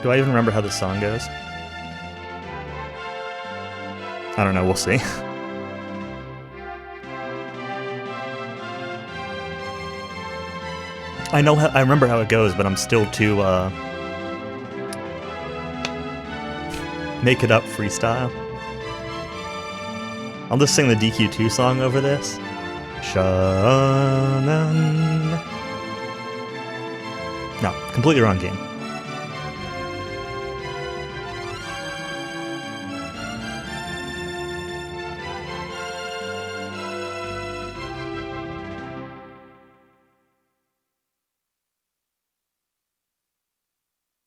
Do I even remember how this song goes? I don't know, we'll see. I remember how it goes, but I'm still too, make it up freestyle. I'll just sing the DQ2 song over this. Shanan. No, completely wrong game.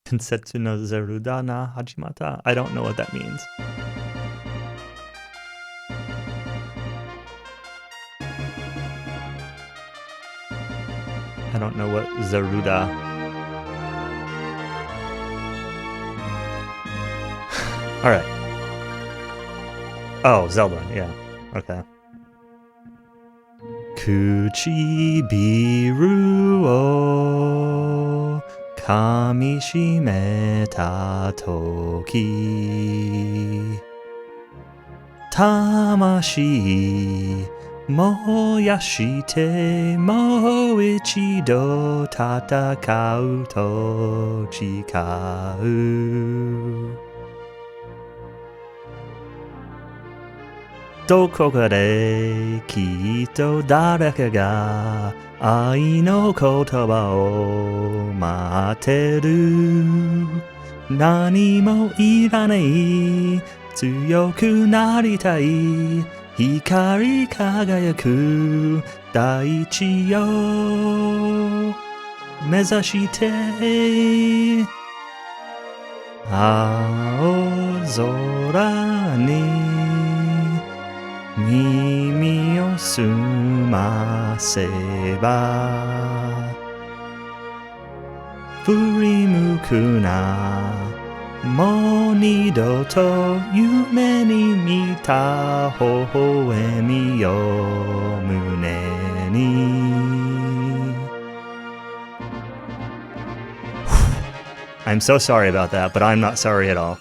Kensetsu no Zeruda na Hajimata. I don't know what that means. I don't know what Zeruda. Alright. Oh, Zelda, yeah. Okay. Kuchibiru o kamishimeta toki Tamashi moyashite mo ichido tatakau to chikau どこかできっと誰かが愛の言葉を待ってる何もいらない強くなりたい光り輝く大地を目指して青空に耳を澄ませば振り向くな Monido to yume ni mita hohoemi yo mune ni. I'm so sorry about that, but I'm not sorry at all.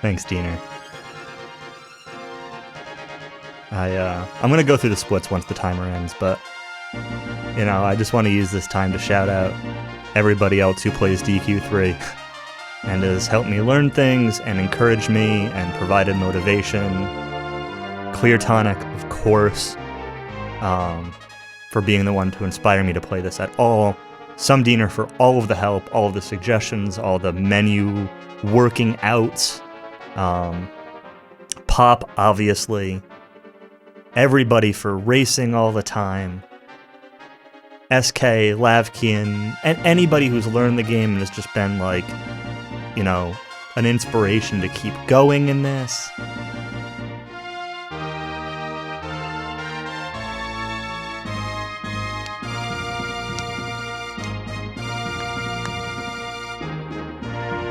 Thanks, Diener. I'm gonna go through the splits once the timer ends, but you know, I just want to use this time to shout out everybody else who plays DQ3 and has helped me learn things and encouraged me and provided motivation. Clear Tonic, of course, for being the one to inspire me to play this at all. Some Diener for all of the help, all of the suggestions, all the menu working outs. Pop, obviously. Everybody for racing all the time. SK, Lavkian, and anybody who's learned the game and has just been like, you know, an inspiration to keep going in this.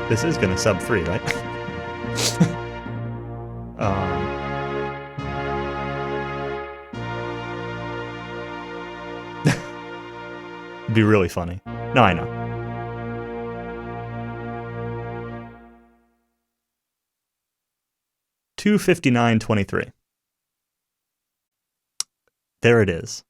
This is gonna sub 3, right? Be really funny. No, I know. $259.23. There it is.